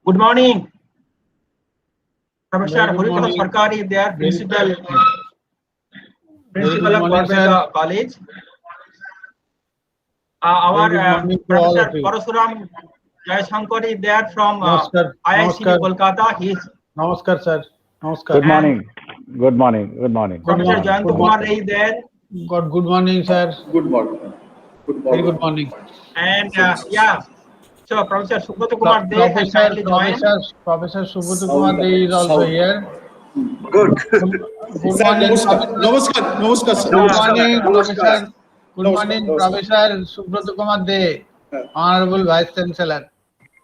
Good morning, Professor Very good Harikatha morning. Sarkar is there, Very principal good of morning, sir. Gorbeta College. Our Very good morning to all Professor of you. Parasuram Jaishankar is there from Namaskar. IICB Namaskar. Kolkata. He is Namaskar, sir. Namaskar. Good morning. Good morning. Good morning. Good Professor morning. Jayant Good Kumar morning. is there, Good morning, sir. Good morning. Good Very morning. good morning. and yeah. So Professor Subrat Kumar De has kindly joined. Professor Subrat Kumar De is also here. Good. Good Sir, morning, namaskar. Professor. Namaskar. Namaskar, sir. Good Namaskar. morning, Professor. Good Namaskar. morning, Namaskar. Professor Subrat Kumar De, Honorable Vice Chancellor,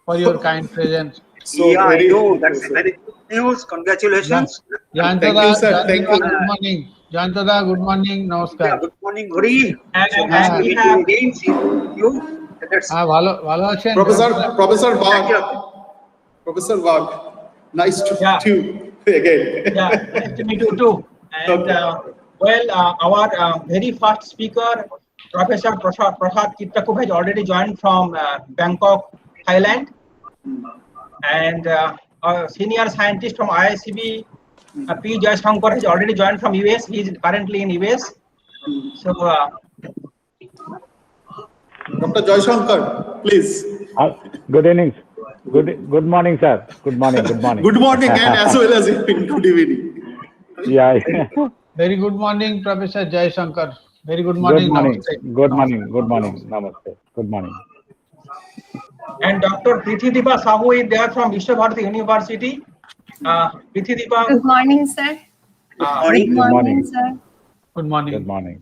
for your kind presence. So Yeah, I very, know. That's very good news. Congratulations. Thank you, sir. Thank you. Good morning. Jantada, good morning. Yeah, Namaskar. good morning, Hori. So And nice to we meet have you again. See you. That's ভালো আছেন Professor thank you. Wag. Professor Wag. Nice to Yeah. meet you again. yeah, nice to meet you too. And our very first speaker, Professor Prasat Kittakoop, has already joined from Bangkok, Thailand, and a senior scientist from IICB, P. Jaishankar, has already joined from US. He is currently in US. So Dr. Jaishankar, please. Good evening. Good morning, sir. Good morning. Good morning. Good morning and as well as good evening. Yeah. Very good morning, Professor Jai Shankar. Very good Good morning. morning. Namaste. Good morning. Good morning. Namaste. Good morning. and Dr. Prithideepa Sahu is there from Vishwabharati University. Prithideepa, Good morning, sir. Morning. Good morning, sir. Good morning. Good morning.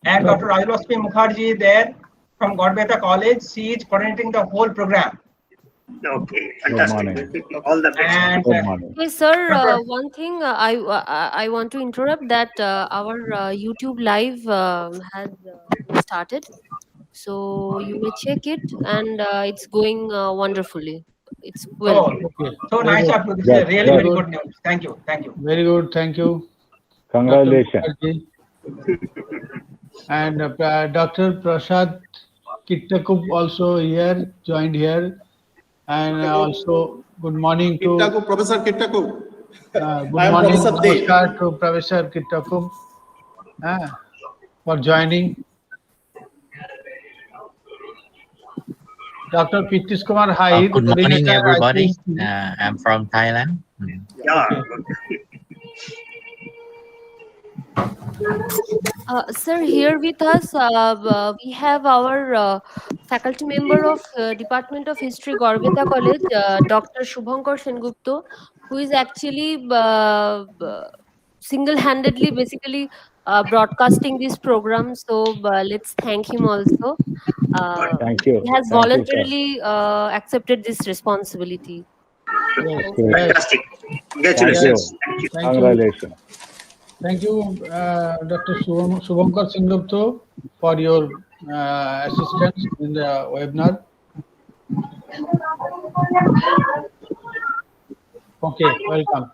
and Dr. Rajlakshmi Mukherjee is there from Gorbeta College. She is coordinating the whole program. Okay, morning. fantastic. All the best. And Good morning. Hey, sir, Doctor- one thing I want to interrupt that our YouTube live has started. So you may check it and it's going wonderfully. It's well. oh, Okay. so Very nice good. of you. This is Yes, really yes. very good news. Thank you. Thank you. Very good. Thank you. Congratulations. Dr. Mukherjee. And Dr. Prasad Kittakoop also here, joined here. And also good morning to Kittakoop, Professor Kittakoop. good I am morning, Professor Dev. namaskar to Professor Kittakoop for joining. Dr. Pitish Kumar Hai. Good morning, coordinator, everybody. ICSC. I'm from Thailand. Yeah. Okay. Sir, here with us, we have our faculty member of Department of History, Gorbeta College, Dr. Shubhankar Sengupta, who is actually single-handedly, basically broadcasting this program. So let's thank him also. Thank you. He has Thank you, sir. voluntarily accepted this responsibility. Yes, Okay. yes. Fantastic. Thank you. Congratulations. Thank you. Thank you. Congratulations. Thank you, Dr. Shubhankar Sengupta, for your assistance in the webinar. Okay, welcome.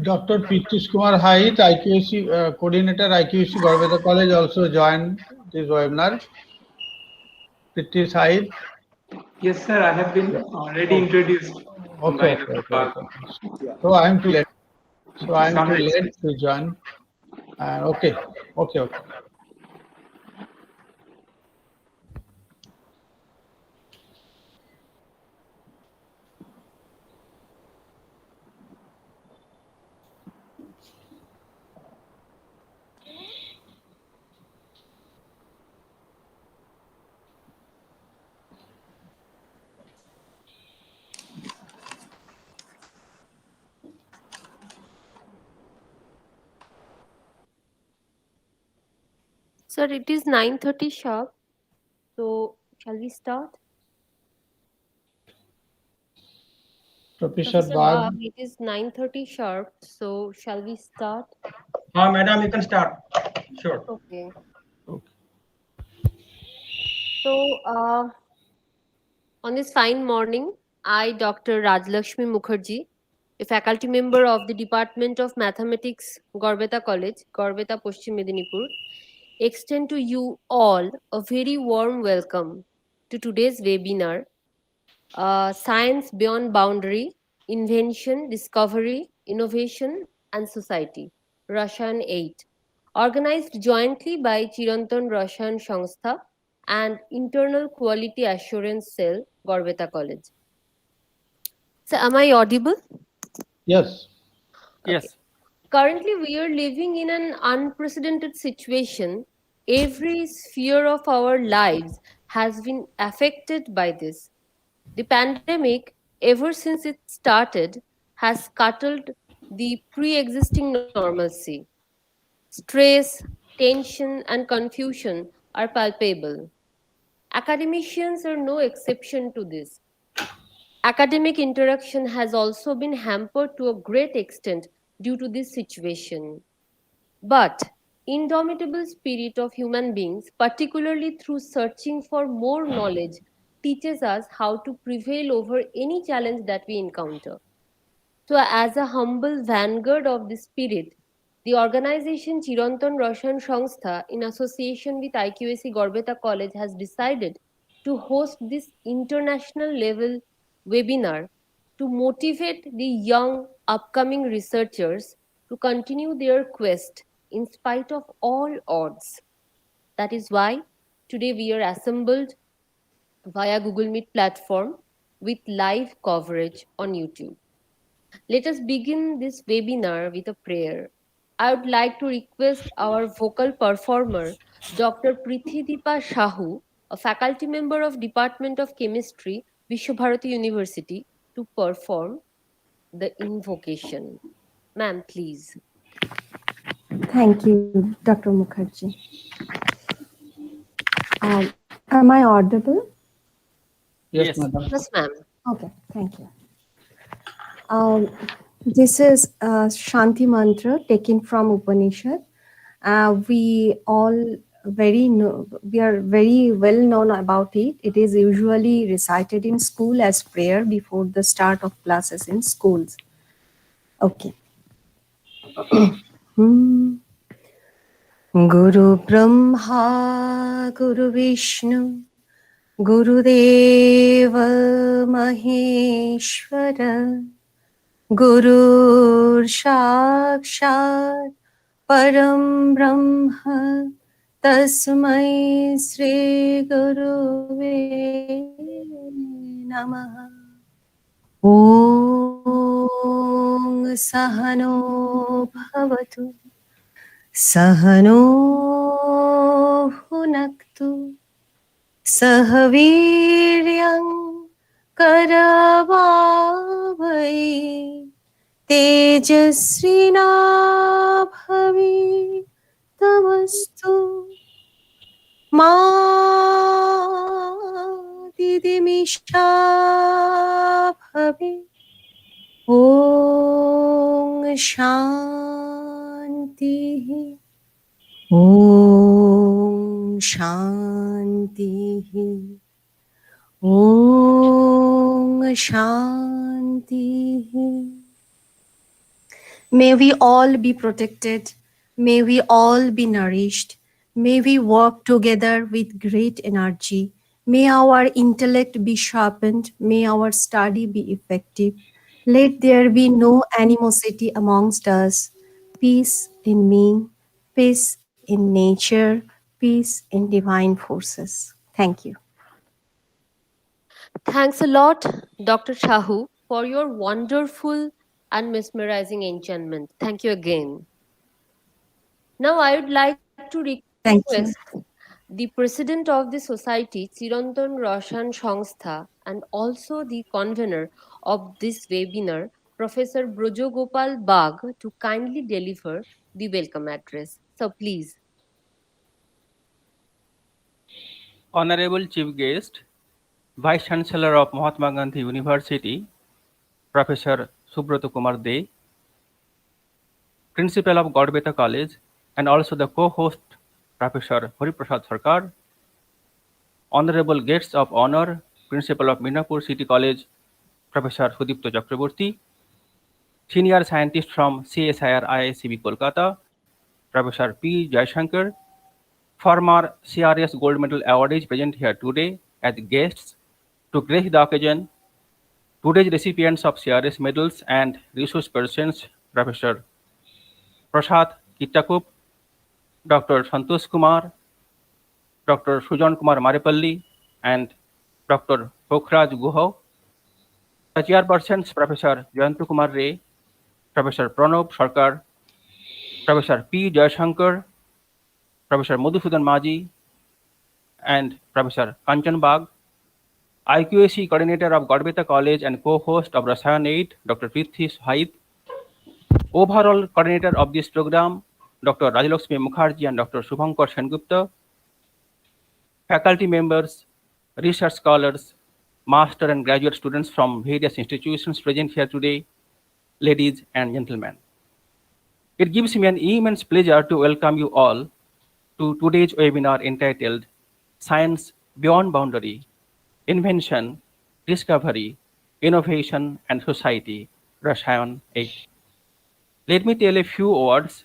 Dr. Pritish Kumar Hait, IQAC coordinator, IQAC Garbeta College, also joined this webinar. Pritish Hait. Yes, sir. I have been already introduced. Okay. So I am too late. So I am too late to join. Okay. Sir, it is 9:30 sharp. So shall we start? Professor Professor Bag. Bag, it is 9:30 sharp. So shall we start? Madam, you can start. Sure. Okay. So on this fine morning, I, Dr. Rajlakshmi Mukherjee, a faculty member of the Department of Mathematics, Garbeta College, Garbeta, Paschim Medinipur, extend to you all a very warm welcome to today's webinar, Science Beyond Boundary, Invention, Discovery, Innovation and Society, Rasayan 8, organized jointly by Chirantan Rasayan Sangstha and Internal Quality Assurance Cell, Garbeta College. So am I audible? Yes. Okay. Yes. Currently, we are living in an unprecedented situation. Every sphere of our lives has been affected by this. The pandemic, ever since it started, has scuttled the pre existing normalcy. Stress, tension, and confusion are palpable. Academicians are no exception to this. Academic interaction has also been hampered to a great extent due to this situation. But indomitable spirit of human beings, particularly through searching for more knowledge, teaches us how to prevail over any challenge that we encounter. So, as a humble vanguard of this spirit, the organization Chirantan Rasayan Sangstha, in association with IQAC Garbeta College, has decided to host this international level webinar to motivate the young upcoming researchers to continue their quest in spite of all odds. That is why today we are assembled via Google Meet platform with live coverage on YouTube. Let us begin this webinar with a prayer. I would like to request our vocal performer, Dr. Prithideepa Sahu, a faculty member of Department of Chemistry, Vishwabharati University, to perform the invocation. Ma'am, please. Thank you, Dr. Mukherjee. Am I audible? Yes, madam. Yes, ma'am. Okay, thank you. This is Shanti Mantra taken from Upanishad. We are very well known about it. It is usually recited in school as prayer before the start of classes in schools. Okay. Guru Brahma, Guru Vishnu, Guru Deva Maheshwara, Guru Sakshat Param Brahma, Tasmai Sri Guruve Namaha. ॐ सहनो भवतु सहनो भुनक्तु सह वीर्यं करवावहै तेजस्विनाभवितमस्तु मा दिदिमिषा भवेत् ॐ शान्तिः ॐ शान्तिः ॐ शान्तिः. May we all be protected. May we all be nourished. May we work together with great energy. May our intellect be sharpened. May our study be effective. Let there be no animosity amongst us. Peace in me, peace in nature, peace in divine forces. Thank you. Thanks a lot, Dr. Shahu, for your wonderful and mesmerizing enchantment. Thank you again. Now, I would like to Thank request you. the president of the society, Chirantan Roshan Sangstha, and also the convener of this webinar, Professor Brojo Gopal Bagh, to kindly deliver the welcome address. So, please. Honorable Chief Guest, Vice Chancellor of Mahatma Gandhi University, Professor Subroto Kumar De, Principal of Garbeta College, and also the co-host, Professor Prasat Sarkar, Honorable Guests of Honor, Principal of Minapur City College, Professor Sudipto Chakraborty, Senior Scientist from CSIR IICB Kolkata, Professor P. Jaishankar, former CRS Gold Medal awardees present here today as guests to grace the occasion. Today's recipients of CRS medals and resource persons, Professor Prasat Kittakoop, Dr. Santosh Kumar, Dr. Srujan Kumar Marepally, and Dr. Kokrajhar. The chairpersons, Professor Jayantu Kumar Ray, Professor Pranav Sarkar, Professor P. Jaishankar, Professor Madhusudan Maji, and Professor Kanchan Bagh, IQAC coordinator of Garbeta College and co-host of RASAYAN 8, Dr. Prithvi Sahit, overall coordinator of this program, Dr. Rajalakshmi Mukherjee and Dr. Shubhankar Sengupta, faculty members, research scholars, master and graduate students from various institutions present here today, ladies and gentlemen. It gives me an immense pleasure to welcome you all to today's webinar entitled Science Beyond Boundary, Invention, Discovery, Innovation and Society, RASAYAN 8. Let me tell a few words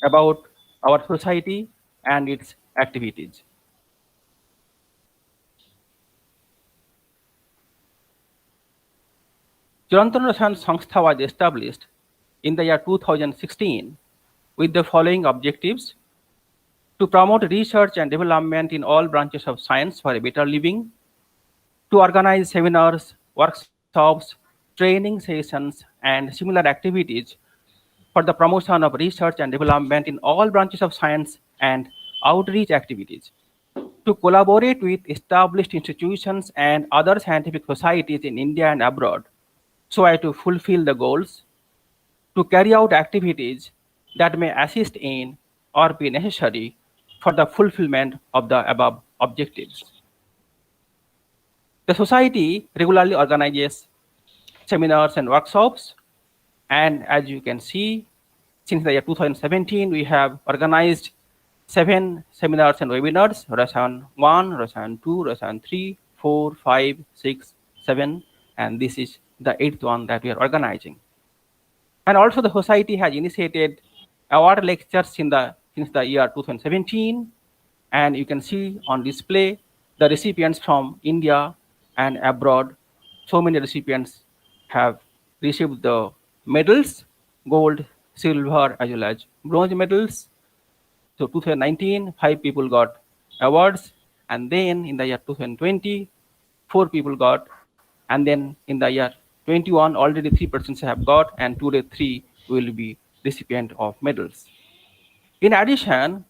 about our society and its activities. Chirantan Roshan Sangstha was established in the year 2016 with the following objectives: to promote research and development in all branches of science for a better living, to organize seminars, workshops, training sessions, and similar activities for the promotion of research and development in all branches of science, and outreach activities, to collaborate with established institutions and other scientific societies in India and abroad so as to fulfill the goals, to carry out activities that may assist in or be necessary for the fulfillment of the above objectives. The society regularly organizes seminars and workshops, and as you can see, since the year 2017, we have organized 7 seminars and webinars: RASAYAN 1, RASAYAN 2, RASAYAN 3, 4, 5, 6, 7, and this is the 8th one that we are organizing. And also the society has initiated award lectures since the year 2017, and you can see on display the recipients from India and abroad. So many recipients have received the medals, gold, silver, as well as bronze medals. So 2019, 5 people got awards, and then in the year 2020, 4 people got, and then in the year 21 already 3 persons have got, and today 3 will be recipient of medals. In addition,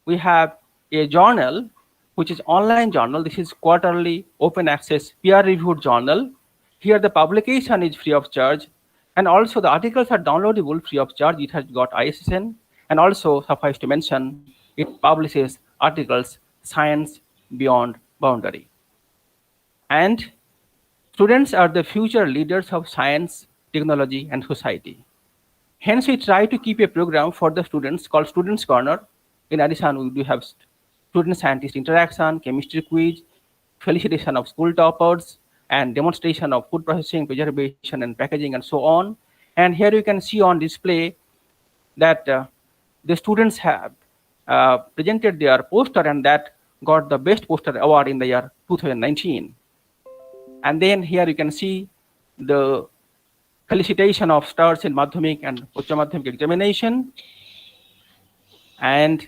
we have a journal, which is online journal. This is quarterly open access peer-reviewed journal. Here the publication is free of charge, and also the articles are downloadable free of charge. It has got ISSN, and also suffice to mention, it publishes articles Science Beyond Boundary. And students are the future leaders of science, technology, and society. Hence, we try to keep a program for the students called Students Corner. In addition, we do have student-scientist interaction, chemistry quiz, felicitation of school toppers, and demonstration of food processing, preservation, and packaging, and so on. And here you can see on display that the students have presented their poster, and that got the best poster award in the year 2019. And then here you can see the felicitation of stars in Madhyamik and Ucha Madhyamik examination. And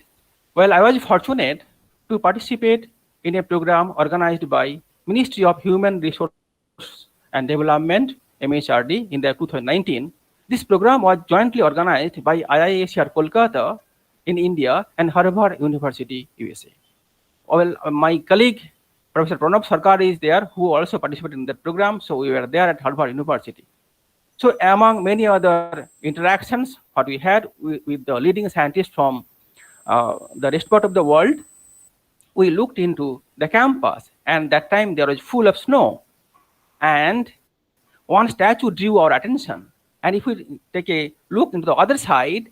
well, I was fortunate to participate in a program organized by Ministry of Human Resources and Development, MHRD, in the 2019. This program was jointly organized by IISR Kolkata in India and Harvard University, USA. Well, my colleague, Professor Pranav Sarkar, is there, who also participated in that program. So we were there at Harvard University. So among many other interactions what we had with the leading scientists from the rest part of the world, we looked into the campus, and that time there was full of snow. And one statue drew our attention. And if we take a look into the other side,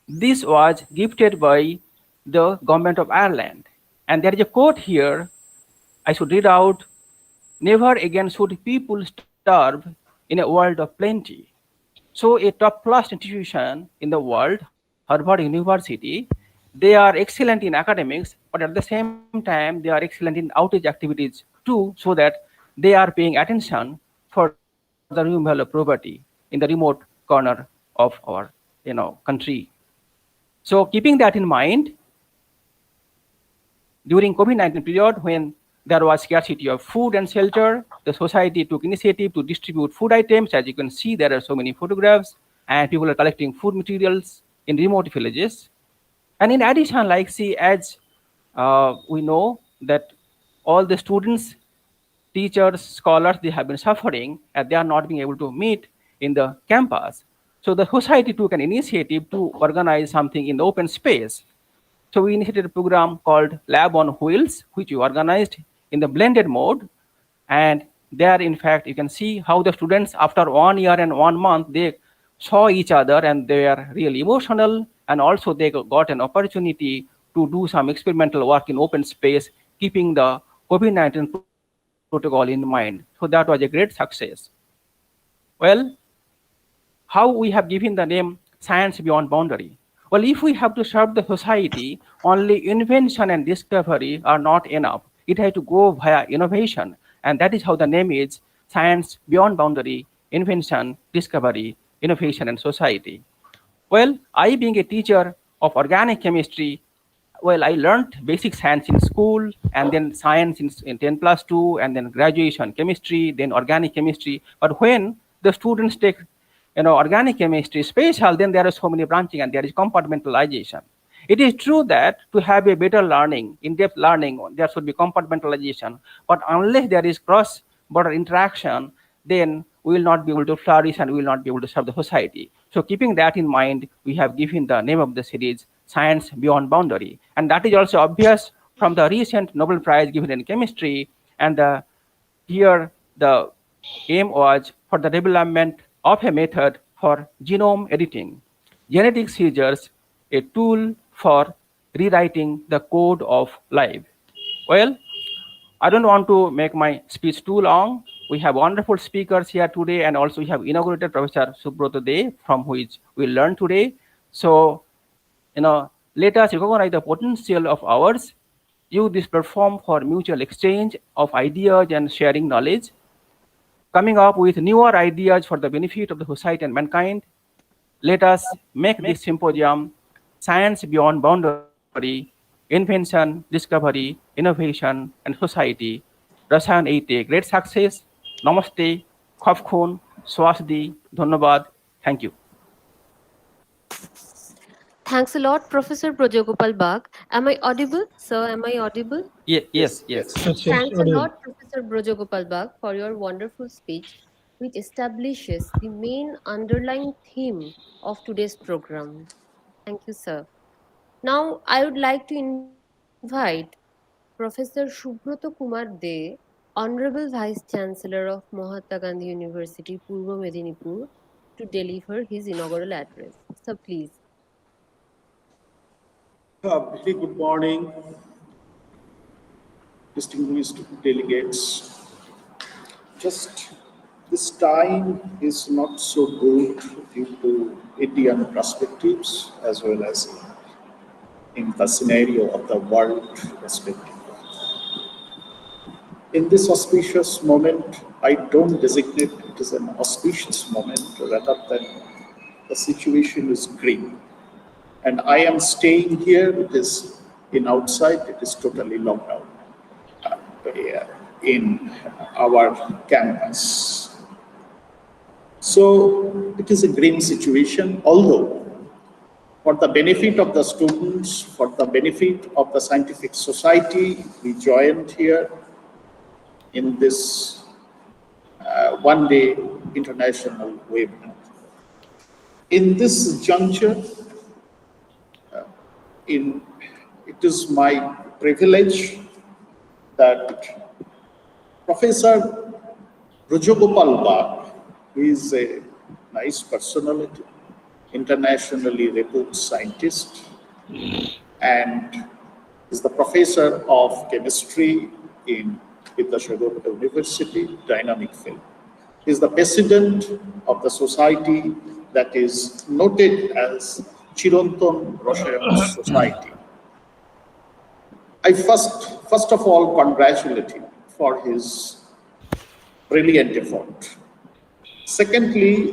this was gifted by the government of Ireland. And there is a quote here, I should read out: "Never again should people starve in a world of plenty." So a top-class institution in the world, Harvard University, they are excellent in academics, but at the same time, they are excellent in outreach activities too, so that they are paying attention for the removal of poverty in the remote corner of our country. So keeping that in mind, during COVID-19 period, when there was scarcity of food and shelter, the society took initiative to distribute food items. As you can see, there are so many photographs, and people are collecting food materials in remote villages. And in addition, like see, as we know that all the students, teachers, scholars, they have been suffering, and they are not being able to meet in the campus. So the society took an initiative to organize something in the open space. So we initiated a program called Lab on Wheels, which we organized in the blended mode. And there, in fact, you can see how the students, after 1 year and 1 month, they saw each other, and they are really emotional. And also they got an opportunity to do some experimental work in open space, keeping the COVID-19 protocol in mind. So that was a great success. Well, how we have given the name Science Beyond Boundary? Well, if we have to serve the society, only invention and discovery are not enough. It has to go via innovation. And that is how the name is Science Beyond Boundary, Invention, Discovery, Innovation, and Society. Well, I being a teacher of organic chemistry, well, I learned basic science in school, and then science in 10+2, and then graduation chemistry, then organic chemistry. But when the students take organic chemistry special, then there are so many branching, and there is compartmentalization. It is true that to have a better learning, in-depth learning, there should be compartmentalization. But unless there is cross-border interaction, then we will not be able to flourish, and we will not be able to serve the society. So keeping that in mind, we have given the name of the series Science Beyond Boundary. And that is also obvious from the recent Nobel Prize given in chemistry. And here the aim was for the development of a method for genome editing, genetic seizures, a tool for rewriting the code of life. Well, I don't want to make my speech too long. We have wonderful speakers here today, and also we have inaugurated Professor Subrata De, from which we learn today. So, let us recognize the potential of ours, use this platform for mutual exchange of ideas and sharing knowledge, coming up with newer ideas for the benefit of the society and mankind. Let us make this symposium Science Beyond Boundary, Invention, Discovery, Innovation, and Society, RASAYAN 8 a great success. Namaste, Khop Khun, Swasdi, Dhonnobad. Thank you. Thanks a lot, Professor Projagopal Bag. Am I audible? Sir, am I audible? Yes. Yes. Yes, Thanks a audible. lot, Professor Projagopal Bag, for your wonderful speech, which establishes the main underlying theme of today's program. Thank you, sir. Now, I would like to invite Professor Subroto Kumar De, Honorable Vice Chancellor of Mahatma Gandhi University, Purvo Medinipur, to deliver his inaugural address. Sir, please. Very good morning, distinguished delegates. Just this time is not so good due to Indian perspectives as well as in the scenario of the world perspective. In this auspicious moment, I don't designate it as an auspicious moment rather than the situation is grim. And I am staying here, it is in outside, it is totally locked down in our campus. So it is a grim situation, although for the benefit of the students, for the benefit of the scientific society, we joined here in this one-day international webinar. In this juncture, it is my privilege that Professor Projagopal Bag, who is a nice personality, internationally reputed scientist, and is the professor of chemistry in Kittakoop University, dynamic field. He is the president of the society that is noted as Chirantan RASAYAN Society. I first of all congratulate him for his brilliant effort. Secondly,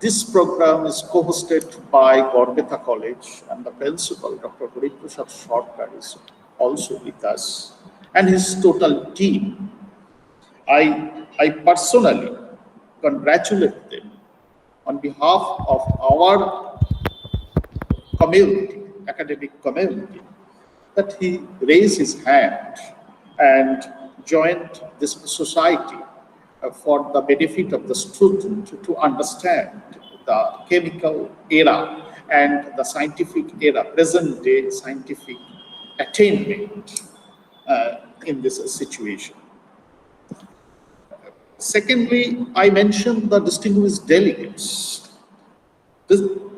this program is co-hosted by Garbeta College, and the principal, Dr. Prasat Sarkar, is also with us, and his total team. I personally congratulate them on behalf of our community, academic community, that he raised his hand and joined this society for the benefit of the student to understand the chemical era and the scientific era, present day scientific attainment in this situation. Secondly, I mentioned the distinguished delegates.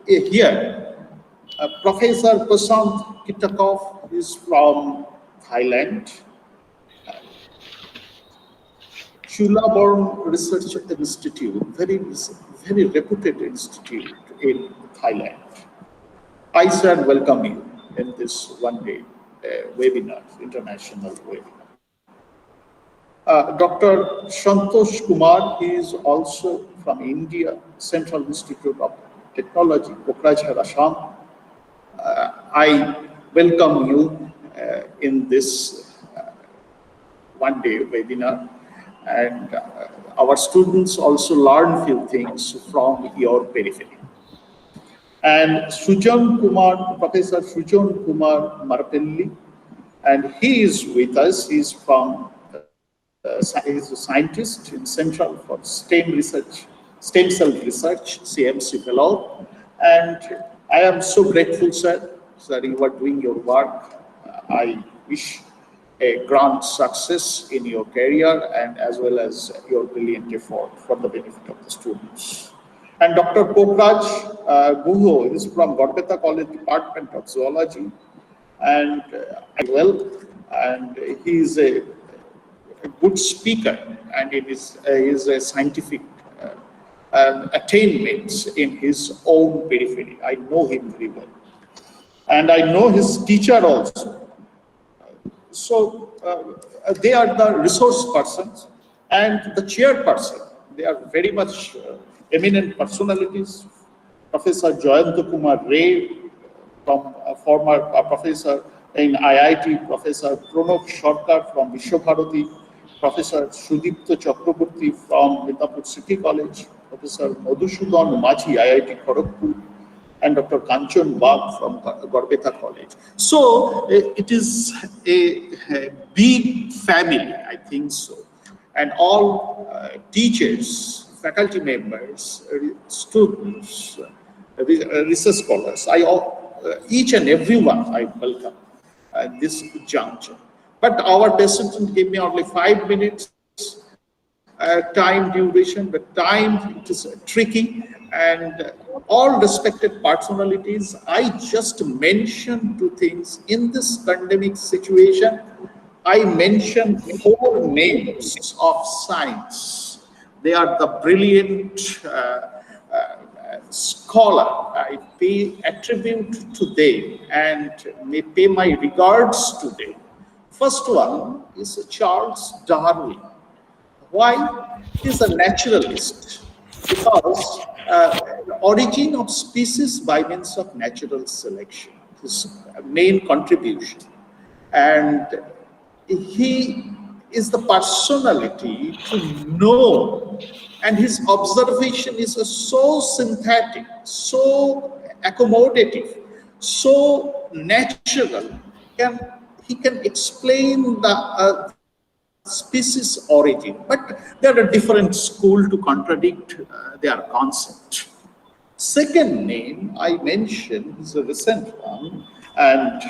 Here, Professor Prasat Kittakoop is from Thailand. Chulaborn Research Institute, very reputed institute in Thailand. I shall welcome you in this one-day webinar, international webinar. Dr. Santosh Kumar, he is also from India, Central Institute of Technology, Kokrajhar, Assam. I welcome you in this one-day webinar, and our students also learn few things from your periphery. And Srujan Kumar, Professor Srujan Kumar Marepally, and he is with us. He's from he's a scientist in Central for stem cell research, CMC Vellore. And I am so grateful, sir, that you are doing your work. I wish a grand success in your career and as well as your brilliant effort for the benefit of the students. And Dr. Kokrajhar is from Garbeta College Department of Zoology, and he is a good speaker, and it is a scientific attainments in his own periphery. I know him very well, and I know his teacher also. So they are the resource persons and the chairperson. They are very much eminent personalities. Professor Jayanta Kumar Ray, from a former professor in IIT, Professor Pranav Sarkar from Vishwabharati, Professor Sudipto Chakraborty from Midnapur City College, Professor Madhusudan Maji, IIT Kharagpur, and Dr. Kanchan Bagh from Garbetha College. So it is a big family, I think so. And all teachers, faculty members, students, research scholars, each and everyone I welcome at this juncture. But our president gave me only 5 minutes time duration, but time it is tricky, and all respected personalities, I just mentioned 2 things. In this pandemic situation, I mentioned 4 names of science. They are the brilliant scholar. I pay attribute to them and may pay my regards to them. First one is Charles Darwin. Why? He's a naturalist, because origin of species by means of natural selection, his main contribution. And he is the personality to know, and his observation is so synthetic, so accommodative, so natural. He can explain the species origin, but there are different schools to contradict their concept. Second name I mentioned is a recent one, and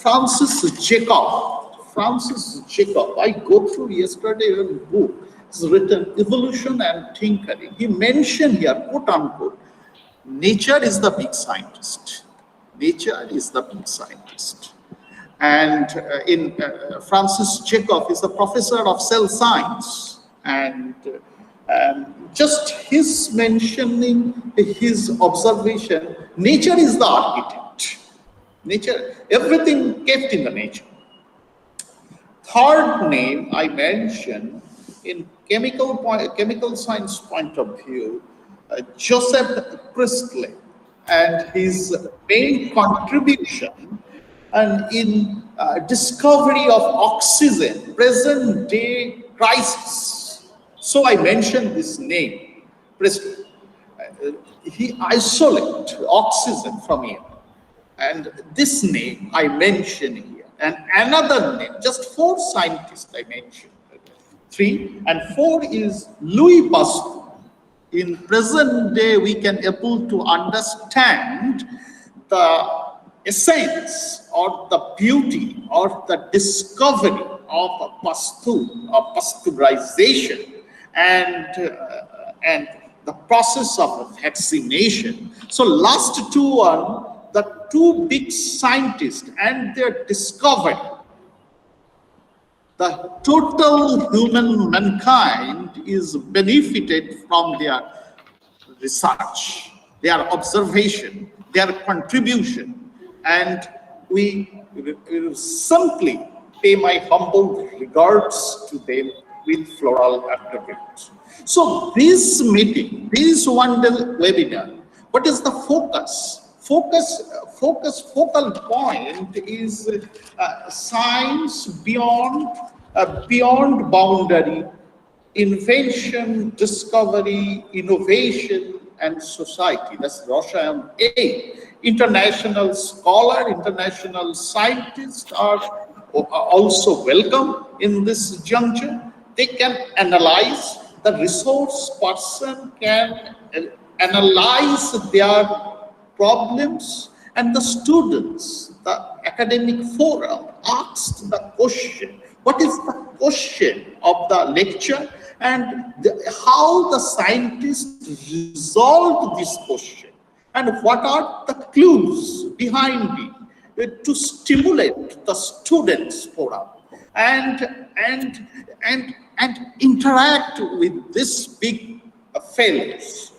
Francis Jacob. Francis Jacob, I go through yesterday a book. It's written Evolution and Tinkering. He mentioned here, quote unquote, nature is the big scientist. Nature is the big scientist. And Francis Jacob is a professor of cell science, and just his mentioning his observation, nature is the architect. Nature, everything kept in the nature. Third name I mentioned in chemical science point of view, Joseph Priestley, and his main contribution and in discovery of oxygen, present day crisis. So I mentioned this name, Priestley. He isolates oxygen from air. And this name I mention here. And another name, just 4 scientists I mentioned. 3 and 4 is Louis Pasteur. In present day, we can able to understand the essence or the beauty or the discovery of Pasteur or pasteurization and the process of vaccination. So last 2 are the 2 big scientists and their discovery. The total human mankind is benefited from their research, their observation, their contribution, and we will simply pay my humble regards to them with floral attributes. So this meeting, this one-day webinar, what is the focus? Focal point is science beyond boundary, invention, discovery, innovation, and society. That's RASAYAN A. International scholar, international scientists are also welcome in this juncture. They can analyze, the resource person can analyze their problems, and the students, the academic forum asked the question, what is the question of the lecture, and how the scientists resolved this question, and what are the clues behind it to stimulate the students forum and interact with this big fellows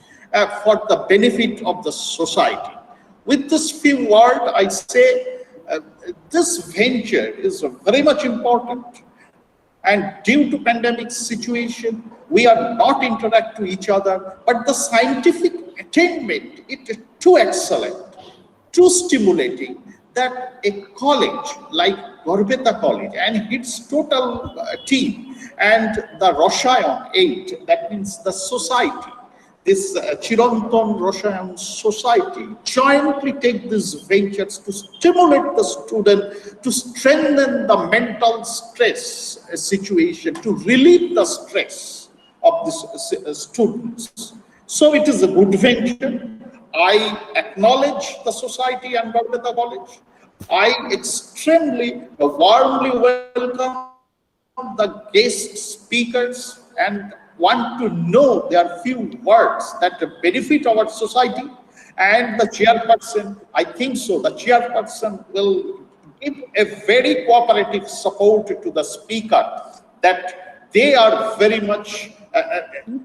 for the benefit of the society. With this few words, I say this venture is very much important, and due to pandemic situation, we are not interact to each other, but the scientific attainment, it is too excellent, too stimulating, that a college like Garbeta College and its total team and the Rasayan 8, that means the society, this Chirantan Rasayan society, jointly take these ventures to stimulate the student, to strengthen the mental stress situation, to relieve the stress of the students. So it is a good venture. I acknowledge the society and Garbeta College. I extremely warmly welcome the guest speakers and want to know their few words that benefit our society. And the chairperson, I think so, the chairperson will give a very cooperative support to the speaker, that they are very much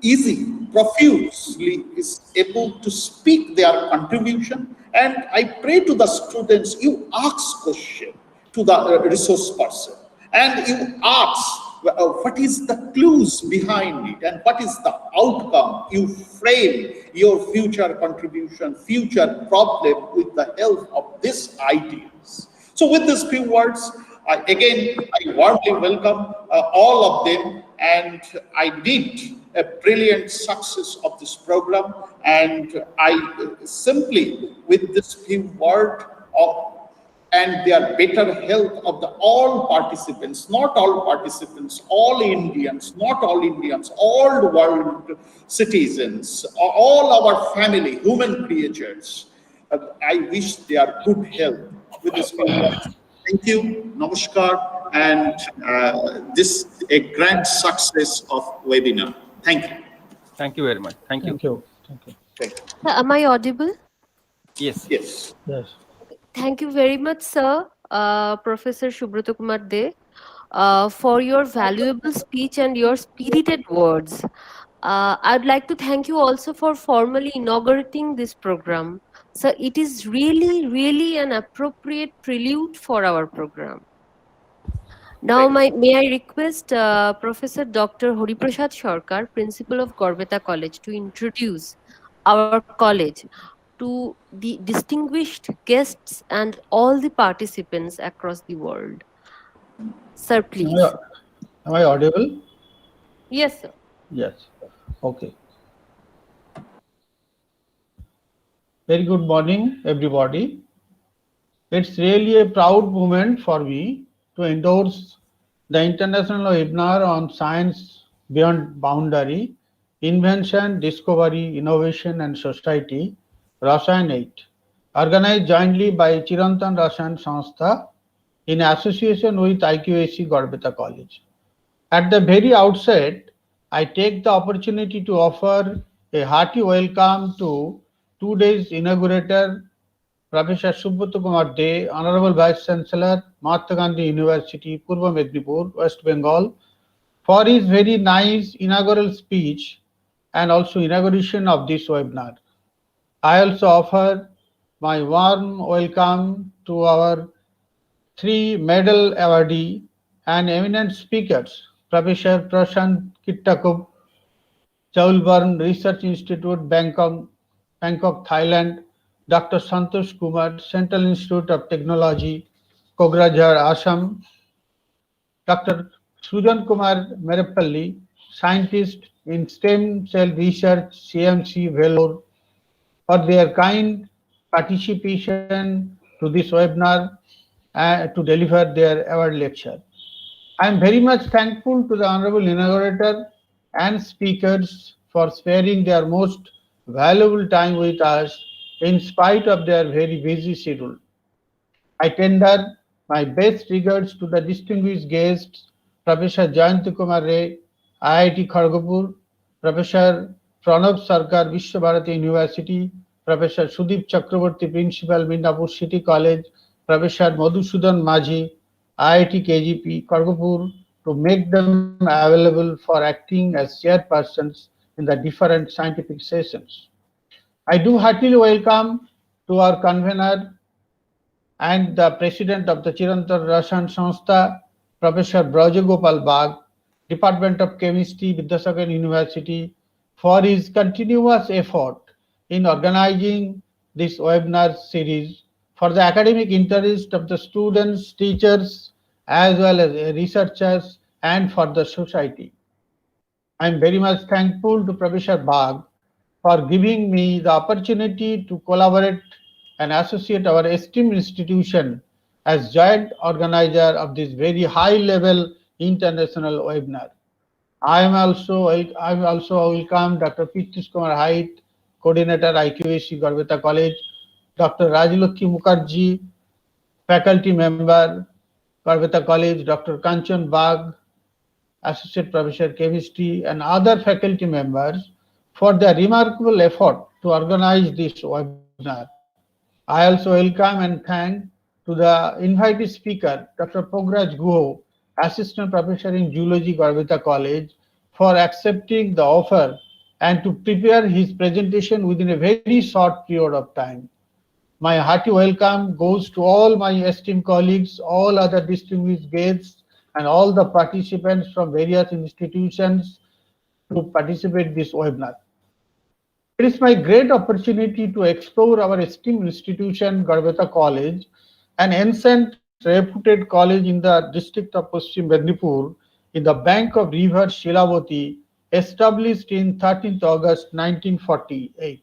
easy, profusely is able to speak their contribution. And I pray to the students, you ask question to the resource person, and you ask what is the clues behind it and what is the outcome. You frame your future contribution, future problem with the help of these ideas. So with these few words, I warmly welcome all of them, and I did a brilliant success of this program, and I simply, with this few words and their better health of the all participants, not all participants, all Indians, not all Indians, all the world citizens, all our family, human creatures, I wish their good health with this few words. Thank you, namaskar, and this a grand success of webinar. Thank you. Thank you very much. Thank you. Thank you. Thank you. Thank you. Am I audible? Yes. Yes. Yes. Thank you very much, sir, Professor Subroto Kumar De, for your valuable speech and your spirited words. I'd like to thank you also for formally inaugurating this program. So it is really, really an appropriate prelude for our program. Now, may I request Professor Dr. Hariprasad Sarkar, Principal of Garbeta College, to introduce our college to the distinguished guests and all the participants across the world. Sir, please. Am I audible? Yes, sir. Yes. Okay. Very good morning, everybody. It's really a proud moment for me to endorse the international webinar on science beyond boundary, invention, discovery, innovation, and society, RASAYAN 8, organized jointly by Chirantan Rasayan Sanstha in association with IQAC Garbeta College. At the very outset, I take the opportunity to offer a hearty welcome to today's inaugurator, Professor Subroto Kumar De, Honorable Vice Chancellor, Mahatma Gandhi University, Purva Medinipur, West Bengal, for his very nice inaugural speech and also inauguration of this webinar. I also offer my warm welcome to our 3 medal awardee and eminent speakers, Professor Prasat Kittakoop, Chulaborn Research Institute, Bangkok, Thailand, Dr. Santosh Kumar, Central Institute of Technology, Kokrajhar, Assam, Dr. Srujan Kumar Marepally, scientist in stem cell research, CMC, Vellore, for their kind participation to this webinar to deliver their award lecture. I am very much thankful to the Honorable Inaugurator and speakers for sparing their most valuable time with us in spite of their very busy schedule. I tender my best regards to the distinguished guests, Professor Jayanti Kumar Ray, IIT Kharagpur, Professor Pranav Sarkar, Vishwabharati University, Professor Sudeep Chakraborty, Principal, Midnapur City College, Professor Madhusudan Majhi, IIT KGP, Kharagpur, to make them available for acting as chairpersons in the different scientific sessions. I do heartily welcome to our convener and the president of the Chirantan Rasayan Sanstha, Professor Brajagopal Bagh, Department of Chemistry, Vidyasagar University, for his continuous effort in organizing this webinar series for the academic interest of the students, teachers, as well as researchers, and for the society. I am very much thankful to Professor Bagh for giving me the opportunity to collaborate and associate our esteemed institution as joint organizer of this very high-level international webinar. I also welcome Dr. Kumar Haidt, Coordinator IQAC Garbeta College, Dr. Rajlakshmi Mukherjee, Faculty Member, Garbeta College, Dr. Kanchan Bagh, Associate Professor Chemistry, and other faculty members for their remarkable effort to organize this webinar. I also welcome and thank to the invited speaker, Dr. Kokrajhar, Assistant Professor in Zoology, Garbeta College, for accepting the offer and to prepare his presentation within a very short period of time. My hearty welcome goes to all my esteemed colleagues, all other distinguished guests, and all the participants from various institutions to participate in this webinar. It is my great opportunity to explore our esteemed institution, Garbeta College, an ancient reputed college in the district of Paschim Mednipur in the bank of river Shilavati, established in 13th August 1948.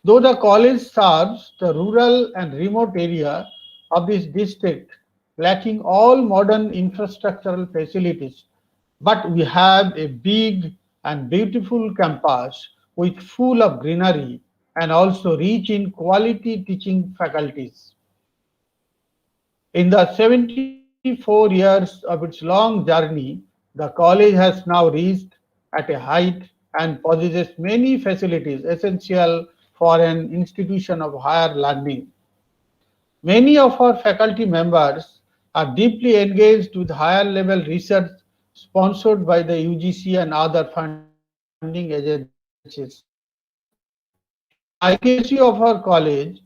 Though the college serves the rural and remote area of this district, lacking all modern infrastructural facilities, but we have a big and beautiful campus with full of greenery and also rich in quality teaching faculties. In the 74 years of its long journey, the college has now reached at a height and possesses many facilities essential for an institution of higher learning. Many of our faculty members are deeply engaged with higher level research sponsored by the UGC and other funding agencies. The IQAC of our college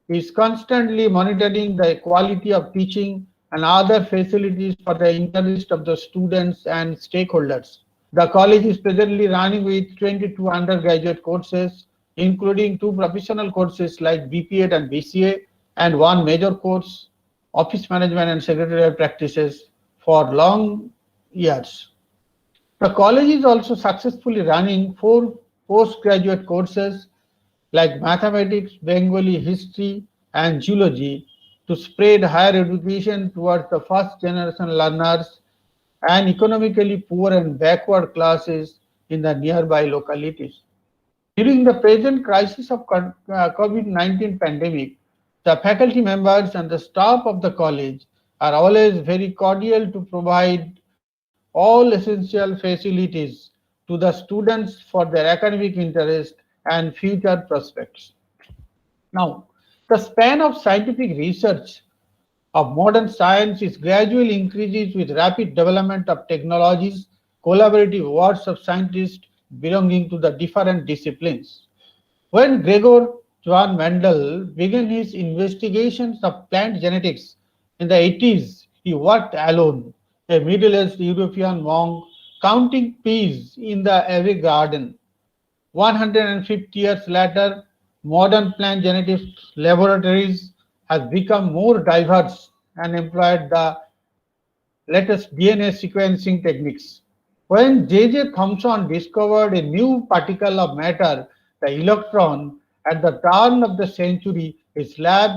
is constantly monitoring the quality of teaching and other facilities for the interest of the students and stakeholders. The college is presently running with 22 undergraduate courses, including 2 professional courses like BPEd and BCA, and 1 major course, Office Management and Secretarial Practices, for long years. The college is also successfully running 4 postgraduate courses like Mathematics, Bengali History, and Zoology to spread higher education towards the first generation learners and economically poor and backward classes in the nearby localities. During the present crisis of COVID-19 pandemic, the faculty members and the staff of the college are always very cordial to provide all essential facilities to the students for their academic interest and future prospects. Now, the span of scientific research of modern science is gradually increases with rapid development of technologies, collaborative works of scientists belonging to the different disciplines. When Gregor Johann Mendel began his investigations of plant genetics in the 80s, he worked alone, a middle-aged European monk, counting peas in the Abbey garden. 150 years later, modern plant genetics laboratories have become more diverse and employed the latest DNA sequencing techniques. When J.J. Thomson discovered a new particle of matter, the electron, at the turn of the century, his lab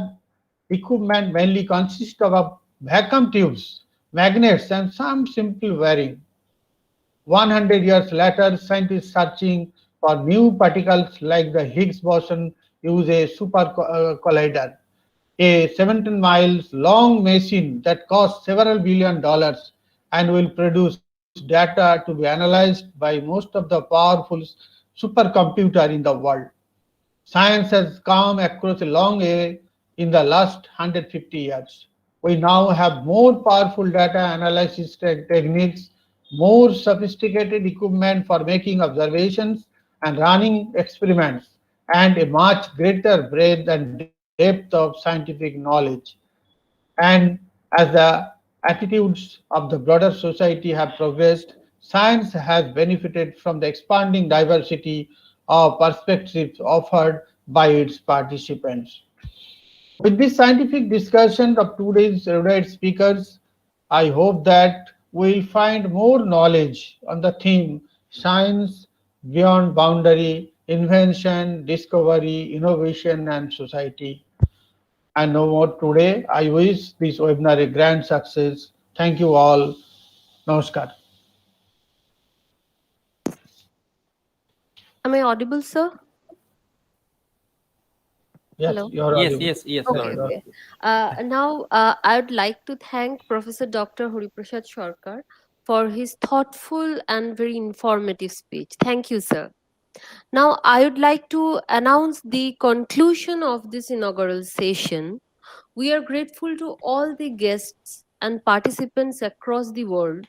equipment mainly consists of vacuum tubes, magnets, and some simple wiring. 100 years later, scientists searching for new particles like the Higgs boson use a super collider, a 17 miles long machine that costs several $billion and will produce data to be analyzed by most of the powerful supercomputer in the world. Science has come across a long way in the last 150 years. We now have more powerful data analysis techniques, more sophisticated equipment for making observations and running experiments, and a much greater breadth and depth of scientific knowledge. And as the attitudes of the broader society have progressed, science has benefited from the expanding diversity of perspectives offered by its participants. With this scientific discussion of today's erudite speakers, I hope that we'll find more knowledge on the theme science beyond boundary, invention, discovery, innovation, and society. And no more today. I wish this webinar a grand success. Thank you all. Namaskar. Am I audible, sir? Yes, Hello? you're Yes, audible. yes, yes. Okay, You're okay. Now, I would like to thank Professor Dr. Hariprasad Sarkar for his thoughtful and very informative speech. Thank you, sir. Now, I would like to announce the conclusion of this inaugural session. We are grateful to all the guests and participants across the world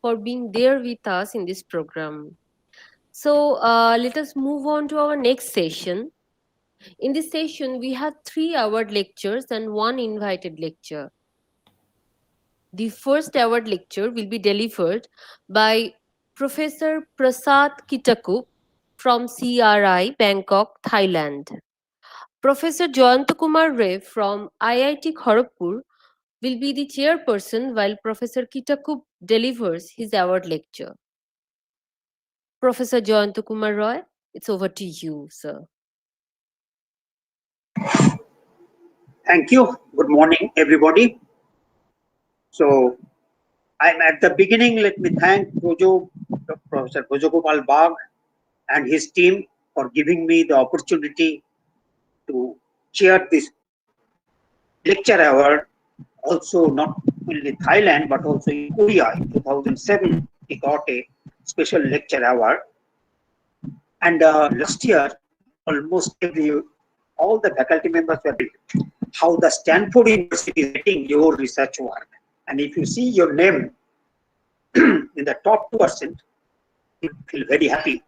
for being there with us in this program. So, let us move on to our next session. In this session, we have 3 award lectures and 1 invited lecture. The first award lecture will be delivered by Professor Prasat Kittakoop from CRI, Bangkok, Thailand. Professor Kumar Ray from IIT Kharagpur will be the chairperson while Professor Kittakoop delivers his award lecture. Professor Kumar Roy, it's over to you, sir. Thank you. Good morning, everybody. So, I'm at the beginning. Let me thank Professor Bhojagopal Bagh and his team for giving me the opportunity to chair this lecture award. Also, not only Thailand but also in Korea in 2007, he got a special lecture award. And last year, almost all the faculty members were how the Stanford University is getting your research work. And if you see your name in the top 2%, you feel very happy.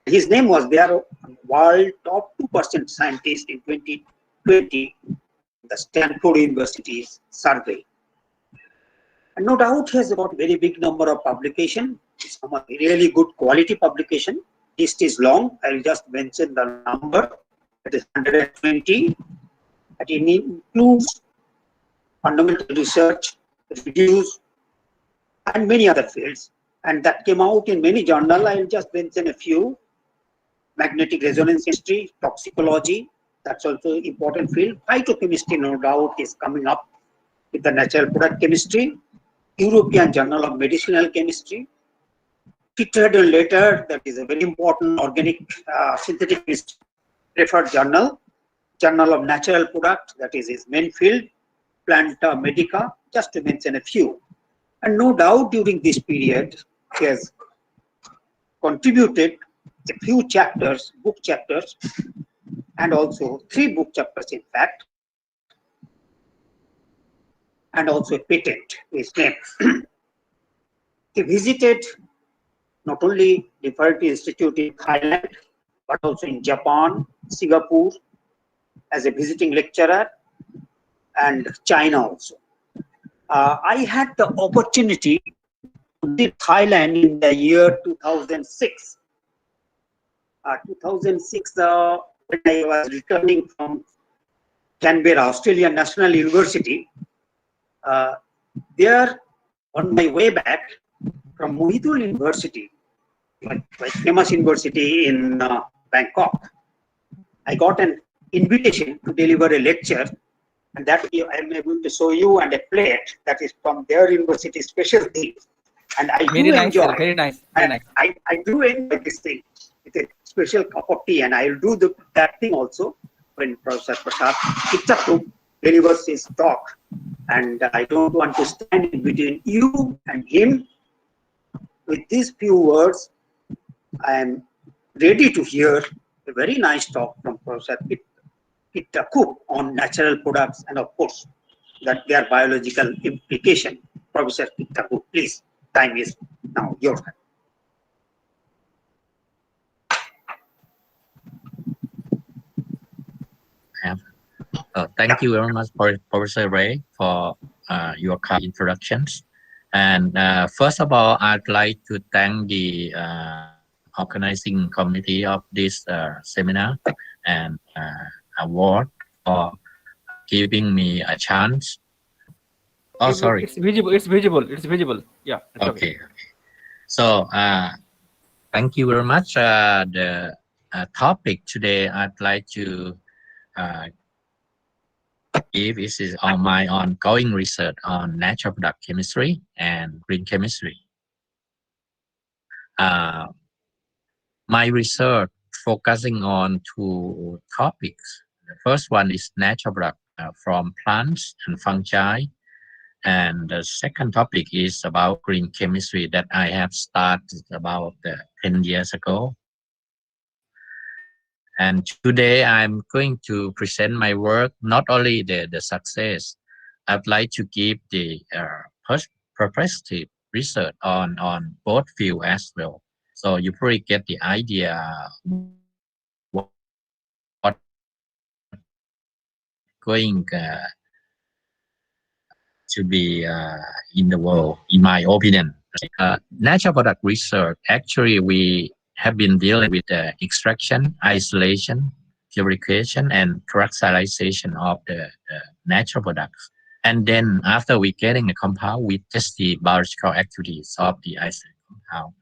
His name was there, world top 2% scientist in 2020, the Stanford University's survey. And no doubt he has got very big number of publication. It's a really good quality publication. List is long. I'll just mention the number. It is 120. It includes fundamental research, reviews, and many other fields. And that came out in many journals. I'll just mention a few. Magnetic resonance chemistry, toxicology, that's also an important field. Phytochemistry, no doubt, is coming up with the natural product chemistry. European Journal of Medicinal Chemistry. Tetrahedral letter, that is a very important organic synthetic chemistry referred journal. Journal of Natural Products, that is his main field. Planta Medica, just to mention a few. And no doubt during this period, he has contributed a few chapters, book chapters, and also 3 book chapters in fact, and also a patent to his name. He visited not only the Fertility Institute in Thailand, but also in Japan, Singapore, as a visiting lecturer, and China also. I had the opportunity to visit Thailand in the year 2006. 2006, when I was returning from Canberra, Australian National University, there on my way back from Mohidul University, quite famous university in Bangkok, I got an invitation to deliver a lecture, and that I am able to show you, and a plate that is from their university specialty. And I Very do nice, enjoy. sir. Very nice. Very nice. I do enjoy this thing. It's a special cup of tea, and I'll do that thing also when Professor Prasat Kittakoop delivers his talk. And I don't want to stand in between you and him. With these few words, I am ready to hear a very nice talk from Professor Kittakoop on natural products and, of course, that their biological implication. Professor Kittakoop, please, time is now your time. Thank you very much, Professor Ray, for your kind introductions. And first of all, I'd like to thank the organizing committee of this seminar and award for giving me a chance. Oh, sorry. It's visible. It's visible. It's visible. Yeah. It's Okay. So, thank you very much. The topic today I'd like to give is on my ongoing research on natural product chemistry and green chemistry. My research focusing on two topics. The first one is natural product from plants and fungi. And the second topic is about green chemistry that I have started about 10 years ago. And today I'm going to present my work, not only the success. I'd like to give the perspective research on both fields as well. So you probably get the idea what going to be in the world, in my opinion. Natural product research, actually we have been dealing with extraction, isolation, purification, and characterization of the natural products. And then after we getting a compound, we test the biological activities of the isolated compound.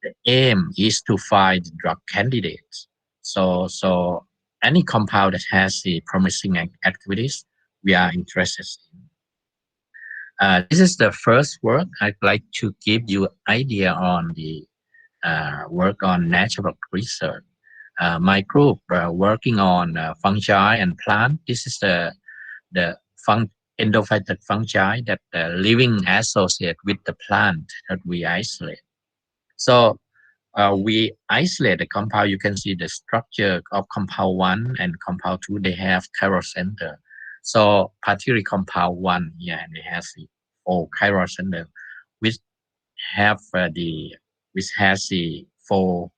The aim is to find drug candidates. So any compound that has the promising activities, we are interested in. This is the first work. I'd like to give you an idea on the work on natural research. My group working on fungi and plant. This is the endophytic fungi that living associate with the plant that we isolate. So we isolate the compound. You can see the structure of compound 1 and compound 2. They have chiral center. So particularly compound 1, yeah, and it has the chiral center, which have which has the 4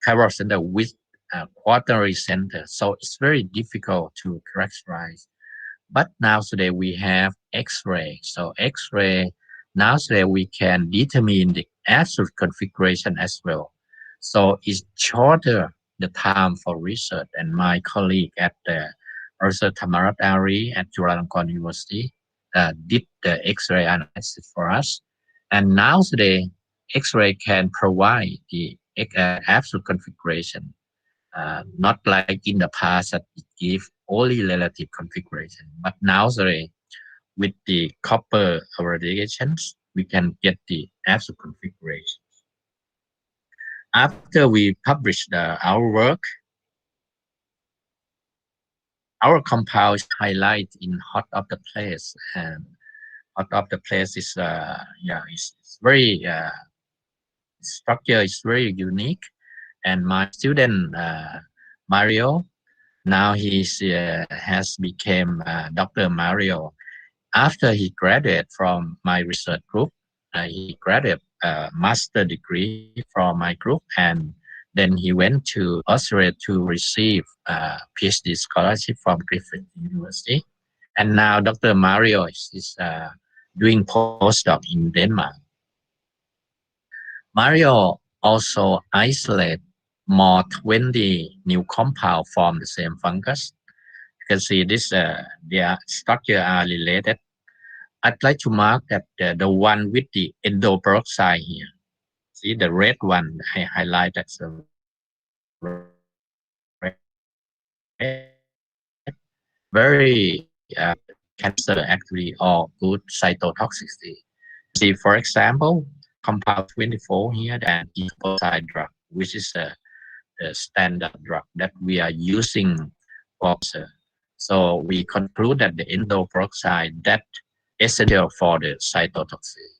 chiral center with quaternary center. So it's very difficult to characterize. But now today we have X-ray. So X-ray, now today we can determine the absolute configuration as well. So it's shorter the time for research. And my colleague at the Professor Tamarat Ari at Chulaborn University did the X-ray analysis for us. And now today, X-ray can provide the absolute configuration, not like in the past that it gave only relative configuration. But now today, with the copper radiations, we can get the absolute configuration. After we published our work, our compound is highlighted in hot of the place, and hot of the place is it's very structure is very unique. And my student Mario, now he has become Dr. Mario. After he graduated from my research group, he graduated a master degree from my group, and then he went to Australia to receive a PhD scholarship from Griffith University. And now Dr. Mario is doing postdoc in Denmark. Mario also isolated more 20 new compounds from the same fungus. You can see this, their structure are related. I'd like to mark that the one with the endoperoxide here. See the red one, I highlight that's the red. Very cancer activity or good cytotoxicity. See, for example, compound 24 here, and endoperoxide drug, which is the standard drug that we are using for cancer. So we conclude that the endoperoxide that is essential for the cytotoxicity.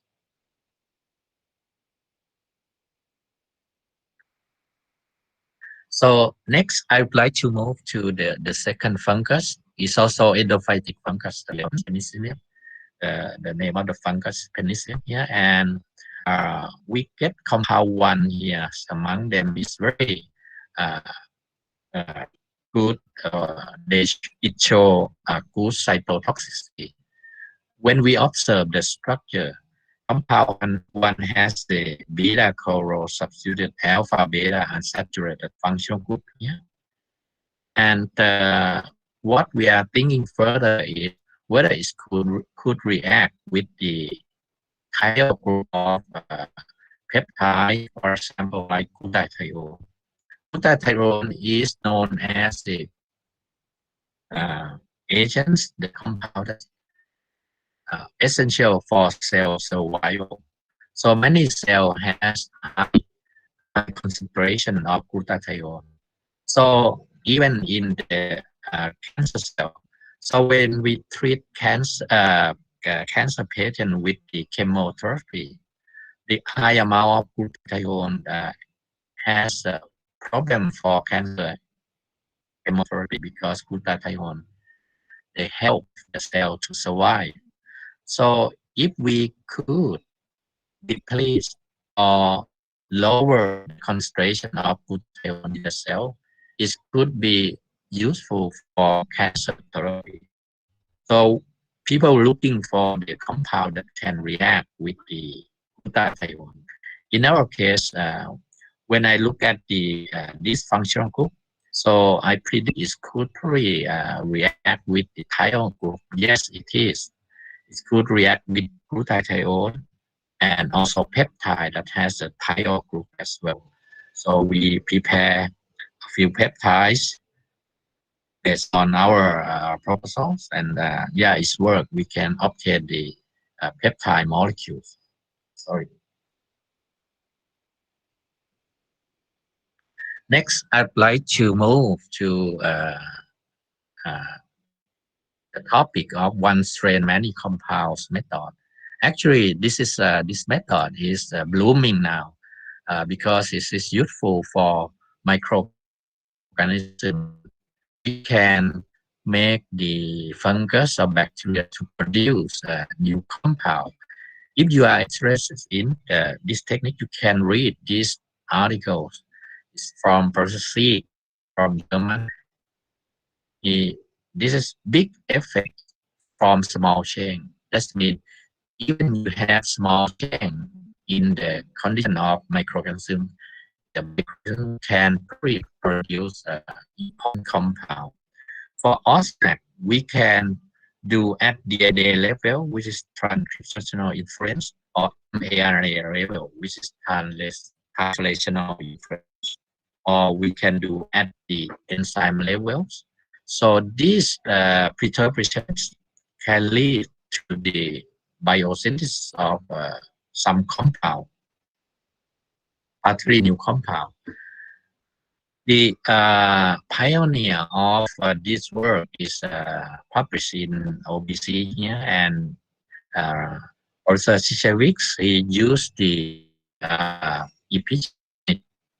So next, I would like to move to the second fungus. It's also endophytic fungus, Penicillin. The name of the fungus, Penicillin here, and we get compound 1 here. Among them is very good. It show good cytotoxicity. When we observe the structure, compound 1 has the beta choro substituted alpha beta unsaturated functional group here, and what we are thinking further is whether it could react with the chiral group of peptide, for example, like glutathione. Glutathione is known as the agents, the compound that essential for cell survival. So many cells has high concentration of glutathione. So even in the cancer cell, so when we treat cancer patient with the chemotherapy, the high amount of glutathione has a problem for cancer chemotherapy because glutathione they help the cell to survive. So if we could deplete or lower the concentration of glutathione in the cell, it could be useful for cancer therapy. So people looking for the compound that can react with the glutathione. In our case, when I look at the this functional group, so I predict it could probably react with the thiol group. Yes, it is. It could react with glutathione and also peptide that has a thiol group as well. So we prepare a few peptides based on our proposals, and yeah, it's work. We can obtain the peptide molecules. Sorry. Next, I'd like to move to the topic of one strain many compounds method. Actually, this method is blooming now because it is useful for microorganisms. We can make the fungus or bacteria to produce a new compound. If you are interested in this technique, you can read these articles. It's from Prasat from Germany. This is big effect from small chain. That means even you have small chain in the condition of microorganism, the microorganism can produce a important compound. For OSMAC, we can do at DNA level, which is transcriptional inference, or mRNA level, which is translational inference, or we can do at the enzyme levels. So these preterparations can lead to the biosynthesis of some compound, particularly new compound. The pioneer of this work is published in OBC here, and also Shishewiks, he used the epigenetic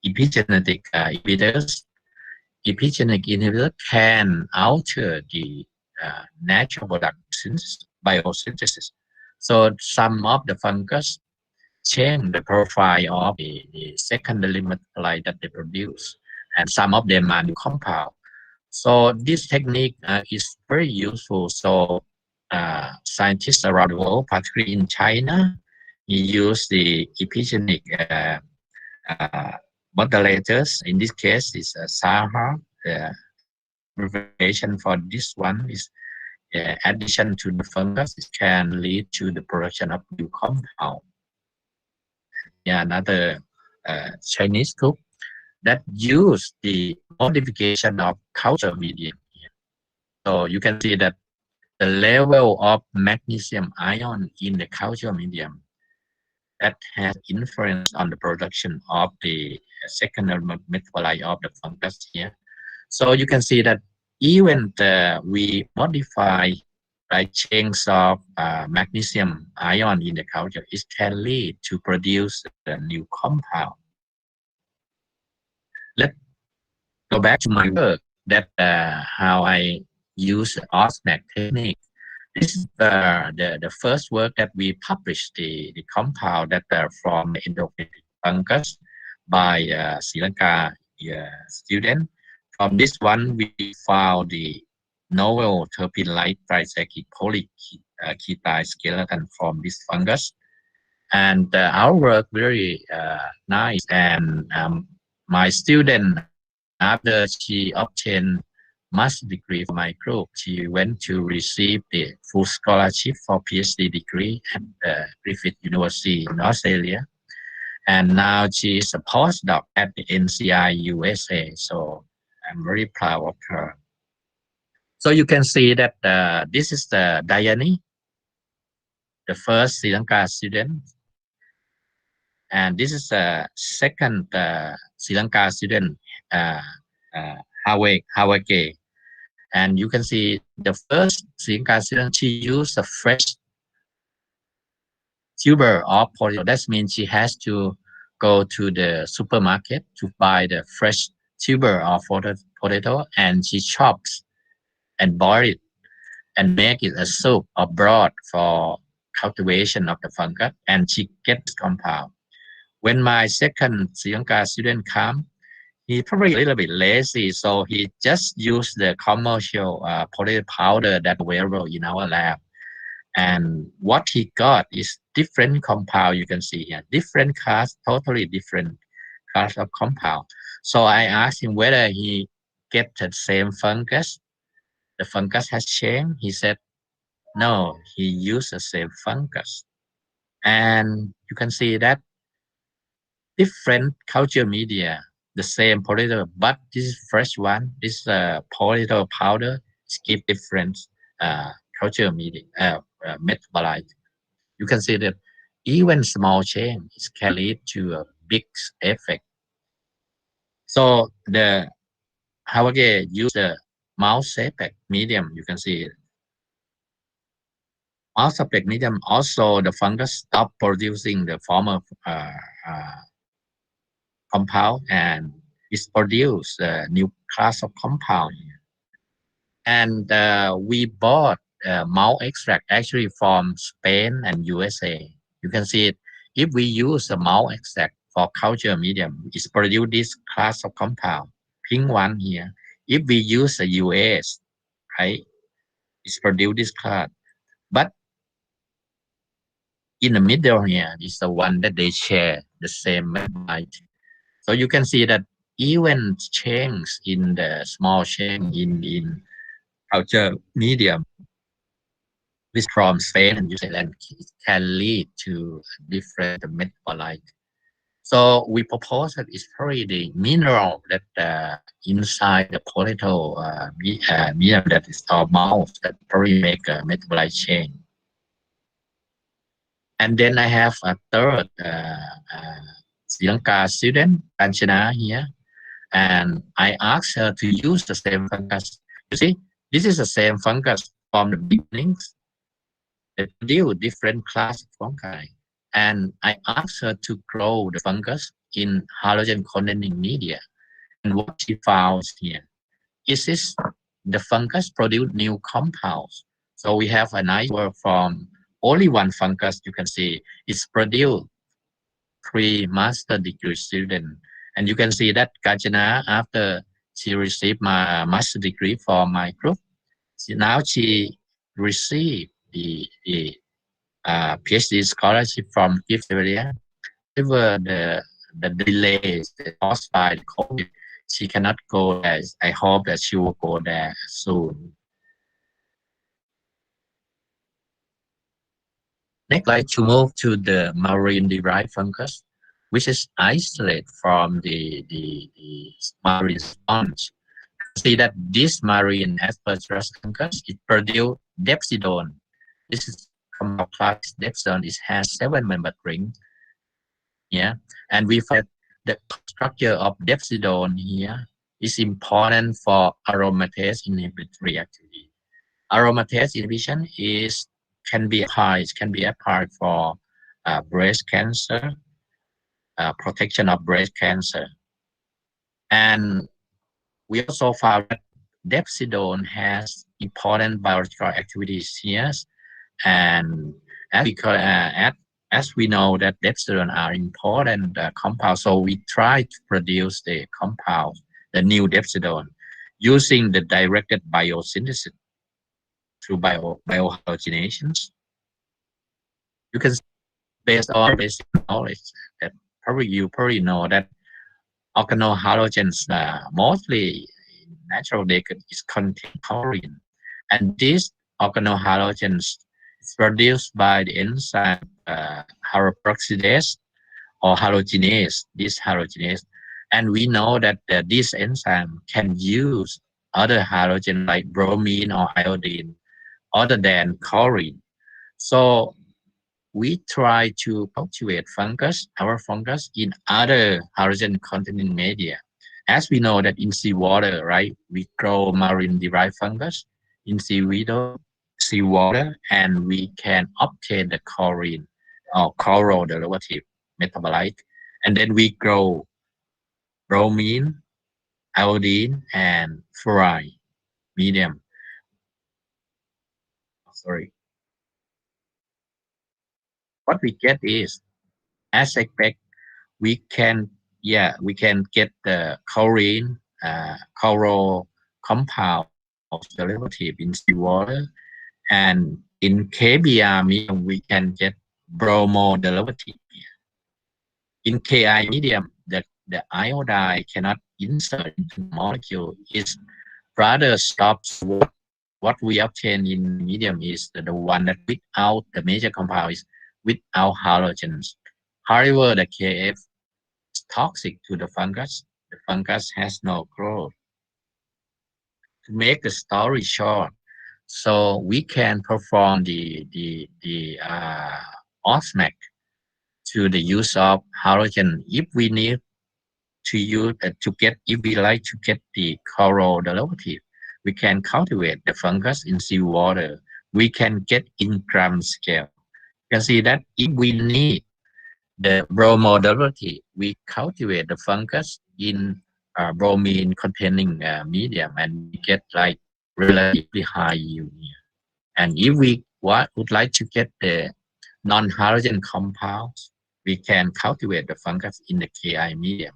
inhibitors. Epigenetic inhibitor can alter the natural product biosynthesis. So some of the fungus change the profile of the secondary metabolite that they produce, and some of them are new compound. So this technique is very useful. So scientists around the world, particularly in China, use the epigenetic modulators. In this case, it's SAHA. The abbreviation for this one is addition to the fungus. It can lead to the production of new compound. Yeah, another Chinese group that use the modification of culture medium here. So you can see that the level of magnesium ion in the culture medium that has influence on the production of the secondary metabolite of the fungus here. So you can see that even we modify like chains of magnesium ion in the culture, it can lead to produce a new compound. Let's go back to my work that how I use the OSMAC technique. This is the first work that we published the compound that from the endophytic fungus by Sri Lanka student. From this one, we found the novel terpene-like tricyclic polyketide skeleton from this fungus. And our work very nice. And my student, after she obtained master's degree for my group. She went to receive the full scholarship for PhD degree at Griffith University in Australia. And now she is a postdoc at the NCI USA. So I'm very proud of her. So you can see that this is the Dayani, the first Sri Lanka student. And this is the second Sri Lanka student, Hawake. And you can see the first Sri Lanka student, she used a fresh tuber of potato. That means she has to go to the supermarket to buy the fresh tuber of potato, and she chops and boil it and make it a soup or broth for cultivation of the fungus, and she gets compound. When my second Sri Lanka student come, he probably a little bit lazy, so he just used the commercial potato powder that available in our lab. And what he got is different compound. You can see here, different class, totally different class of compound. So I asked him whether he get the same fungus. The fungus has changed. He said, no, he used the same fungus. And you can see that different culture media, the same potato, but this is fresh one. This potato powder give different culture media metabolite. You can see that even small change can lead to a big effect. So the Hawage use the mouse effect medium. You can see it. Mouse effect medium also the fungus stop producing the former compound and is produce a new class of compound here. And we bought malt extract actually from Spain and USA. You can see it. If we use a malt extract for culture medium, it's produce this class of compound, pink one here. If we use the US, right, it's produce this class. But in the middle here is the one that they share the same metabolite. So you can see that even change in the small change in culture medium which from Spain and New Zealand can lead to different metabolite. So we propose that it's probably the mineral that inside the potato medium that is our mouth that probably make a metabolite change. And then I have a third Sri Lanka student, Kanchana here, and I asked her to use the same fungus. You see, this is the same fungus from the beginnings. They produce different class of fungi. And I asked her to grow the fungus in halogen containing media. And what she found here is this, the fungus produce new compounds. So we have a nice work from only one fungus. You can see it's produced 3 master degree students. And you can see that Kanchana, after she received my master degree for my group, now she received the PhD scholarship from Gift-Area. However, the delays caused by the COVID, she cannot go there. I hope that she will go there soon. Next, I'd like to move to the marine-derived fungus, which is isolated from the marine sponge. See that this marine aspergillus fungus, it produces depsidone. This is compound class depsidone. It has 7 membered ring. Yeah, and we find the structure of depsidone here is important for aromatase inhibitory activity. Aromatase inhibition can be applied for breast cancer, protection of breast cancer. And we also found that depsidone has important biological activities here. And as we know that depsidone are important compounds, so we try to produce the compound, the new depsidone, using the directed biosynthesis through biohalogenations. You can, based on basic knowledge, that you probably know that organohalogens mostly natural decade is contain chlorine, and these organohalogens is produced by the enzyme haloperoxidase or halogenase. This halogenase, and we know that this enzyme can use other halogen like bromine or iodine other than chlorine. So we try to cultivate our fungus in other halogen-containing media. As we know that in seawater, right, we grow marine-derived fungus in seawater, and we can obtain the chlorine or chloral derivative metabolite, and then we grow bromine, iodine, and fluoride medium. Sorry. What we get is, as expected, we can get the chlorine, chloral compound derivative in seawater, and in KBr medium we can get bromo derivative. In Ki medium, the iodide cannot insert into the molecule. It rather stops what we obtain in medium is the one that without the major compound is without halogens. However, the Kf is toxic to the fungus. The fungus has no growth. To make the story short, so we can perform the OSMAC to the use of halogen if we need to use if we like to get the chloral derivative. We can cultivate the fungus in seawater. We can get in gram scale. You can see that if we need the bromo derivative, we cultivate the fungus in bromine containing medium, and we get like relatively high yield here. And if we would like to get the non-halogen compounds, we can cultivate the fungus in the Ki medium.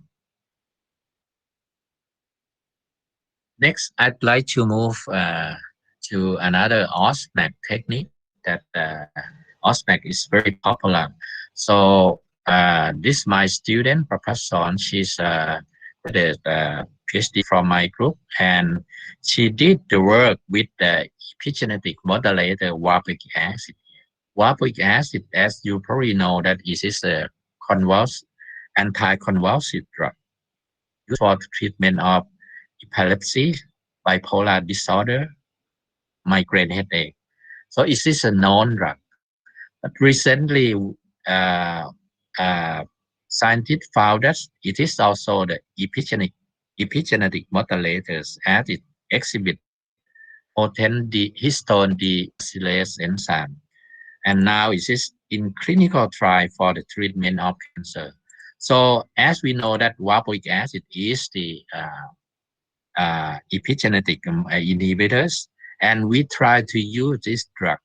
Next, I'd like to move to another OSMAC technique that OSMAC is very popular. So this my student, Prasat. She's the PhD from my group, and she did the work with the epigenetic modulator valproic acid. Valproic acid, as you probably know, that it is a anti-convulsive drug used for the treatment of epilepsy, bipolar disorder, migraine headache. So it is a known drug. But recently, scientists found that it is also the epigenetic modulators, as it exhibit potent histone deacetylase enzyme. And now it is in clinical trial for the treatment of cancer. So as we know that valproic acid is the epigenetic inhibitors, and we try to use this drug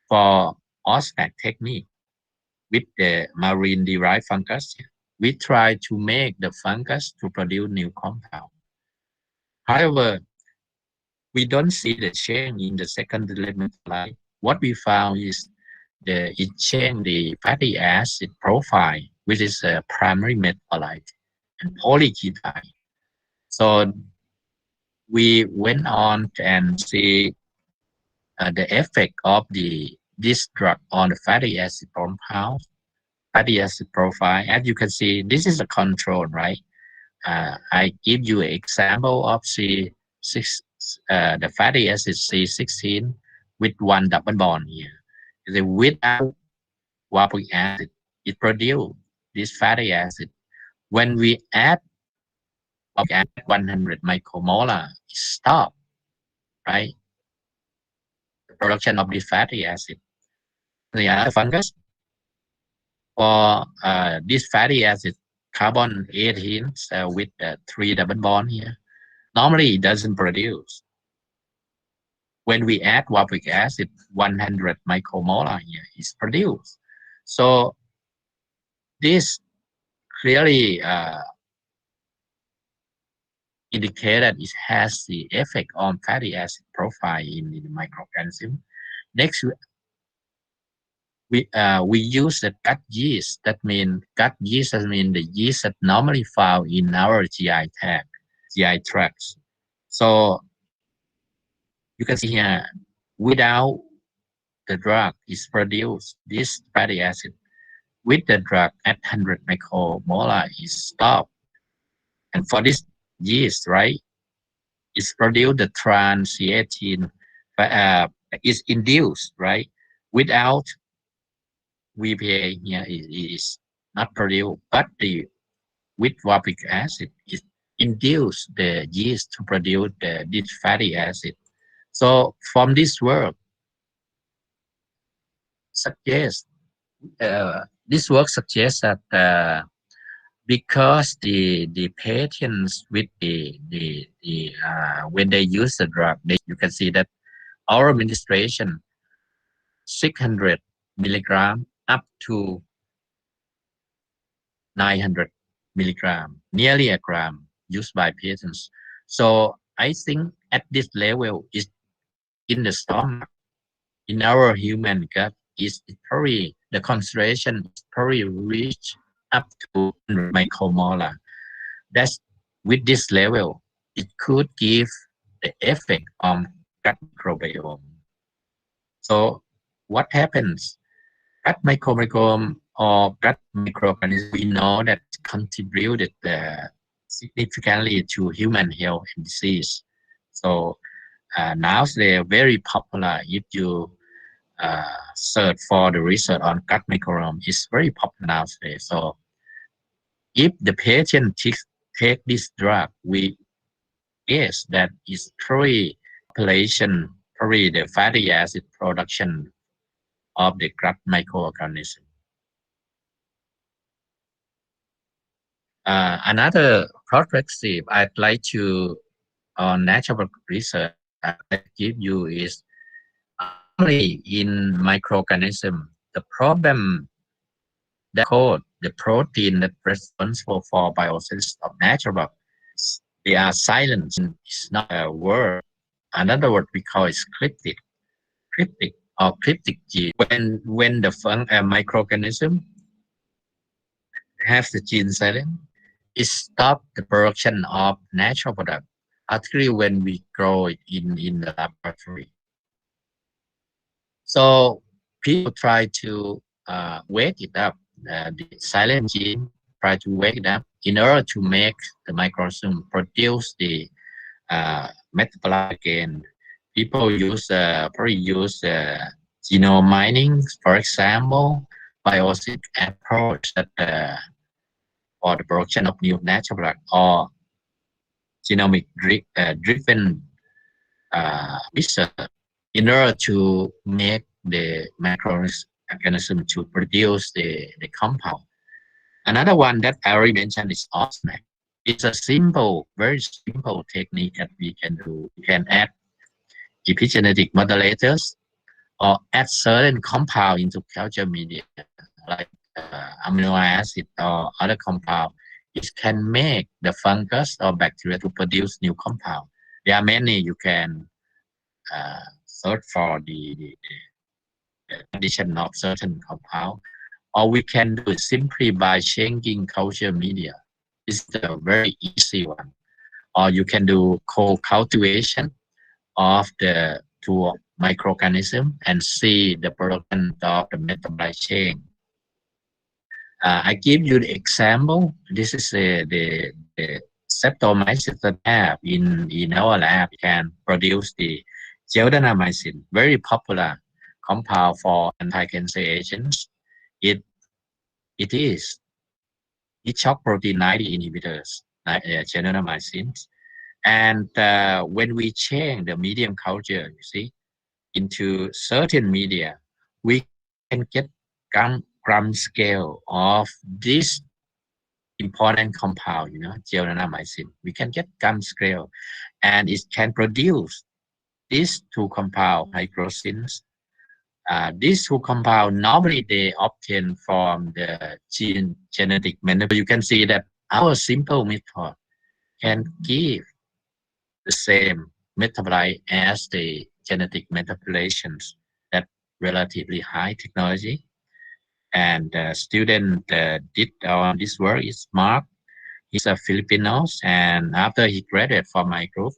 for OSMAC technique with the marine-derived fungus. We try to make the fungus to produce new compound. However, we don't see the change in the secondary metabolite. What we found is it changed the fatty acid profile, which is a primary metabolite and polyketide. So we went on and see the effect of this drug on the fatty acid compound, fatty acid profile. As you can see, this is a control, right? I give you an example of the fatty acid C16 with one double bond here. Without valproic acid, it produces this fatty acid. When we add 100 micromolar, it stops, right? The production of this fatty acid. The other fungus, for this fatty acid, carbon 18 with 3 double bond here, normally it doesn't produce. When we add valproic acid, 100 micromolar here is produced. So this clearly indicates that it has the effect on fatty acid profile in the microorganism. Next, we use the gut yeast. That means gut yeast, the yeast that normally found in our GI tract. GI tracts. So you can see here, without the drug is produced, this fatty acid with the drug at 100 micromolar is stopped. And for this yeast, right, it's produced the trans C18 is induced, right? Without VPA here is not produced, but with valproic acid it induce the yeast to produce this fatty acid. So from this work suggests this work suggests that because the patients with when they use the drug, you can see that our administration 600 milligram up to 900 milligram, nearly a gram used by patients. So I think at this level is in the stomach, in our human gut, is very, the concentration is very rich up to 100 micromolar. That's with this level, it could give the effect on gut microbiome. So what happens? Gut microbiome or gut microorganisms, we know that contributed significantly to human health and disease. So now they're very popular. If you search for the research on gut microbiome, it's very popular nowadays. So if the patient take this drug, we guess that it's probably population, probably the fatty acid production of the gut microorganism. Another perspective I'd like to on natural research I'd like to give you is only in microorganism, the problem that code the protein that responsible for biosynthesis of natural, they are silent. It's not a word. Another word we call is cryptic gene. When the microorganism has the gene silent, it stops the production of natural product, particularly when we grow it in the laboratory. So people try to wake it up, the silent gene, try to wake it up in order to make the microorganism produce the metabolite again. People probably use genome mining, for example, biosynthetic approach that for the production of new natural product, or genomic driven research in order to make the microorganism to produce the compound. Another one that I already mentioned is osmotic. It's a simple, very simple technique that we can do. We can add epigenetic modulators or add certain compound into culture media, like amino acid or other compound. It can make the fungus or bacteria to produce new compound. There are many you can search for the addition of certain compound, or we can do it simply by changing culture media. It's a very easy one. Or you can do co-cultivation of the two microorganism and see the production of the metabolite chain. I give you the example. This is the streptomycin lab in our lab can produce the geldanamycin, very popular compound for anti-cancer agents. It is shock protein 90 inhibitors, geldanamycin. And when we change the medium culture, you see, into certain media, we can get gram scale of this important compound, geldanamycin. We can get gram scale, and it can produce these two compound, hydrosins. These two compound normally they obtain from the genetic manipulation. You can see that our simple method can give the same metabolite as the genetic manipulations, that relatively high technology. And the student did on this work is Mark. He's a Filipino, and after he graduated from my group,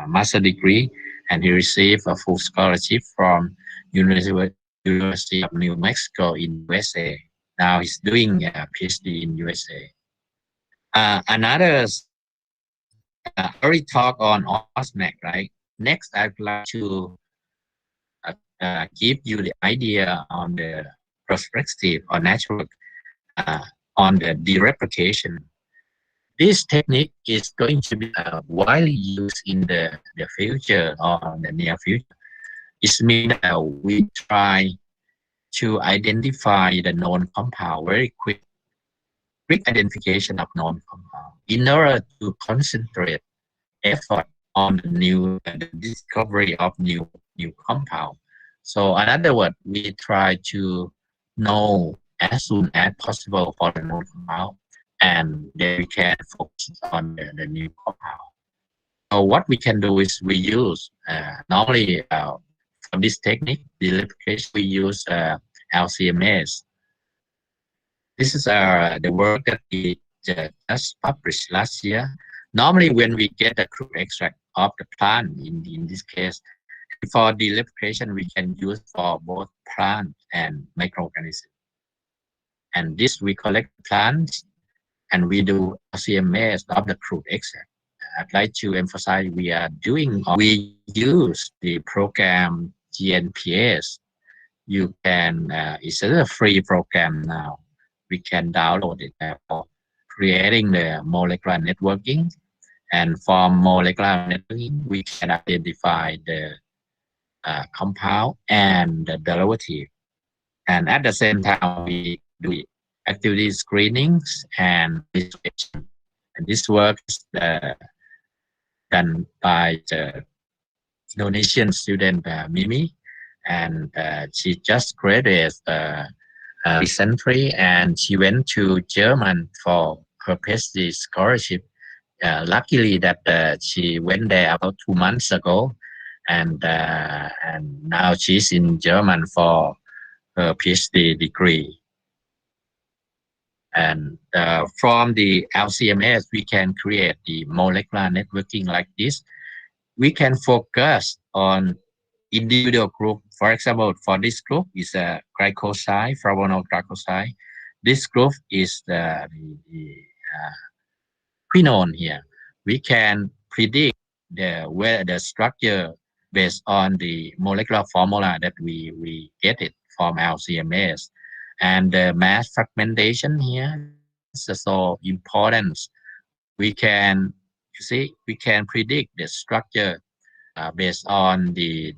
master degree, and he received a full scholarship from University of New Mexico in USA. Now he's doing a PhD in USA. Another already talk on OSMAC, right? Next, I'd like to give you the idea on the perspective or natural on the dereplication. This technique is going to be widely used in the future or the near future. It means that we try to identify the known compound very quick identification of known compound in order to concentrate effort on the discovery of new compound. So in other words, we try to know as soon as possible for the known compound, and then we can focus on the new compound. So what we can do is we use normally for this technique, dereplication, we use LCMS. This is the work that we just published last year. Normally, when we get a crude extract of the plant, in this case, for dereplication, we can use for both plant and microorganisms. And this we collect plants and we do LCMS of the crude extract. I'd like to emphasize we use the program GNPS. You can, it's a free program now. We can download it for creating the molecular networking. And for molecular networking, we can identify the compound and the derivative. And at the same time, we do activity screenings and registration. And this work is done by the Indonesian student Mimi, and she just graduated recently, and she went to Germany for her PhD scholarship. Luckily that she went there about 2 months ago, and now she's in Germany for her PhD degree. And from the LCMS, we can create the molecular networking like this. We can focus on individual group. For example, for this group is a glycoside, flavonoglycoside. This group is the quinone here. We can predict where the structure based on the molecular formula that we get it from LCMS. And the mass fragmentation here is so important. We can, you see, we can predict the structure based on the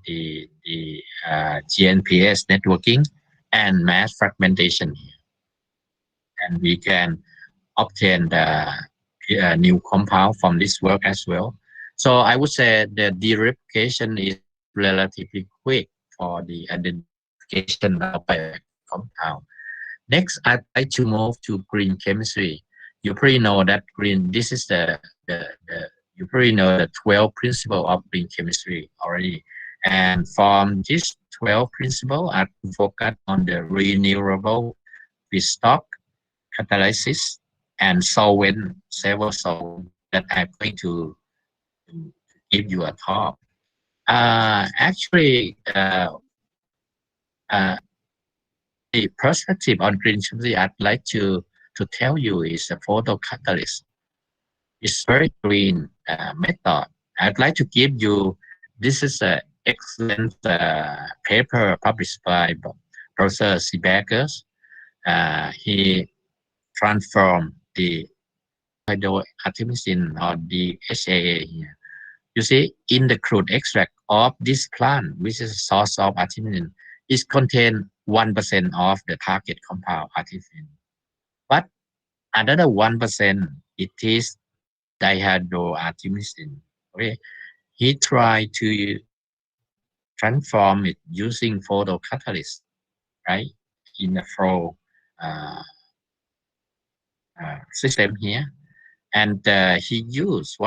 GNPS networking and mass fragmentation here. And we can obtain the new compound from this work as well. So I would say the dereplication is relatively quick for the identification of a compound. Next, I'd like to move to green chemistry. You probably know that this is you probably know the 12 principles of green chemistry already. And from this 12 principles, I focus on the renewable feedstock, catalysis, and solvent, several solvents that I'm going to give you a talk. Actually, the perspective on green chemistry I'd like to tell you is a photocatalyst. It's very green method. I'd like to give you, this is an excellent paper published by Professor Seeberger. He transformed the artemisinin or the HAA here. You see, in the crude extract of this plant, which is a source of artemisinin, it contains 1% of the target compound artemisinin. But another 1%, it is dihydroartemisinin. Okay, he tried to transform it using photocatalyst, right, in the flow system here, and he used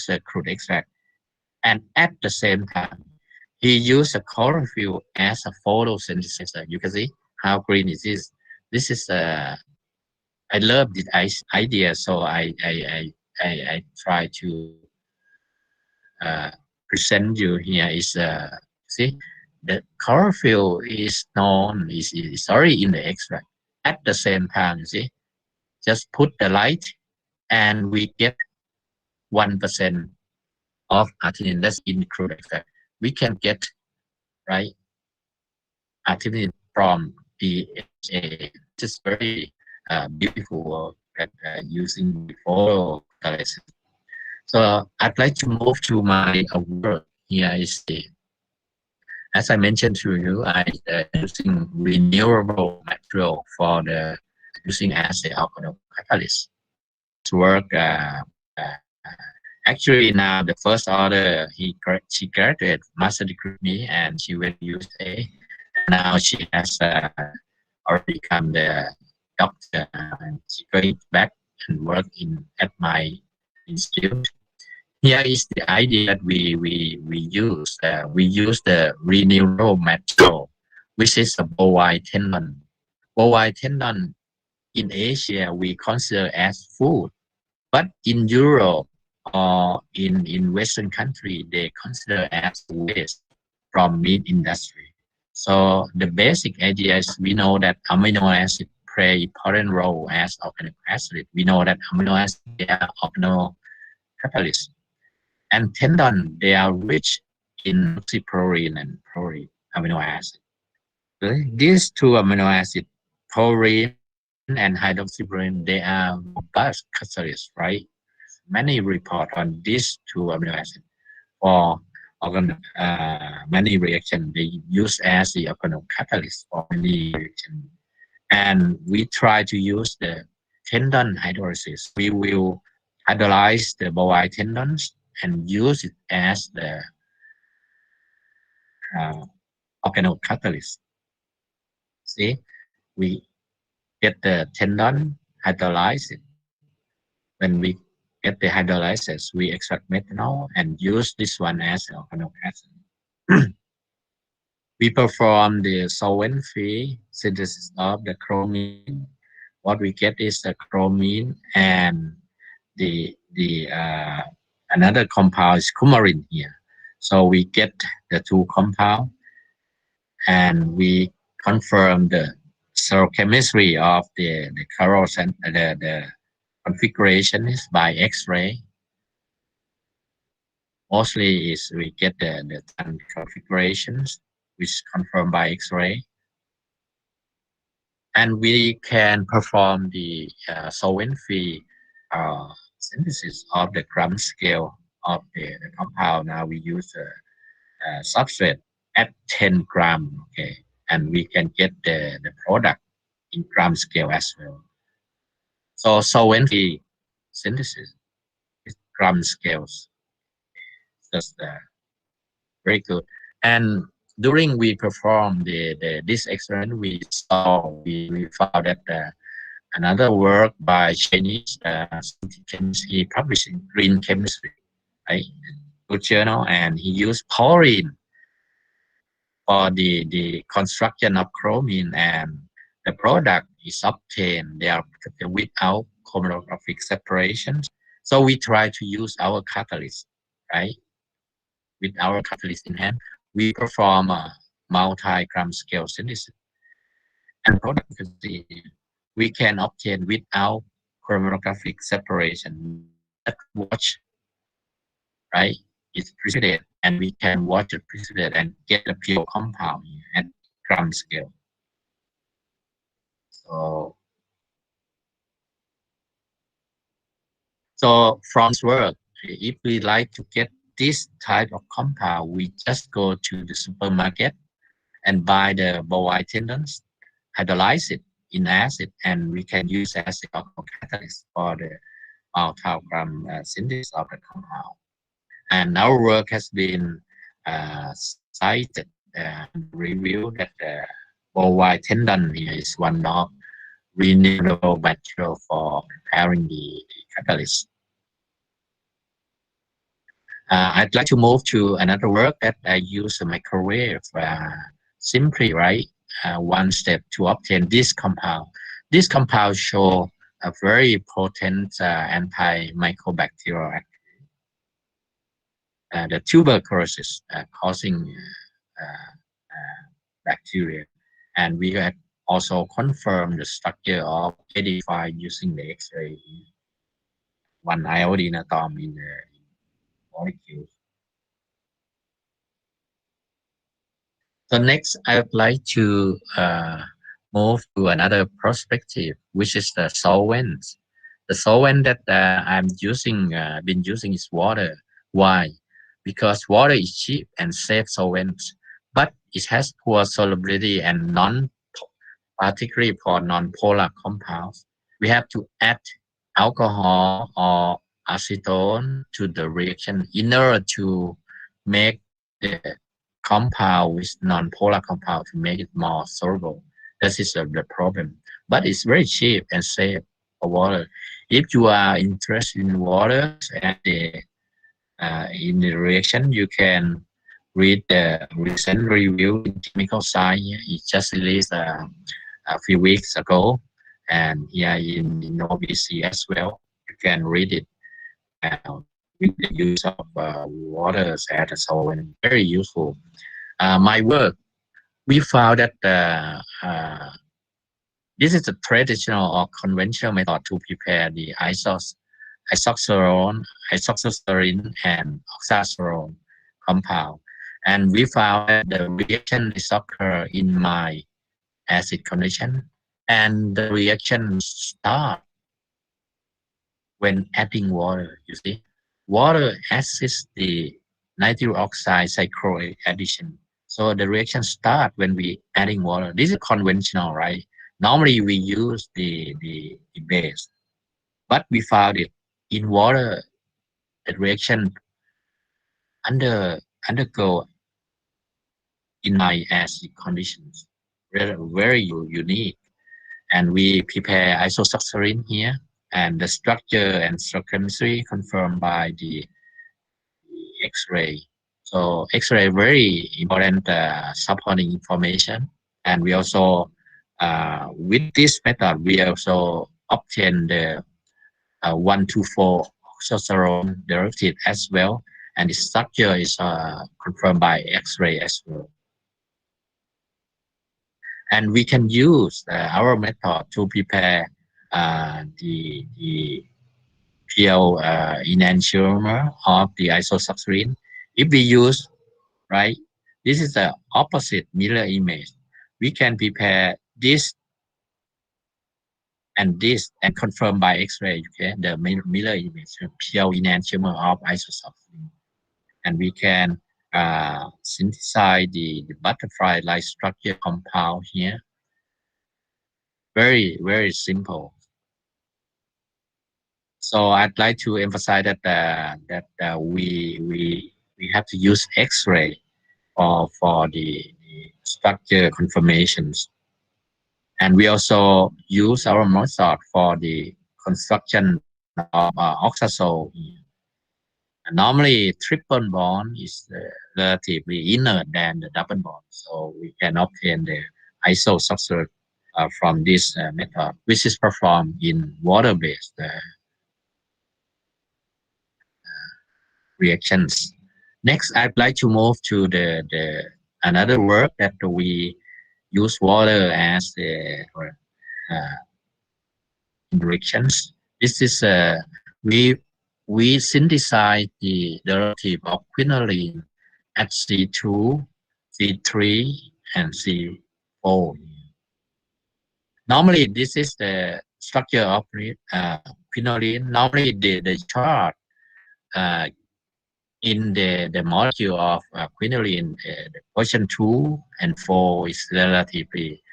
a crude extract, and at the same time he used a chlorophyll as a photosynthesizer. You can see how green it is. This is I love this idea, so I try to present you here. Is see, the chlorophyll is known, is already in the extract. At the same time, you see, just put the light and we get 1% of arginine. That's included extract. We can get, right, arginine from DHA. Just very beautiful work using the photocatalysis. So I'd like to move to my work. Here is the, as I mentioned to you, I using renewable material for the using as the alcohol catalyst. To work actually now the first order she graduated master degree with me and she went to USA. Now she has already become the doctor and she going back and work at my institute. Here is the idea that we use the renewable material, which is a bovine tendon. Bovine tendon in Asia we consider as food, but in Europe or in Western country they consider as waste from meat industry. So the basic idea is we know that amino acid play important role as organic acid. We know that amino acids are organocatalysts. And tendon, they are rich in oxyproline and proline amino acid. These two amino acids, proline and hydroxyproline, they are robust catalysts, right? Many report on these two amino acids for many reactions. They use as the organocatalyst for many reactions. And we try to use the tendon hydrolysis. We will hydrolyze the bovine tendons and use it as the organocatalyst. See, we get the tendon, hydrolyze it. When we get the hydrolysis, we extract methanol and use this one as the organocatalyst. We perform the solvent-free synthesis of the chromium. What we get is the chromium and the another compound is coumarin here. So we get the two compounds and we confirm the stereochemistry of the colors and the configuration is by X-ray. Mostly is we get the configurations which is confirmed by X-ray. And we can perform the solvent-free synthesis of the gram scale of the compound. Now we use a substrate at 10 gram, okay, and we can get the product in gram scale as well. So solvent-free synthesis is gram scales. That's very good. And during we perform this experiment, we found that another work by Chinese chemist, he published in Green Chemistry, right? Good journal, and he used chlorine for the construction of chromium, and the product is obtained there without chromatographic separations. So we try to use our catalyst, right? With our catalyst in hand, we perform a multi-gram scale synthesis, and product we can obtain without chromatographic separation. That watch, right? It's precipitated, and we can watch it precipitate and get a pure compound at gram scale. So from this work, if we like to get this type of compound, we just go to the supermarket and buy the bovine tendons, hydrolyze it in acid, and we can use as a catalyst for the multi-gram synthesis of the compound. And our work has been cited and reviewed that the bovine tendon here is one of renewable material for preparing the catalyst. I'd like to move to another work that I use a microwave simply, right? One step to obtain this compound. This compound show a very potent antimicrobacterial the tuberculosis causing bacteria, and we had also confirmed the structure of identified using the X-ray one iodine atom in the molecule. So next, I would like to move to another perspective, which is the solvents. The solvent that I'm using, been using is water. Why? Because water is cheap and safe solvent, but it has poor solubility and particularly for non-polar compounds. We have to add alcohol or acetone to the reaction in order to make the compound with non-polar compound to make it more soluble. That is the problem. But it's very cheap and safe for water. If you are interested in water and in the reaction, you can read the recent review in Chemical Science. It just released a few weeks ago, and here in OBC as well. You can read it with the use of water as a solvent. Very useful. My work, we found that this is a traditional or conventional method to prepare the isoxazolone and oxazolone compound. And we found that the reaction is occur in my acid condition, and the reaction start when adding water. You see, water assists the nitric oxide cycloid addition. So the reaction start when we adding water. This is conventional, right? Normally we use the base, but we found it in water. The reaction undergo in my acid conditions. Very unique. And we prepare isoxazoline here, and the structure and stoichiometry confirmed by the X-ray. So X-ray very important supporting information. And we also, with this method, we also obtain the 1,2,4 oxazolone derivative as well. And the structure is confirmed by X-ray as well. And we can use our method to prepare the PL enantiomer of the isoxazoline. If we use, right, this is the opposite mirror image. We can prepare this and confirm by X-ray, okay, the mirror image, PL enantiomer of isoxazoline. And we can synthesize the butterfly-like structure compound here. Very, very simple. So I'd like to emphasize that we have to use X-ray for the structure confirmations, and we also use our method for the construction of oxazole. Normally, triple bond is relatively inert than the double bond, so we can obtain the isoxazole from this method, which is performed in water-based reactions. Next, I'd like to move to the another work that we use water as reactions. This is we synthesize the derivative of quinoline at C2, C3, and C4. Normally, this is the structure of quinoline. Normally, the chart in the molecule of quinoline, the position 2 and 4 is relatively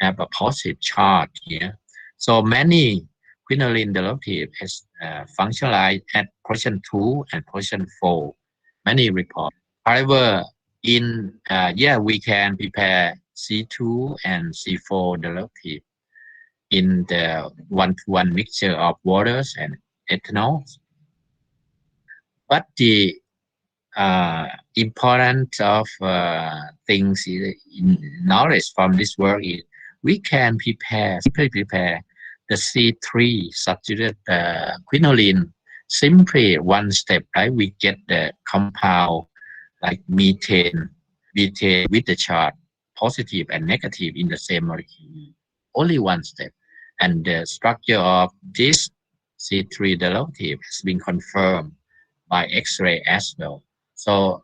have a positive charge here. So many quinoline derivative is functionalized at position 2 and position 4. Many report. However, in we can prepare C2 and C4 derivative in the 1-to-1 mixture of waters and ethanol. But the important of things in knowledge from this work is we can simply prepare the C3 saturated quinoline, simply one step, right? We get the compound like methane with the chart positive and negative in the same molecule. Only one step. And the structure of this C3 derivative has been confirmed by X-ray as well. So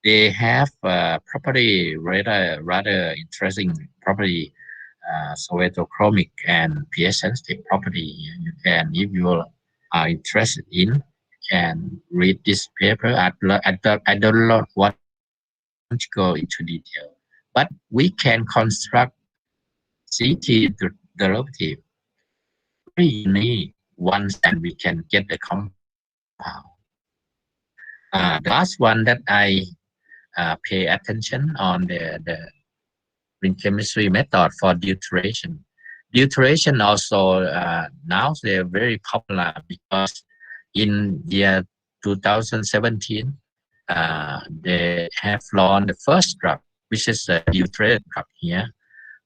they have property rather interesting property, soatochromic and pH sensitive property. You can, if you are interested in, can read this paper. I don't want to go into detail, but we can construct CT derivative very unique once, and we can get the compound. The last one that I pay attention on the green chemistry method for deuteration. Deuteration also now they're very popular because in year 2017 they have launched the first drug, which is the deuterated drug here,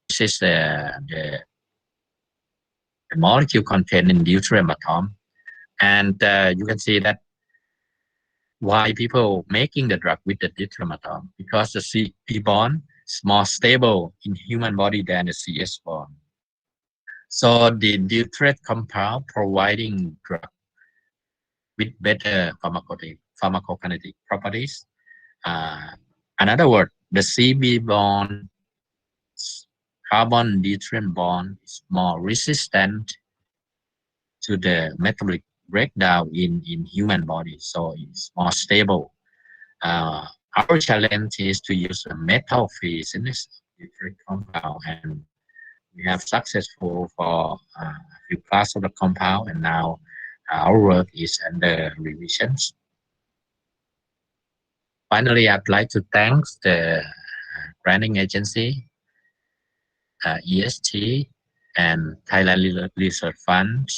which is the molecule contained in deuterium atom, and you can see that why people making the drug with the deuterium atom, because the C bond is more stable in human body than the CS bond. So the deuterated compound providing drug with better pharmacokinetic properties. Another word, the CB bond, carbon deuterium bond, is more resistant to the metabolic breakdown in human body, so it's more stable. Our challenge is to use a metal-free synthesis compound, and we have successful for a few class of the compound, and now our work is under revisions. Finally, I'd like to thank the granting agency, EST, and Thailand Research Fund,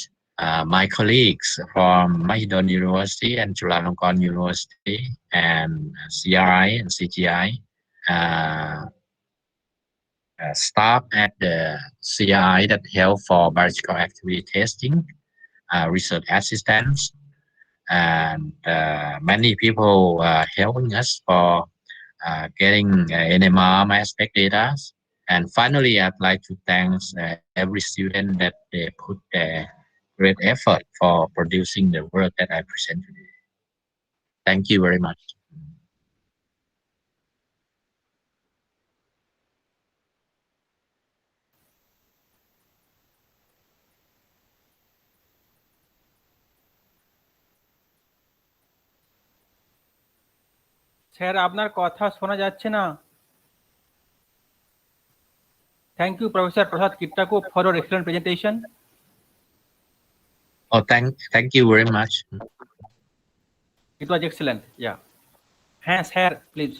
my colleagues from Mahidol University and Chulalongkorn University, and CRI and CGI, staff at the CRI that help for biological activity testing, research assistants, and many people helping us for getting NMR mass spec data. And finally, I'd like to thank every student that they put their great effort for producing the work that I present today. Thank you very much. Sir আপনার কথা শোনা যাচ্ছে না। Thank you, Professor Prasat Kittakoop, for your excellent presentation. Oh, thank you very much. It was excellent. Yeah. হ্যাঁ sir please.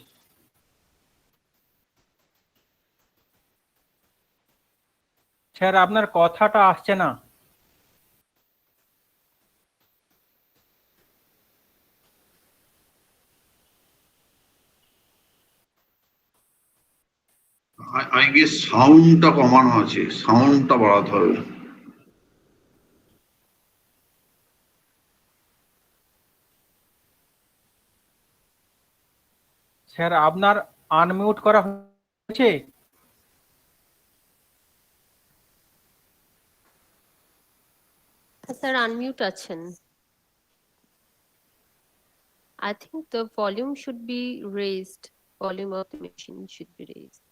Sir আপনার কথাটা আসছে না। I guess সাউন্ডটা কমানো আছে, সাউন্ডটা বাড়াতে হবে। স্যার আপনার আনমিউট করা হয়েছে? স্যার আনমিউট আছেন। I think the volume should be raised. Volume of the machine should be raised.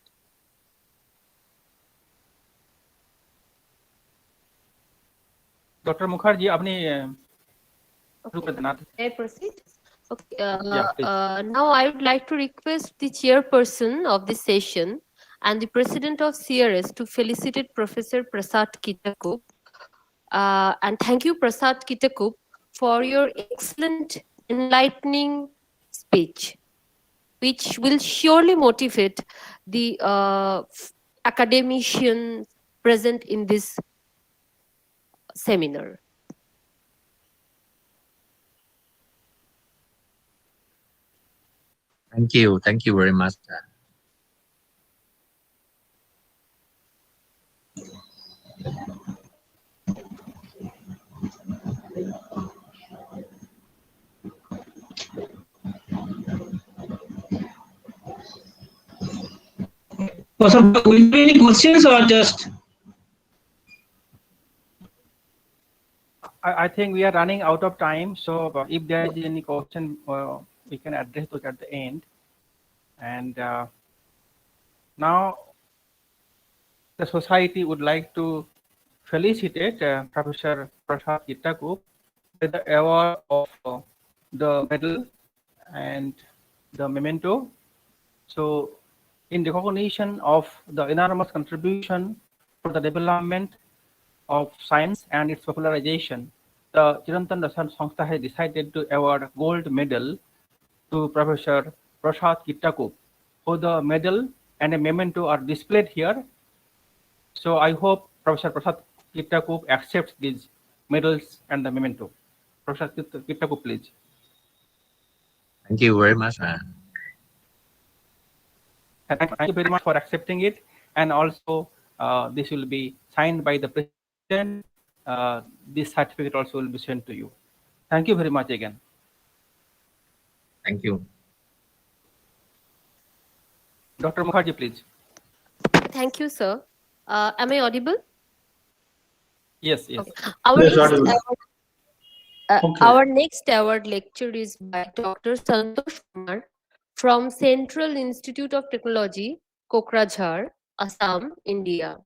Dr. Mukherjee, আপনি May I proceed? Okay. Now I would like to request the chairperson of this session and the president of CRS to felicitate Professor Prasat Kittakoop. And thank you, Prasat Kittakoop, for your excellent, enlightening speech, which will surely motivate the academicians present in this seminar. Thank you very much. Professor, will there be any questions or just? I think we are running out of time, so if there is any question, we can address those at the end. And now the society would like to felicitate Professor Prasat Kittakoop with the award of the medal and the memento. So, in recognition of the enormous contribution for the development of science and its popularization, the Chirantan Rasayan Sanstha has decided to award gold medal to Professor Prasat Kittakoop. So the medal and a memento are displayed here. So I hope Professor Prasat Kittakoop accepts these medals and the memento. Professor Kittakoop, please. Thank you very much. Thank you very much for accepting it. And also, this will be signed by the President. This certificate also will be sent to you. Thank you very much again. Thank you. Dr. Mukherjee, please. Thank you, sir. Am I audible? Yes, yes. Okay. Our next award lecture is by Dr. Santosh Kumar from Central Institute of Technology, Kokrajhar, Assam, India.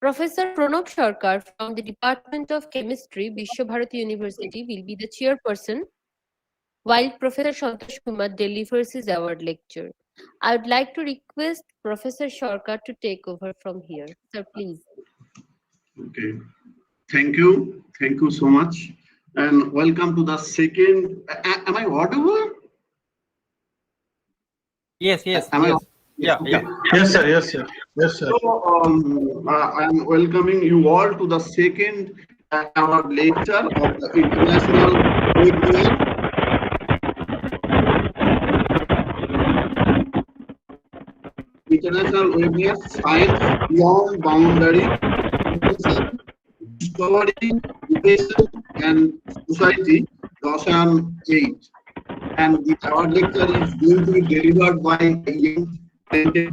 Professor Pranab Sarkar from the Department of Chemistry, Vishwabharati University will be the chairperson, while Professor Santosh Kumar delivers his award lecture. I would like to request Professor Sarkar to take over from here. Sir, please. Okay. Thank you. Thank you so much. And welcome to the second. Am I audible? Yes, yes, Am yes. Yeah. Yeah. Yes, sir. Yes, sir. Yes, sir. So, I am welcoming you all to the second award lecture of the International Webinar Science Beyond Boundary, Discovery, Education and Society, RASAYAN 8. And the award lecture is going to be delivered by a young talented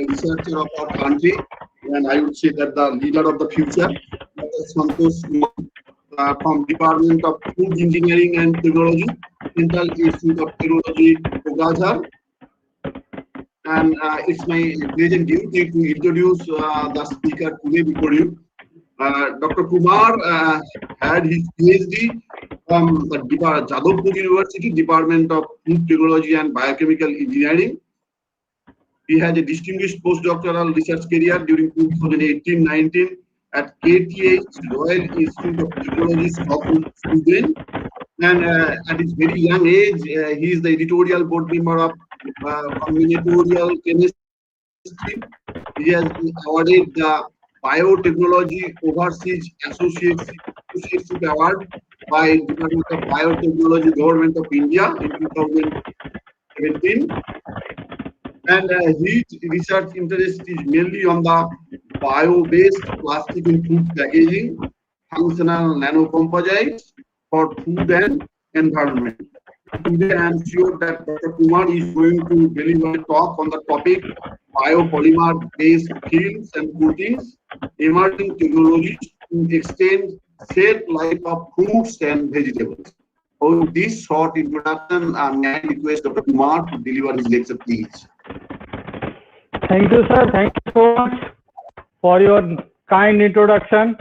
researcher of our country, and I would say that the leader of the future, Dr. Santosh Kumar, from Department of Food Engineering and Technology, Central Institute of Technology, Kokrajhar. And it's my pleasant duty to introduce the speaker today before you. Dr. Kumar had his PhD from the Jadavpur University, Department of Food Technology and Biochemical Engineering. He has a distinguished postdoctoral research career during 2018-19 at KTH Royal Institute of Technology, Sweden. And at his very young age, he is the editorial board member of combinatorial chemistry. He has been awarded the Biotechnology Overseas Associateship Award by Department of Biotechnology, Government of India in 2017. And his research interest is mainly on the bio-based plastic in food packaging, functional nanocomposites for food and environment. Today, I am sure that Dr. Kumar is going to deliver a talk on the topic biopolymer-based films and coatings, emerging technologies to extend shelf life of fruits and vegetables. For this short introduction, may I request Dr. Kumar to deliver his lecture, please. Thank you, sir. Thank you so much for your kind introduction.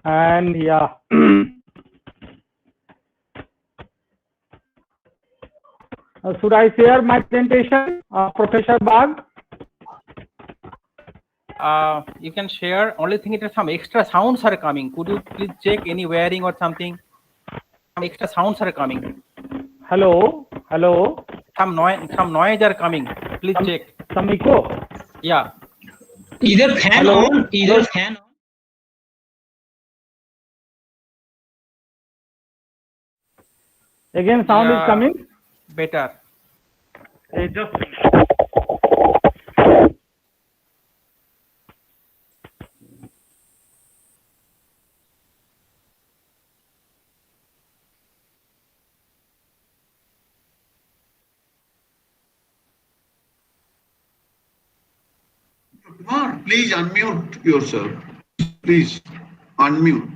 And yeah. Should I share my presentation, Professor Bag? You can share. Only thing is some extra sounds are coming. Could you please check any wiring or something? Some extra sounds are coming. Hello, hello. Some noise are coming. Please check. Some echo. Yeah. Either fan on, either fan on. Again, sound is coming. Better. Just. Kumar, please unmute yourself. Please unmute.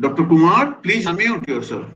Dr. Kumar, please unmute yourself.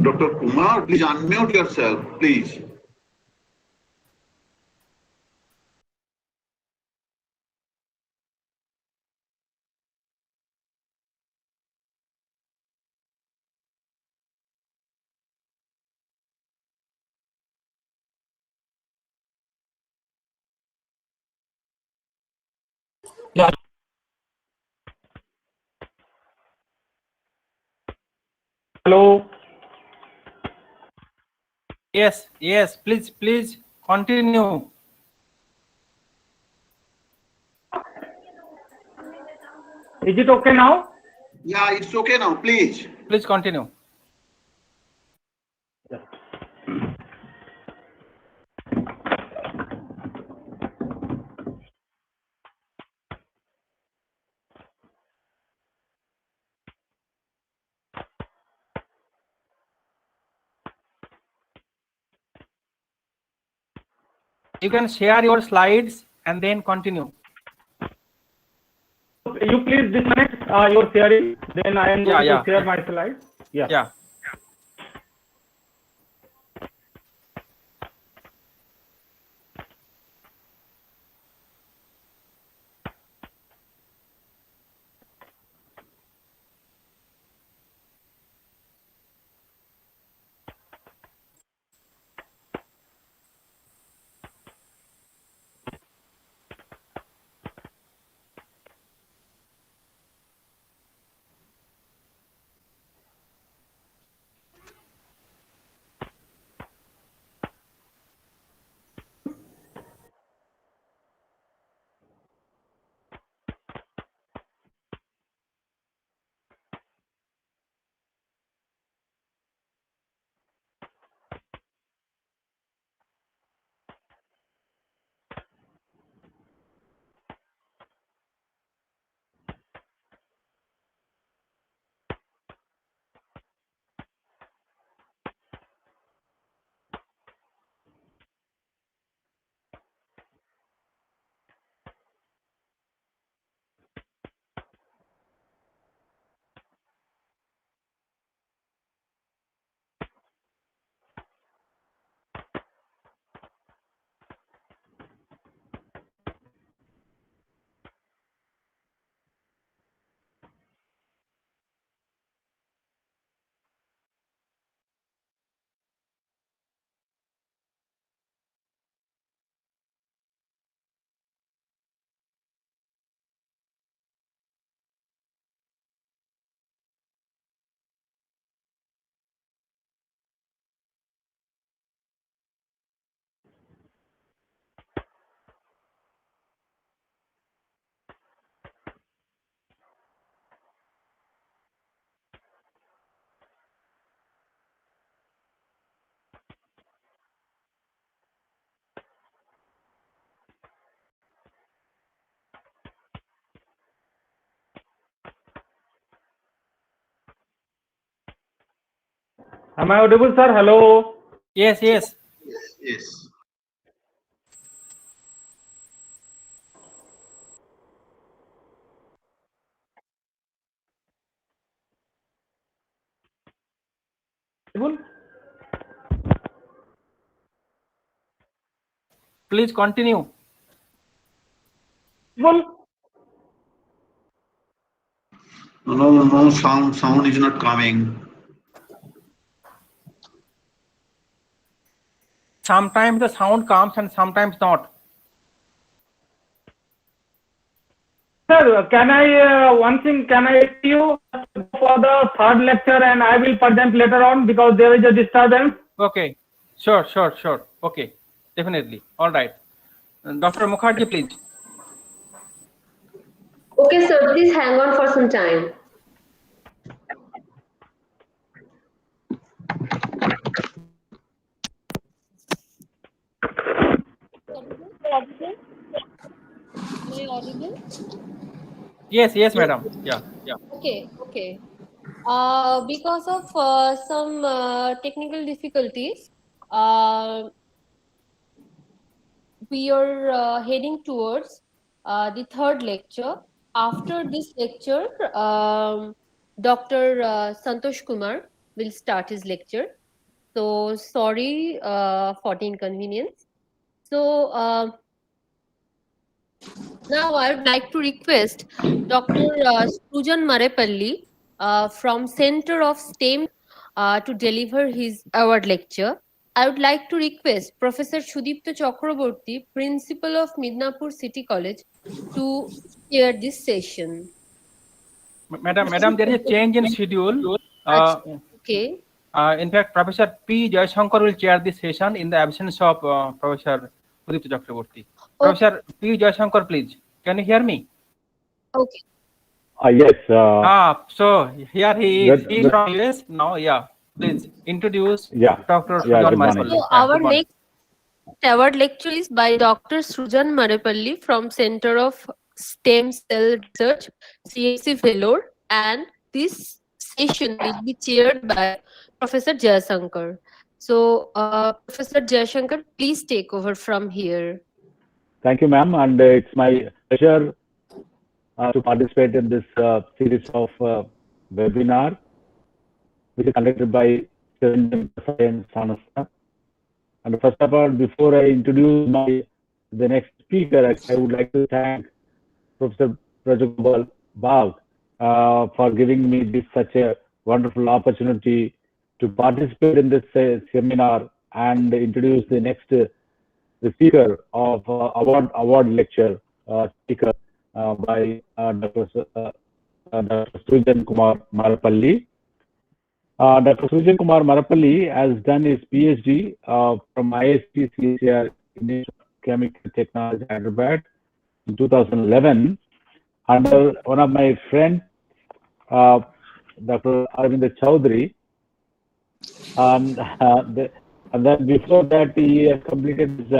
Dr. Kumar, please unmute yourself, please. Hello. Yes, yes, please continue. Is it okay now? Yeah, it's okay now, please. Please continue. You can share your slides and then continue. You please disconnect your sharing. Then I am going to share my slide. Yeah. Am I audible, sir? Hello. Yes, yes. Yes. Audible? Please continue. Audible? No, sound is not coming. Sometimes the sound comes and sometimes not. Sir, can I, one thing, can I see you for the third lecture and I will present later on because there is a disturbance? Okay. Sure. Okay. Definitely. All right. Dr. Mukherjee, please. Okay, sir, please hang on for some time. Am I audible? Yes, madam. Yeah. Okay. Because of some technical difficulties, we are heading towards the third lecture. After this lecture, Dr. Santosh Kumar will start his lecture. So sorry for the inconvenience. So now I would like to request Dr. Srujan Marepally from Center of STEM to deliver his award lecture. I would like to request Professor Sudipto Chakraborty, Principal of Midnapur City College, to chair this session. Madam, there is a change in schedule. Okay. In fact, Professor P. Jaishankar will chair this session in the absence of Professor Sudipto Chakraborty. Professor P. Jaishankar, please. Can you hear me? Okay. Yes. So here he is. He is from US now. Yeah. Please introduce Dr. Srujan Marepally. So our next award lecture is by Dr. Srujan Marepally from Center of Stem Cell Research, CMC Vellore, and this session will be chaired by Professor Jaishankar. So, Professor Jaishankar, please take over from here. Thank you, ma'am, and it's my pleasure to participate in this series of webinar, which is conducted by Srujan and Sanasa. And first of all, before I introduce the next speaker, I would like to thank Professor Prajagopal Bhav for giving me such a wonderful opportunity to participate in this seminar and introduce the next speaker of award lecture speaker by Dr. Srujan Kumar Marepally. Dr. Srujan Kumar Marepally has done his PhD from IST CSIR Institute of Chemical Technology, Hyderabad, in 2011, under one of my friends, Dr. Arvind Chowdhury. And then before that, he has completed his,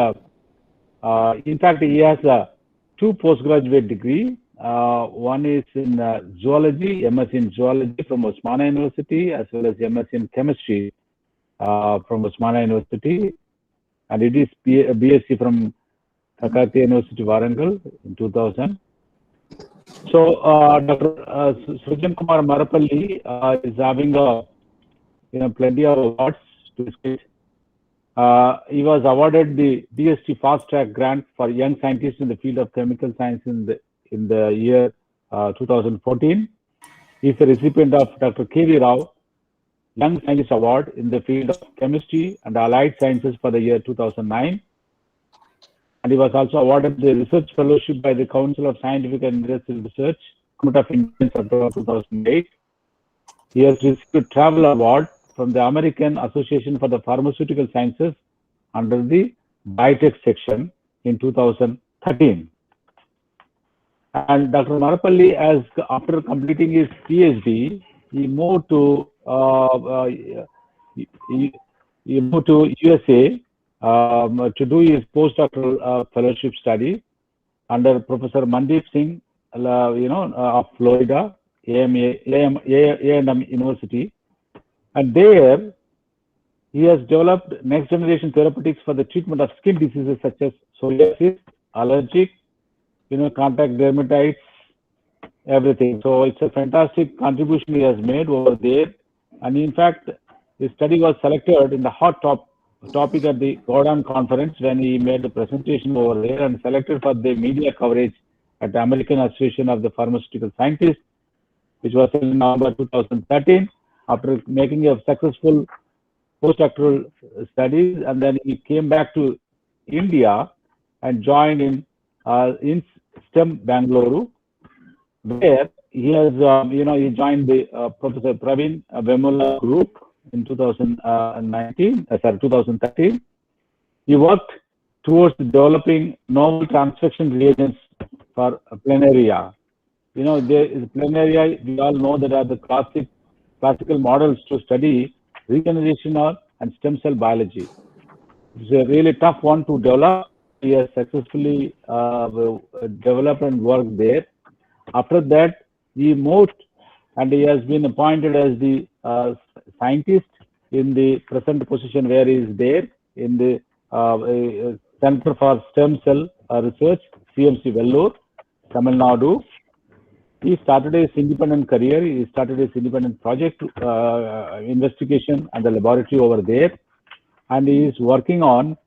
in fact, he has two postgraduate degrees. One is in zoology, MS in zoology from Osmania University, as well as MS in chemistry from Osmania University. And it is BSc from Kakatiya University, Warangal in 2000. So Dr. Srujan Kumar Marepally is having plenty of awards to his credit. He was awarded the DST Fast Track Grant for Young Scientists in the field of chemical science in the year 2014. He is a recipient of Dr. K.V. Rao Young Scientist Award in the field of chemistry and allied sciences for the year 2009. And he was also awarded the Research Fellowship by the Council of Scientific and Industrial Research, Government of India in September 2008. He has received a Travel Award from the American Association for the Pharmaceutical Sciences under the Biotech section in 2013. And Dr. Marepally, after completing his PhD, he moved to USA to do his postdoctoral fellowship study under Professor Mandeep Singh, of Florida, A&M University. And there, he has developed next generation therapeutics for the treatment of skin diseases such as psoriasis, allergic, contact dermatitis, everything. So it's a fantastic contribution he has made over there. And in fact, his study was selected in the hot topic at the Gordon conference when he made the presentation over there, and selected for the media coverage at the American Association of the Pharmaceutical Scientists, which was in November 2013, after making a successful postdoctoral studies. And then he came back to India and joined in STEM Bangalore, where he has, he joined the Professor Praveen Vemula group in 2013. He worked towards developing novel transfection reagents for planaria. There is planaria, we all know that are the classical models to study regeneration and stem cell biology. It's a really tough one to develop. He has successfully developed and worked there. After that, he moved and he has been appointed as the scientist in the present position where he is there in the Center for Stem Cell Research, CMC Vellore, Tamilnadu. He started his independent career. He started his independent project investigation at the laboratory over there, and he is working on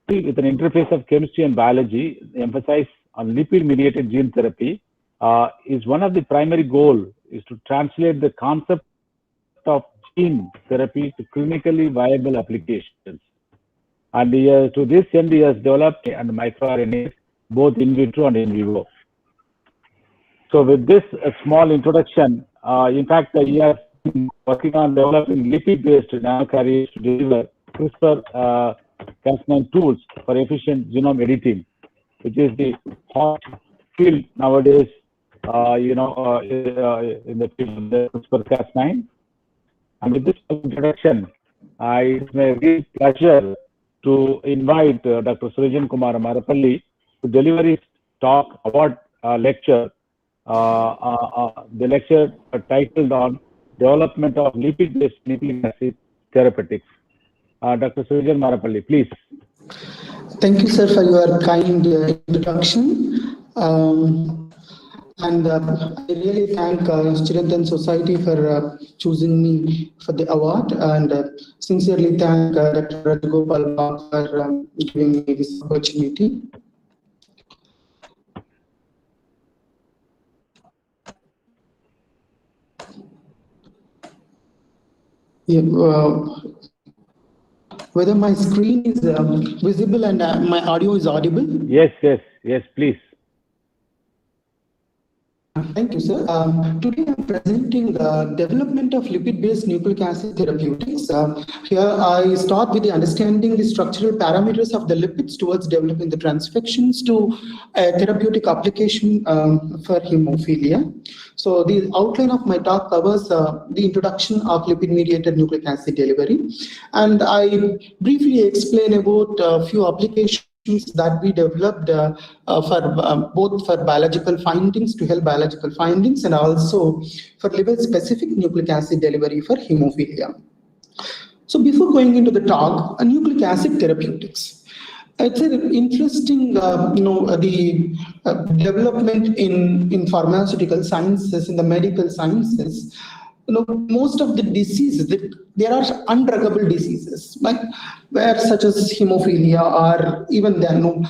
with an interface of chemistry and biology, emphasis on lipid-mediated gene therapy. Is one of the primary goal is to translate the concept of gene therapy to clinically viable applications. And to this end, he has developed microRNAs both in vitro and in vivo. So with this small introduction, in fact, he has been working on developing lipid-based nanocarriers to deliver CRISPR-Cas9 tools for efficient genome editing, which is the hot field nowadays, in the field of the CRISPR-Cas9. And with this introduction, it's my real pleasure to invite Dr. Srujan Kumar Marepally to deliver his talk, award lecture. The lecture titled on Development of Lipid-Based Nucleic Acid Therapeutics. Dr. Srujan Marepally, please. Thank you, sir, for your kind introduction. And I really thank Chirantan Society for choosing me for the award, and sincerely thank Dr. Rajagopal for giving me this opportunity. Yeah, whether my screen is visible and my audio is audible? Yes, please. Thank you, sir. Today I'm presenting the development of lipid-based nucleic acid therapeutics. Here I start with the understanding the structural parameters of the lipids towards developing the transfections to a therapeutic application for hemophilia. So the outline of my talk covers the introduction of lipid-mediated nucleic acid delivery, and I briefly explain about a few applications that we developed both for biological findings, to help biological findings, and also for liver-specific nucleic acid delivery for hemophilia. So before going into the talk, nucleic acid therapeutics. It's an interesting, the development in pharmaceutical sciences, in the medical sciences. Most of the diseases, there are undruggable diseases, like such as hemophilia, or even then,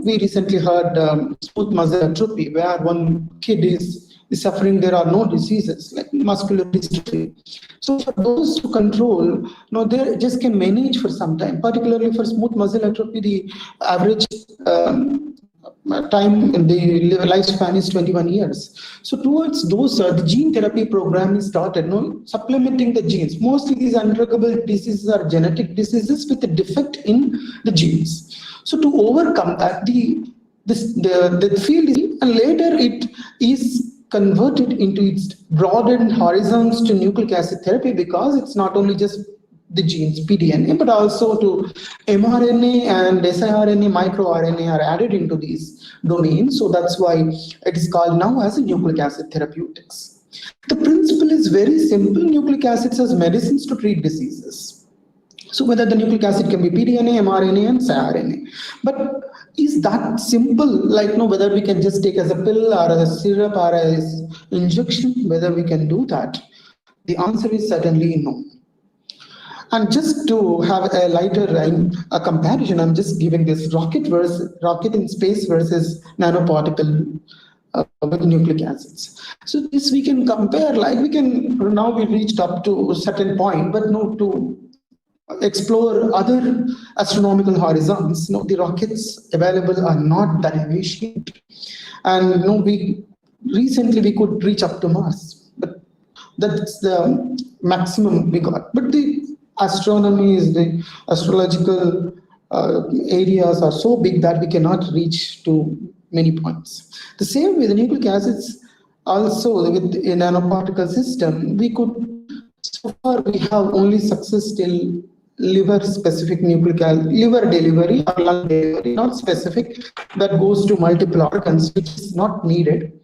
we recently heard smooth muscle atrophy, where one kid is suffering. There are no diseases like muscular dystrophy. So for those to control, they just can manage for some time. Particularly for smooth muscle atrophy, the average time in the lifespan is 21 years. So towards those, the gene therapy program is started, supplementing the genes. Mostly these undruggable diseases are genetic diseases with a defect in the genes. So to overcome that, the field is, and later it is converted into its broadened horizons to nucleic acid therapy, because it's not only just the genes, pDNA, but also to mRNA and siRNA, microRNA are added into these domains. So that's why it is called now as a nucleic acid therapeutics. The principle is very simple. Nucleic acids as medicines to treat diseases. So whether the nucleic acid can be pDNA, mRNA, and siRNA. But is that simple? Like, no, whether we can just take as a pill or as a syrup or as injection, whether we can do that? The answer is certainly no. And just to have a lighter a comparison, I'm just giving this rocket in space versus nanoparticle with nucleic acids. So this we can compare, like now we reached up to a certain point, but no, to explore other astronomical horizons, no, the rockets available are not that efficient. And no, recently we could reach up to Mars, but that's the maximum we got. But the astronomy, the astrological areas are so big that we cannot reach to many points. The same way the nucleic acids also with a nanoparticle system, so far we have only success till liver specific liver delivery or lung delivery, not specific, that goes to multiple organs, which is not needed.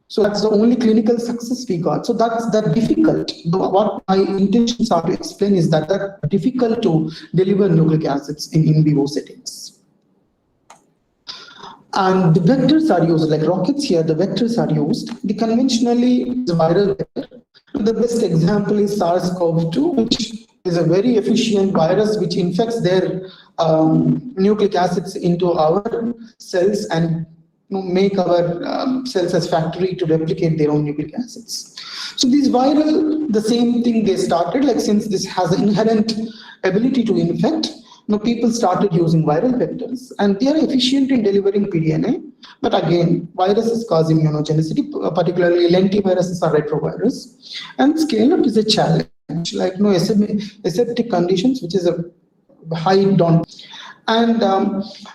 So that's the only clinical success we got. So that's that difficult. What my intentions are to explain is that that's difficult to deliver nucleic acids in vivo settings. And the vectors are used, like rockets here, the vectors are used. The conventionally viral vector. The best example is SARS-CoV-2, which is a very efficient virus which infects their nucleic acids into our cells and make our cells as factory to replicate their own nucleic acids. So these viral, the same thing they started, like since this has an inherent ability to infect, people started using viral vectors, and they are efficient in delivering pDNA. But again, viruses cause immunogenicity, particularly lentiviruses are retrovirus, and scale up is a challenge. Like aseptic conditions, which is a high don't, and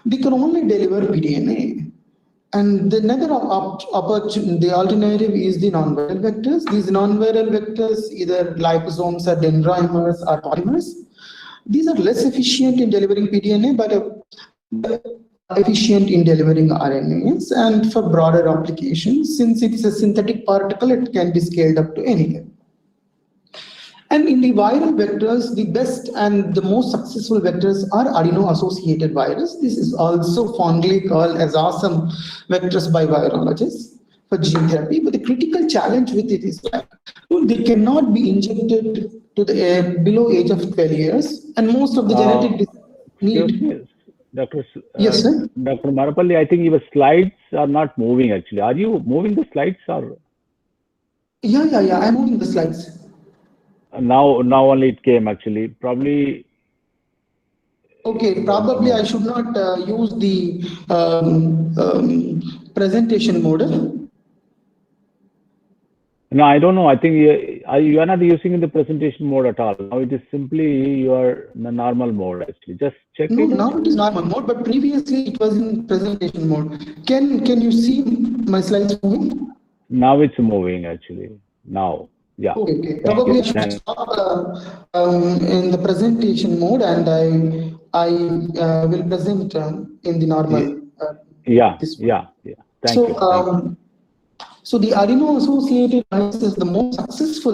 they can only deliver pDNA. And the another opportunity, the alternative is the non-viral vectors. These non-viral vectors, either liposomes or dendrimers or polymers, these are less efficient in delivering pDNA, but efficient in delivering RNAs. And for broader applications, since it's a synthetic particle, it can be scaled up to any level. And in the viral vectors, the best and the most successful vectors are adeno-associated virus. This is also fondly called as Assam vectors by virologists for gene therapy. But the critical challenge with it is that they cannot be injected to the below age of 12 years, and most of the genetic need. Dr. Yes, sir. Dr. Marepally, I think your slides are not moving actually. Are you moving the slides or? Yeah. I'm moving the slides. Now only it came actually. Probably. Okay, probably I should not use the presentation mode. No, I don't know. I think you are not using the presentation mode at all. Now it is simply you are in the normal mode actually. Just check it. Now it is normal mode, but previously it was in presentation mode. Can you see my slides moving? Now it's moving actually. Now. Yeah. Okay. Probably I should stop in the presentation mode, and I will present in the normal. Yeah. Thank you. So the adeno-associated virus is the most successful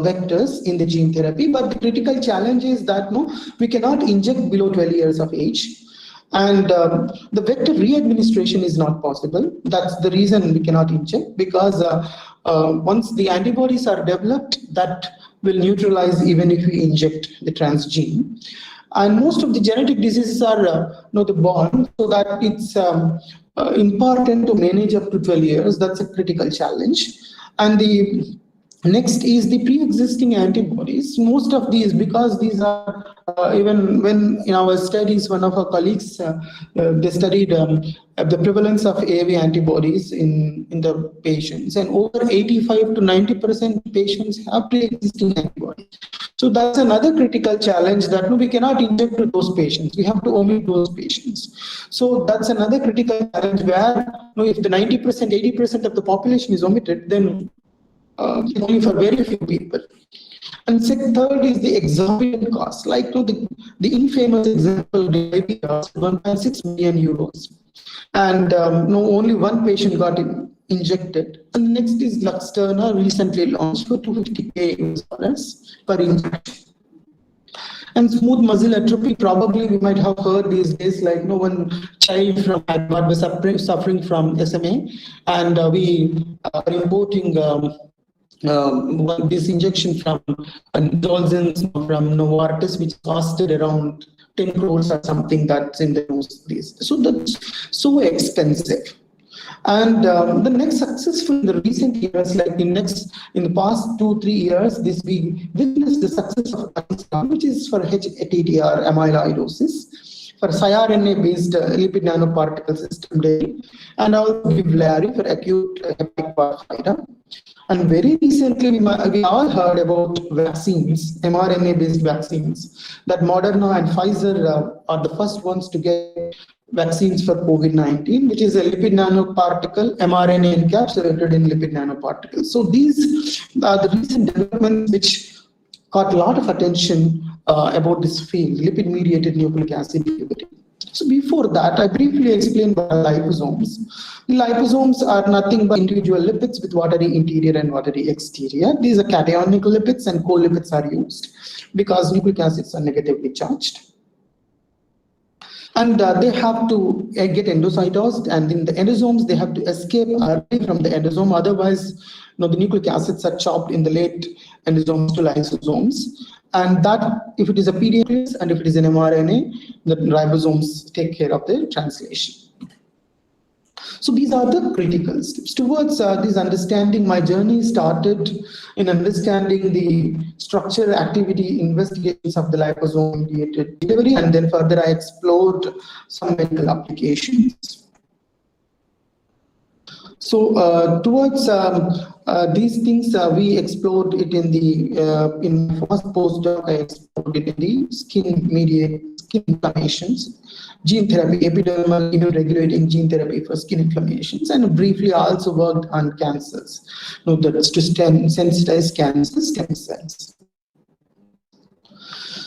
vectors in the gene therapy, but the critical challenge is that we cannot inject below 12 years of age. And the vector re-administration is not possible. That's the reason we cannot inject, because once the antibodies are developed, that will neutralize even if we inject the transgene. And most of the genetic diseases are the born, so that it's important to manage up to 12 years. That's a critical challenge. And the next is the pre-existing antibodies. Most of these, because these are, even when in our studies, one of our colleagues, they studied the prevalence of AAV antibodies in the patients, and over 85 to 90% patients have pre-existing antibodies. So that's another critical challenge, that we cannot inject to those patients. We have to omit those patients. So that's another critical challenge where if the 90%, 80% of the population is omitted, then only for very few people. And third is the exorbitant cost, like the infamous example, Derived cost 1.6 million euros, and only one patient got injected. And next is Luxturna, recently launched for $250,000 per injection. And smooth muscle atrophy, probably we might have heard these days, like no one child from Hyderabad was suffering from SMA, and we are importing this injection from Dolzins from Novartis, which costed around 10 crores or something. That's in the news these days. So that's so expensive. And the next successful in the recent years, like in the past 2-3 years, we witnessed the success of Penicillin, which is for hATTR amyloidosis, for siRNA-based lipid nanoparticle system, and also Vellore for acute hepatic pathway. And very recently, we all heard about vaccines, mRNA-based vaccines, that Moderna and Pfizer are the first ones to get vaccines for COVID-19, which is a lipid nanoparticle, mRNA encapsulated in lipid nanoparticles. So these are the recent developments which got a lot of attention about this field, lipid-mediated nucleic acid delivery. So before that, I briefly explained about liposomes. The liposomes are nothing but individual lipids with watery interior and watery exterior. These are cationic lipids, and co-lipids are used because nucleic acids are negatively charged. And they have to get endocytosed, and in the endosomes, they have to escape early from the endosome. Otherwise, the nucleic acids are chopped in the late endosomes to lysosomes. And that, if it is a pediatrics and if it is an mRNA, the ribosomes take care of the translation. So these are the critical steps. Towards this understanding, my journey started in understanding the structure, activity, investigations of the liposome-mediated delivery, and then further I explored some medical applications. So towards these things, we explored it in the in first postdoc. I explored it in the skin-mediated skin inflammations, gene therapy, epidermal immunoregulating gene therapy for skin inflammations, and briefly I also worked on cancers. That's to sensitize cancer stem cells.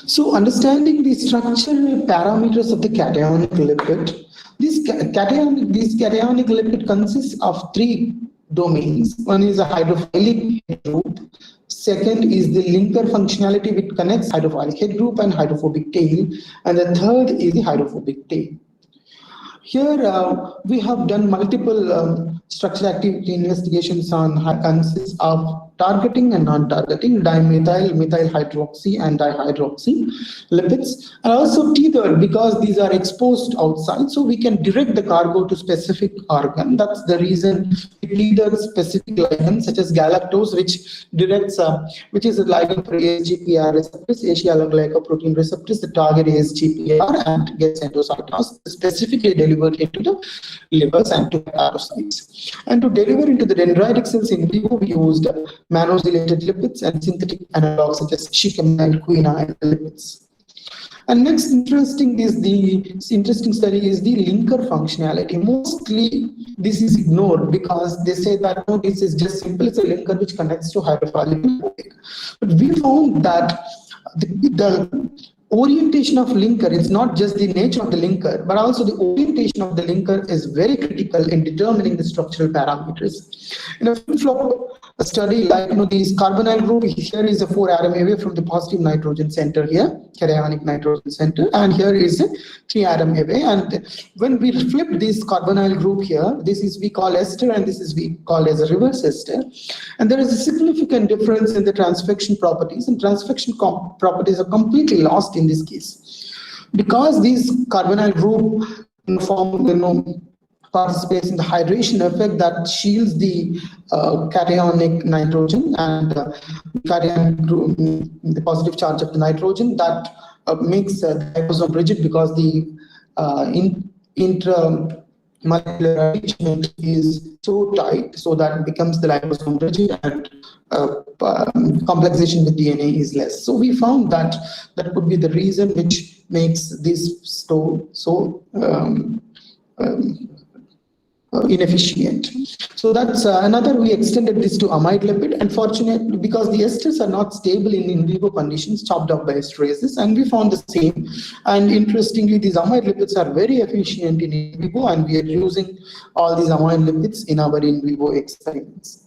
So understanding the structural parameters of the cationic lipid. This cationic lipid consists of 3 domains. One is a hydrophilic head group. Second is the linker functionality, which connects hydrophilic head group and hydrophobic tail. And the third is the hydrophobic tail. Here we have done multiple structural activity investigations on consists of targeting and non-targeting, dimethyl, methyl hydroxy and dihydroxy lipids, and also tethered because these are exposed outside, so we can direct the cargo to specific organ. That's the reason we tether specific ligands such as galactose, which directs, which is a ligand for ASGPR receptors, Asia-glycoprotein receptors, the target ASGPR and gets endocytosed, specifically delivered into the livers and to hepatocytes. And to deliver into the dendritic cells in vivo, we used manosylated lipids and synthetic analogs such as shikimine, quinine lipids. And next interesting study is the linker functionality. Mostly this is ignored because they say that no, this is just simple, it's a linker which connects to hydrophilic. But we found that the orientation of linker is not just the nature of the linker, but also the orientation of the linker is very critical in determining the structural parameters. In a flip-flop study, like these carbonyl group, here is a 4-atom away from the positive nitrogen center here, cationic nitrogen center, and here is a 3-atom away. And when we flip this carbonyl group here, this is we call ester, and this is we call as a reverse ester. And there is a significant difference in the transfection properties, and transfection properties are completely lost in this case because these carbonyl group form participates in the hydration effect that shields the cationic nitrogen and cationic group, the positive charge of the nitrogen that makes the liposome rigid because the intramolecular arrangement is so tight, so that it becomes the liposome rigid and complexation with DNA is less. So we found that that could be the reason which makes this so inefficient. So that's another. We extended this to amide lipid. Unfortunately, because the esters are not stable in vivo conditions, chopped up by esterases, and we found the same. And interestingly, these amide lipids are very efficient in vivo, and we are using all these amide lipids in our in vivo experiments.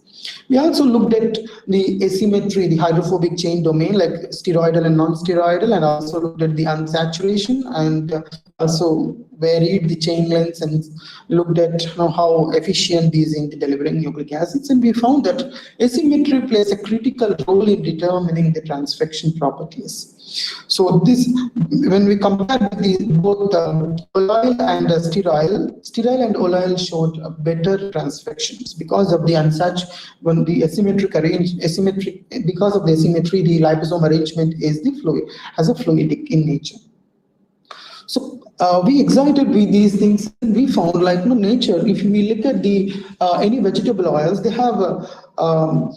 We also looked at the asymmetry, the hydrophobic chain domain, like steroidal and non-steroidal, and also looked at the unsaturation, and also varied the chain lengths and looked at how efficient these in delivering nucleic acids. And we found that asymmetry plays a critical role in determining the transfection properties. So this, when we compare both oleyl and sterile and oleyl showed better transfections because of the when the because of the asymmetry, the liposome arrangement is has a fluidic in nature. So we excited with these things, and we found like nature, if we look at the any vegetable oils, they have a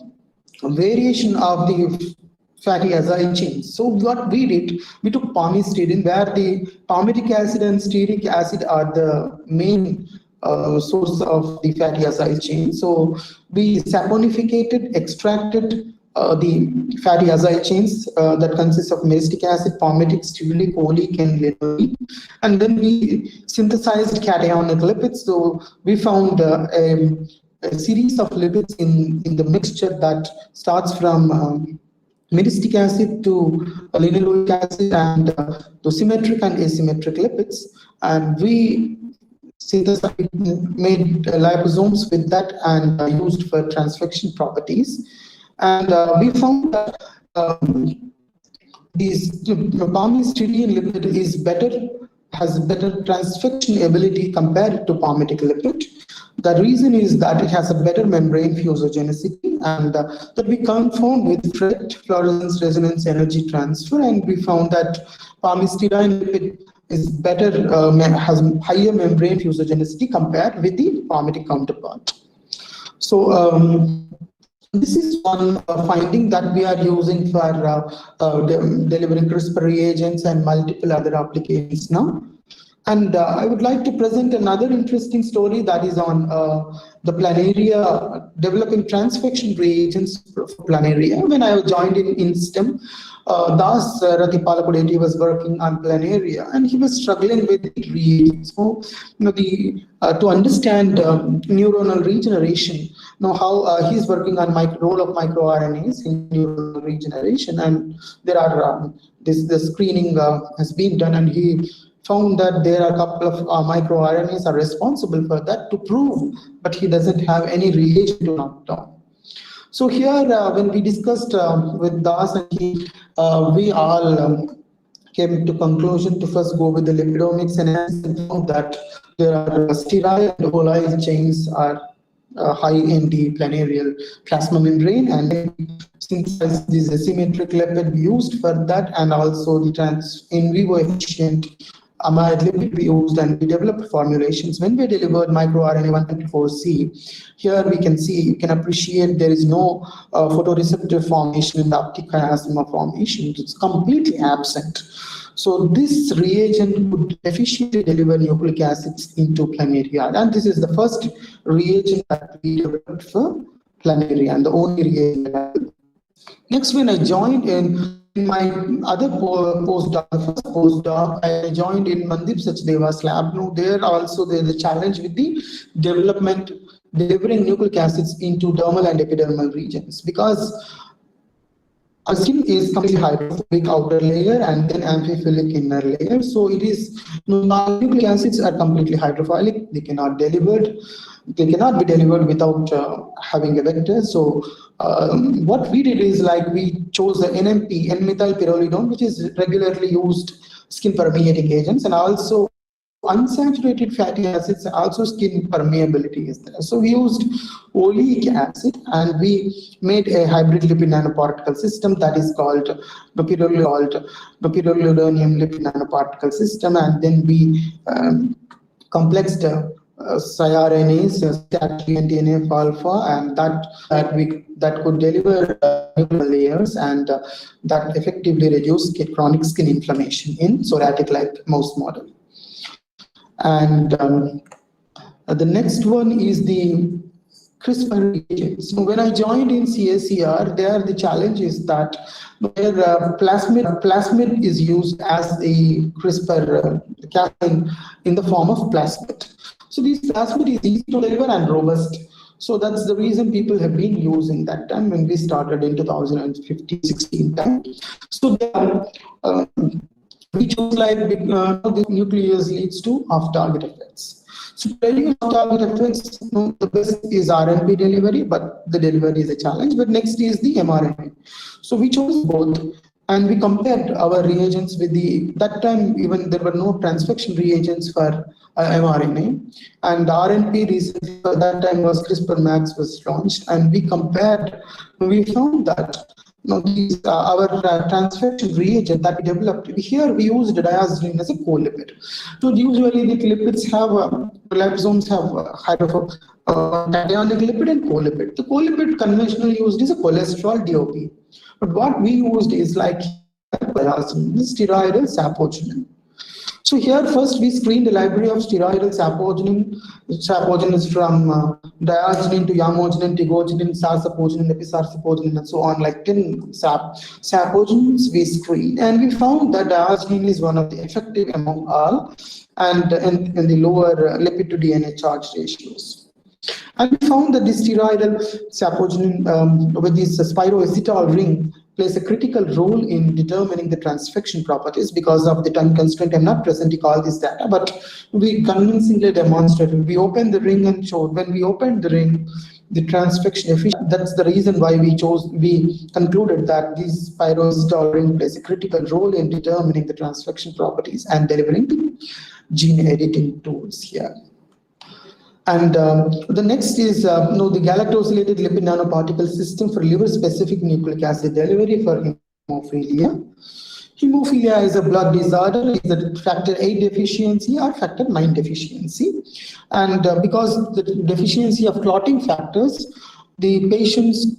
variation of the fatty acyl chains. So what we did, we took palmistidine, where the palmitic acid and stearic acid are the main source of the fatty acyl chain. So we saponificated, extracted the fatty acyl chains that consist of myristic acid, palmitic, stearic, oleic, and linoleic, and then we synthesized cationic lipids. So we found a series of lipids in the mixture that starts from myristic acid to linoleic acid and to symmetric and asymmetric lipids, and we synthesized, made liposomes with that and used for transfection properties. And we found that this palmistidine lipid is has better transfection ability compared to palmitic lipid. The reason is that it has a better membrane fusogenicity, and that we confirmed with FRET, fluorescence resonance energy transfer, and we found that palmistidine lipid is better, has higher membrane fusogenicity compared with the palmitic counterpart. So this is one finding that we are using for delivering CRISPR reagents and multiple other applications now. And I would like to present another interesting story that is on the planaria, developing transfection reagents for planaria. When I joined in STEM, Das Ratipalapudeti was working on planaria, and he was struggling with reagents. So, to understand neuronal regeneration, how he's working on role of microRNAs in neuronal regeneration, and there are the screening has been done, and he found that there are a couple of microRNAs are responsible for that to prove, but he doesn't have any reagent to knock down. So here, when we discussed with Das and he, we all came to conclusion to first go with the lipidomics and found that there are sterile and oleyl chains are high in the planarial plasma membrane, and then synthesize this asymmetric lipid we used for that, and also the in vivo efficient amide lipid we used, and we developed formulations. When we delivered microRNA 124C, here we can see, you can appreciate there is no photoreceptor formation in the optic chiasma formation. It's completely absent. So this reagent could efficiently deliver nucleic acids into planaria, and this is the first reagent that we developed for planaria and the only reagent. Next, when I joined in my other postdoc, the first postdoc, I joined in Mandip Sachdeva's lab. Now, there also there's a challenge with the delivering nucleic acids into dermal and epidermal regions, because our skin is completely hydrophobic outer layer and then amphiphilic inner layer. So it is, nucleic acids are completely hydrophilic. They cannot be delivered without having a vector. So what we did is, like, we chose the NMP, N-methylpyrrolidone, which is regularly used skin permeating agents, and also unsaturated fatty acids, also skin permeability is there. So we used oleic acid, and we made a hybrid lipid nanoparticle system that is called nopirolidonium lipid nanoparticle system, and then we complexed siRNAs, Cationic and TNF-alpha, and that could deliver layers, and that effectively reduce chronic skin inflammation in psoriatic-like mouse model. And the next one is the CRISPR reagents. So when I joined in CSER, there the challenge is that where plasmid is used as a CRISPR Cas9 in the form of plasmid. So this plasmid is easy to deliver and robust. So that's the reason people have been using that time when we started in 2015-16 time. So we chose like the nucleus leads to off-target effects. So to tell you off-target effects, the best is RNP delivery, but the delivery is a challenge. But next is the mRNA. So we chose both. And we compared our reagents with that time even there were no transfection reagents for mRNA, and RNP recently for that time was CRISPR-Max was launched, and we compared, we found that our transfection reagent that we developed, here we used diazinon as a co-lipid. So usually the lipids have, liposomes have cationic lipid and co-lipid. The co-lipid conventionally used is a cholesterol DOP. But what we used is like steroidal sapogenin. So here first we screened the library of steroidal sapogenin. Sapogenin is from diazinon to yamogenin, tigogenin, sarsapogenin, episarsapogenin, and so on, like 10 sapogenins we screened. And we found that diazinon is one of the effective among all, and in the lower lipid to DNA charge ratios. And we found that the steroidal sapogenin with this spiroacetal ring plays a critical role in determining the transfection properties. Because of the time constraint, I'm not presenting all this data, but we convincingly demonstrated. We opened the ring and showed when we opened the ring, the transfection efficiency. That's the reason why we concluded that this spiroacetal ring plays a critical role in determining the transfection properties and delivering the gene editing tools here. And the next is the galactosylated lipid nanoparticle system for liver-specific nucleic acid delivery for hemophilia. Hemophilia is a blood disorder, is a factor 8 deficiency or factor 9 deficiency. And because the deficiency of clotting factors, the patients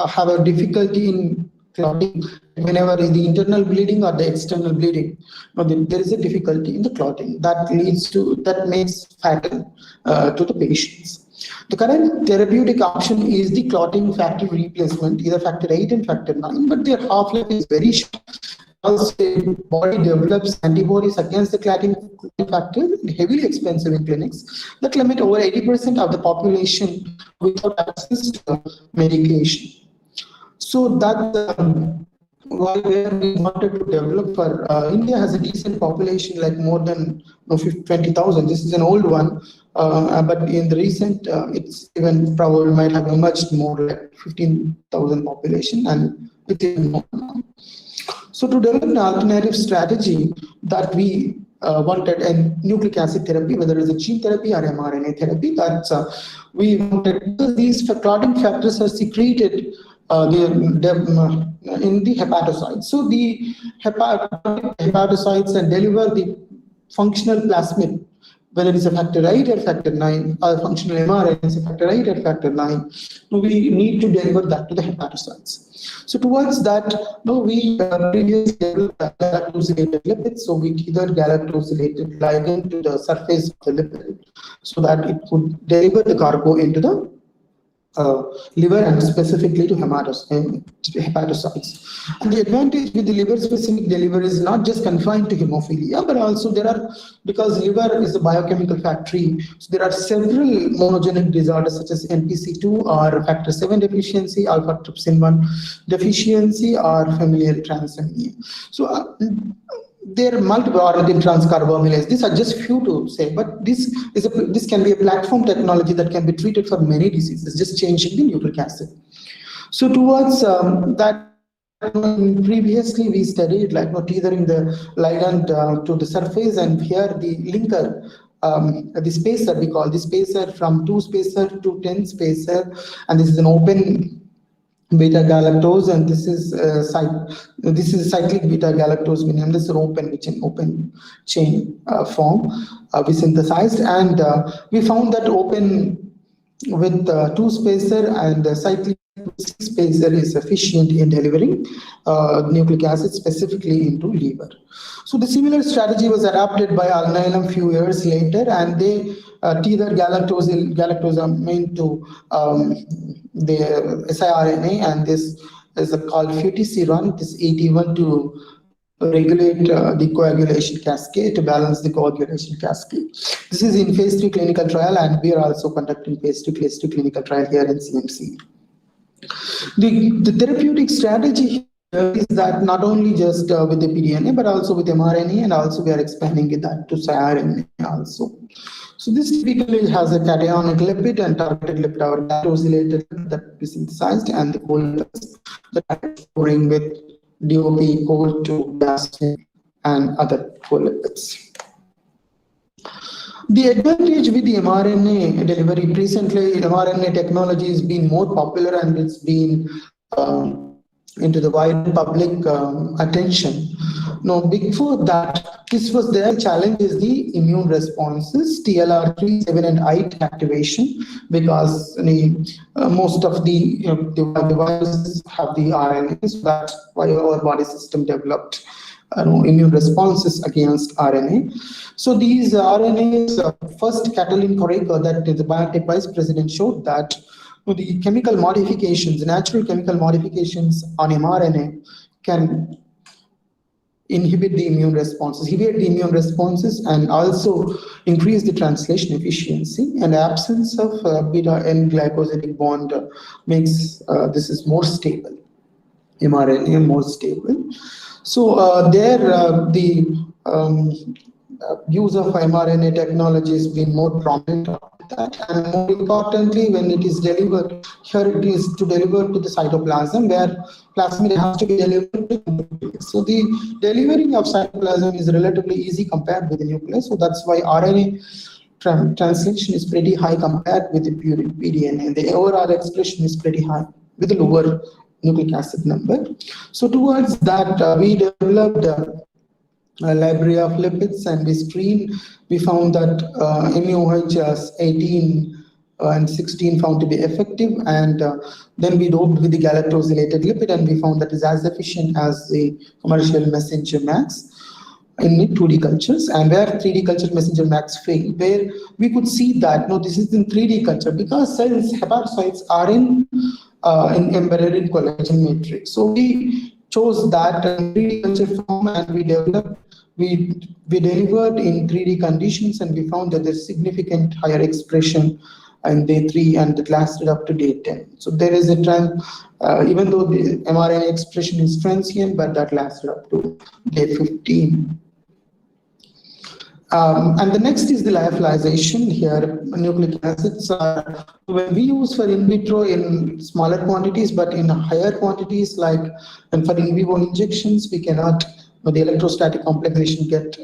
have a difficulty in clotting whenever the internal bleeding or the external bleeding. There is a difficulty in the clotting that makes fatal to the patients. The current therapeutic option is the clotting factor replacement, either factor 8 and factor 9, but their half-life is very short. Also, the body develops antibodies against the clotting factor, heavily expensive in clinics, that limit over 80% of the population without access to medication. So that's why we wanted to develop for India has a decent population, like more than 20,000. This is an old one, but in the recent, it's even probably might have emerged more like 15,000 population, and it's even more now. So to develop an alternative strategy that we wanted a nucleic acid therapy, whether it's a gene therapy or mRNA therapy, that's we wanted, because these clotting factors are secreted in the hepatocytes. So the hepatocytes and deliver the functional plasmid, whether it's a factor 8 or factor 9, or functional mRNA is a factor 8 or factor 9. We need to deliver that to the hepatocytes. So towards that, we previously developed galactosylated lipids. So we either galactosylated ligand to the surface of the lipid so that it would deliver the cargo into the liver and specifically to hepatocytes. And the advantage with the liver-specific delivery is not just confined to hemophilia, but also there are, because liver is a biochemical factory, so there are several monogenic disorders such as NPC2 or factor 7 deficiency, alpha-trypsin 1 deficiency, or familial transmemia. So there are multiple ornithine transcarbamylase. These are just few to say, but this can be a platform technology that can be treated for many diseases, just changing the nucleic acid. So towards that, previously we studied like tethering the ligand to the surface, and here the linker, the spacer, we call the spacer from 2 spacer to 10 spacer, and this is an open beta galactose, and this is cyclic beta galactose. We name this open, which in open chain form we synthesized, and we found that open with 2 spacer and cyclic 6 spacer is efficient in delivering nucleic acid specifically into liver. So the similar strategy was adopted by Alnylam few years later, and they tether galactosamine to the siRNA, and this is called futiserone. This 81 to regulate the coagulation cascade, to balance the coagulation cascade. This is in phase 3 clinical trial, and we are also conducting phase 2 clinical trial here in CMC. The therapeutic strategy here is that not only just with the pDNA, but also with mRNA, and also we are expanding that to siRNA also. So this typically has a cationic lipid and targeted lipid, our oscillated that we synthesized, and the cold that are storing with DOP, cold to gas, and other co-lipids. The advantage with the mRNA delivery, recently mRNA technology has been more popular and it's been into the wide public attention. Now, before that, this was their challenge is the immune responses, TLR3, 7, and 8 activation, because most of the viruses have the RNA, so that's why our body system developed immune responses against RNA. So these RNAs, first Katalin Koreka, that the biotech vice president, showed that the chemical modifications, natural chemical modifications on mRNA can inhibit the immune responses, and also increase the translation efficiency. And absence of beta-N glycosidic bond makes this is more stable, mRNA more stable. So the use of mRNA technology has been more prominent on that, and more importantly, when it is delivered, here it is to deliver to the cytoplasm, where plasmid has to be delivered to the nucleus. So the delivering of cytoplasm is relatively easy compared with the nucleus, so that's why RNA translation is pretty high compared with the pDNA. The overall expression is pretty high with the lower nucleic acid number. So towards that, we developed a library of lipids, and we found that MUH 18 and 16 found to be effective, and then we doped with the galactosylated lipid, and we found that is as efficient as the commercial messenger max in 2D cultures. And where 3D culture messenger max failed, where we could see that this is in 3D culture, because cells, hepatocytes are embedded in collagen matrix. So we chose that 3D culture form, and we delivered in 3D conditions, and we found that there's significant higher expression in day 3, and it lasted up to day 10. So there is a trend, even though the mRNA expression is transient, but that lasted up to day 15. And the next is the lyophilization. Here, nucleic acids when we use for in vitro in smaller quantities, but in higher quantities, like and for in vivo injections, we cannot, the electrostatic complexation get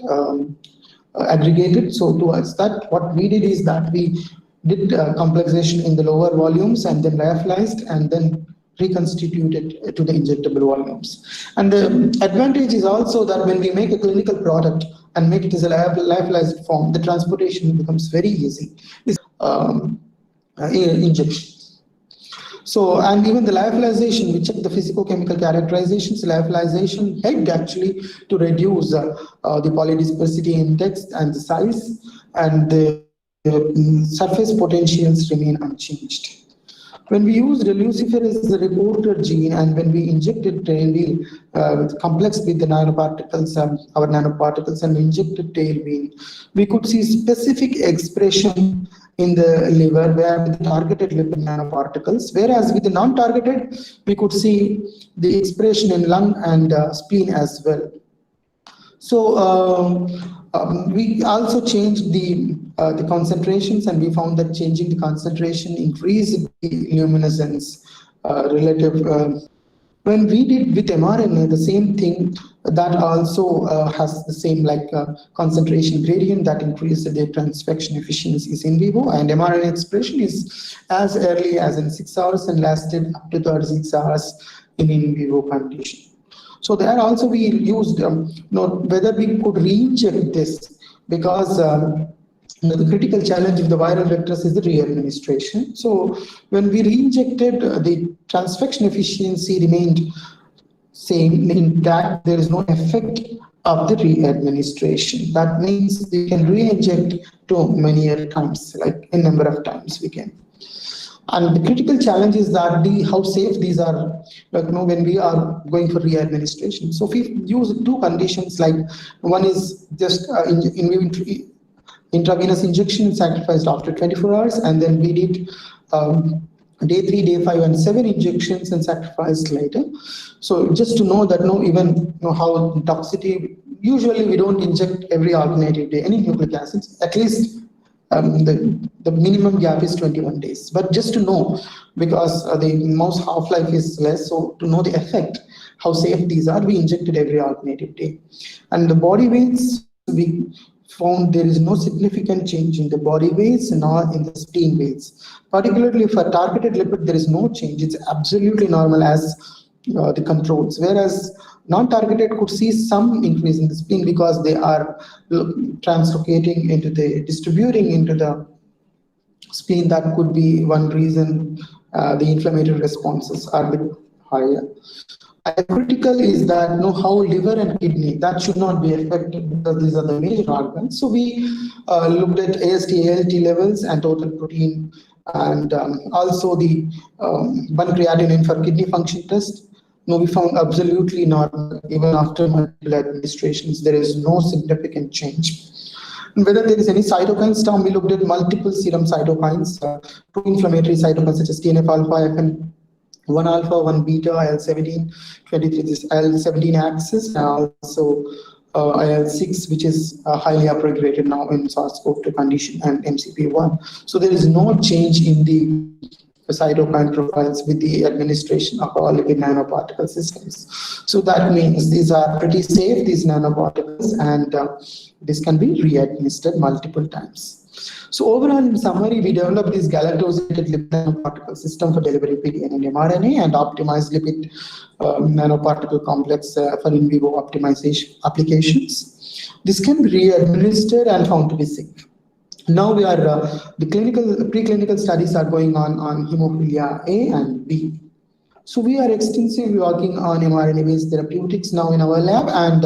aggregated. So towards that, what we did is that we did complexation in the lower volumes, and then lyophilized, and then reconstituted to the injectable volumes. And the advantage is also that when we make a clinical product and make it as a lyophilized form, the transportation becomes very easy. Injection. So, and even the lyophilization, we check the physicochemical characterizations. Lyophilization helped actually to reduce the polydispersity index and the size, and the surface potentials remain unchanged. When we used luciferase as a reporter gene, and when we injected tailwheel complexed with the nanoparticles, our nanoparticles, and injected tailwheel, we could see specific expression in the liver where with the targeted lipid nanoparticles, whereas with the non-targeted, we could see the expression in lung and spleen as well. So we also changed the concentrations, and we found that changing the concentration increased the luminescence relative. When we did with mRNA, the same thing, that also has the same concentration gradient that increased the transfection efficiencies in vivo, and mRNA expression is as early as in 6 hours and lasted up to 36 hours in vivo condition. So there also we used whether we could re-inject this, because the critical challenge of the viral vectors is the re-administration. So when we re-injected, the transfection efficiency remained same intact. There is no effect of the re-administration. That means we can re-inject to many times, like a number of times we can. And the critical challenge is that how safe these are, like, when we are going for re-administration. So we use two conditions, like one is just intravenous injection sacrificed after 24 hours, and then we did day 3, day 5, and 7 injections and sacrificed later. So just to know that how toxicity, usually we don't inject every alternative day any nucleic acids, at least the minimum gap is 21 days. But just to know, because the mouse half-life is less, so to know the effect, how safe these are, we injected every alternative day. And the body weights, we found there is no significant change in the body weights nor in the spleen weights. Particularly for targeted lipid, there is no change. It's absolutely normal as the controls, whereas non-targeted could see some increase in the spleen because they are translocating into distributing into the spleen. That could be one reason the inflammatory responses are a bit higher. Critical is that how liver and kidney, that should not be affected because these are the major organs. So we looked at AST, ALT levels and total protein, and also the creatinine for kidney function test. We found absolutely normal even after multiple administrations. There is no significant change. And whether there is any cytokines term, we looked at multiple serum cytokines, pro-inflammatory cytokines such as TNF-alpha, FN, 1-alpha, 1-beta, IL-17, 23, this IL-17 axis, and also IL-6, which is highly upregulated now in SARS-CoV-2 condition, and MCP-1. So there is no change in the cytokine profiles with the administration of our lipid nanoparticle systems. So that means these are pretty safe, these nanoparticles, and this can be re-administered multiple times. So overall, in summary, we developed this galactosylated lipid nanoparticle system for delivery PDN and mRNA, and optimized lipid nanoparticle complex for in vivo optimization applications. This can be re-administered and found to be safe. Now we are the preclinical studies are going on hemophilia A and B. So we are extensively working on mRNA-based therapeutics now in our lab, and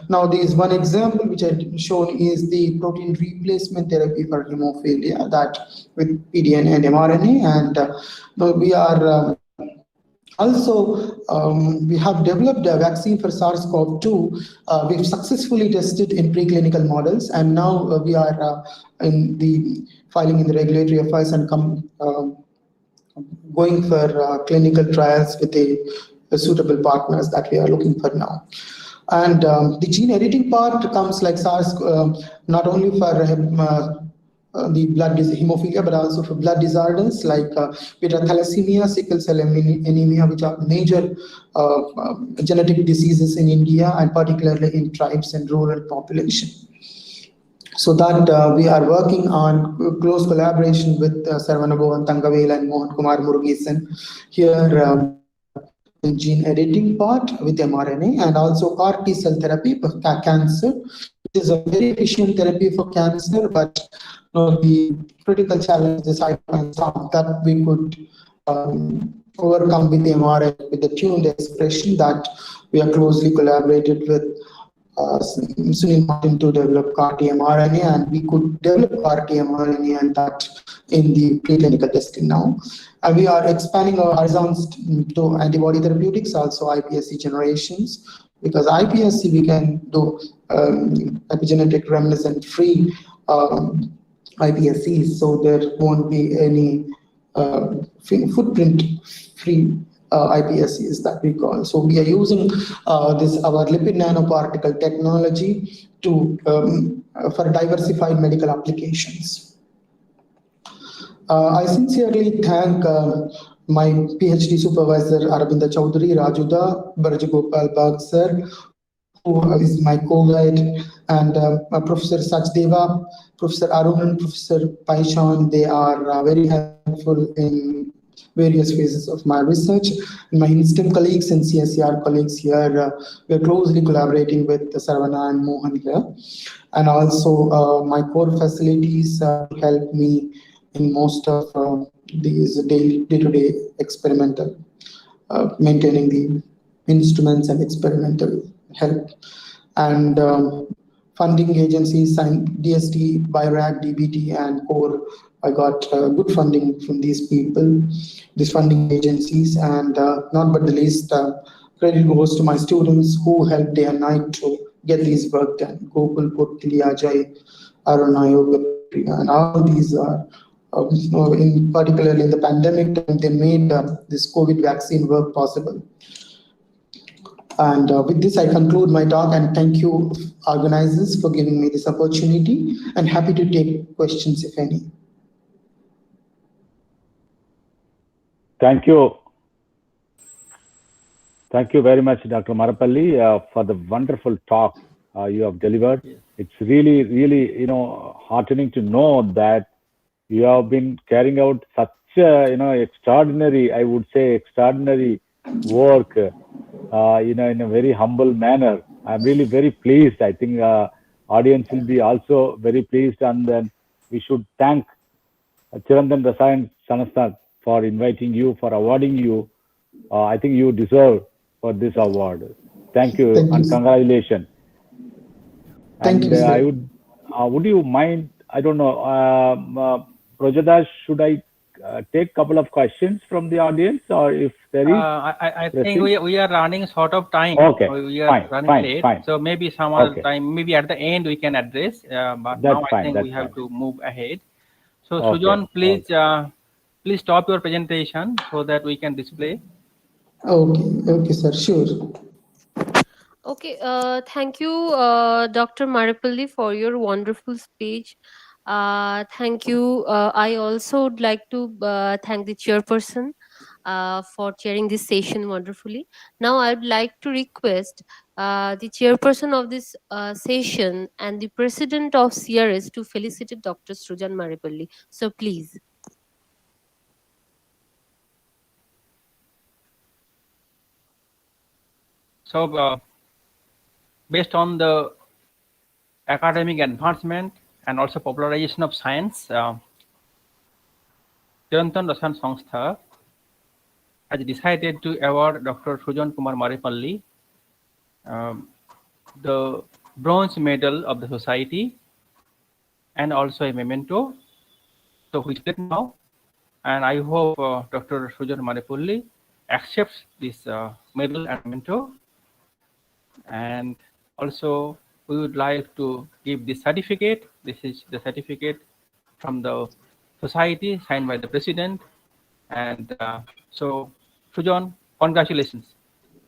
now there is one example which I have shown is the protein replacement therapy for hemophilia, that with PDN and mRNA, and we are also we have developed a vaccine for SARS-CoV-2. We've successfully tested in preclinical models, and now we are in the filing in the regulatory affairs and going for clinical trials with the suitable partners that we are looking for now. And the gene editing part comes like SARS, not only for the blood hemophilia, but also for blood disorders like beta thalassemia, sickle cell anemia, which are major genetic diseases in India, and particularly in tribes and rural population. So that we are working on close collaboration with Sarvanabhavan Tangavel and Mohan Kumar Murugesan here in gene editing part with mRNA, and also CAR T cell therapy for cancer. It is a very efficient therapy for cancer, but the critical challenge is that we could overcome with the mRNA with the tuned expression that we are closely collaborated with Sunil Martin to develop CAR-T mRNA, and we could develop CAR-T mRNA and that in the preclinical testing now. And we are expanding our horizons to antibody therapeutics, also iPSC generations, because iPSC we can do epigenetic reminiscent free iPSCs, so there won't be any footprint free iPSCs that we call. So we are using our lipid nanoparticle technology to for diversified medical applications. I sincerely thank my PhD supervisor Arabinda Chaudhary, Rajuda, Barjagopal Bag sir, who is my co-guide, and Professor Sachdeva, Professor Arun, and Professor Paishan. They are very helpful in various phases of my research. And my INSTEM colleagues and CSCR colleagues here, we are closely collaborating with Sarvana and Mohan here. And also my core facilities help me in most of these day-to-day experimental, maintaining the instruments and experimental help. And funding agencies, DST, BIRAC, DBT, and core I got good funding from these people, these funding agencies, and not but the least, credit goes to my students who helped day and night to get these work done. Gokul, Potli, Ajay, Arun, Ayog, and all these are, in particularly in the pandemic time, they made this COVID vaccine work possible. And with this, I conclude my talk and thank you, organizers, for giving me this opportunity, and happy to take questions if any. Thank you. Thank you very much, Dr. Marepally, for the wonderful talk you have delivered. Yes. It's really, really, heartening to know that you have been carrying out such, extraordinary, I would say, extraordinary work, in a very humble manner. I'm really very pleased. I think audience will be also very pleased, and then we should thank Chirantan Rasayan Sanastha for inviting you, for awarding you. I think you deserve for this award. Thank you, and congratulations. Thank you, sir. Would you mind, I don't know, Projada, should I take a couple of questions from the audience, or if there is? I think we are running short of time. Okay, We are running late. Fine. So maybe some other time, maybe at the end we can address. But That's now I think we have to move ahead. So Srujan, please, please stop your presentation so that we can display. Okay, sir, sure. Okay, thank you, Dr. Marepally, for your wonderful speech. Thank you. I also would like to thank the chairperson for chairing this session wonderfully. Now, I would like to request the chairperson of this session and the president of CRS to felicitate Dr. Srujan Marepally. So, please. So, based on the academic advancement and also popularization of science, Chirantan Rasayan Sanstha has decided to award Dr. Srujan Kumar Marepally the bronze medal of the society and also a memento. So which get now, and I hope Dr. Srujan Marepally accepts this medal and memento. And also we would like to give this certificate. This is the certificate from the society signed by the president. And so Srujan, congratulations.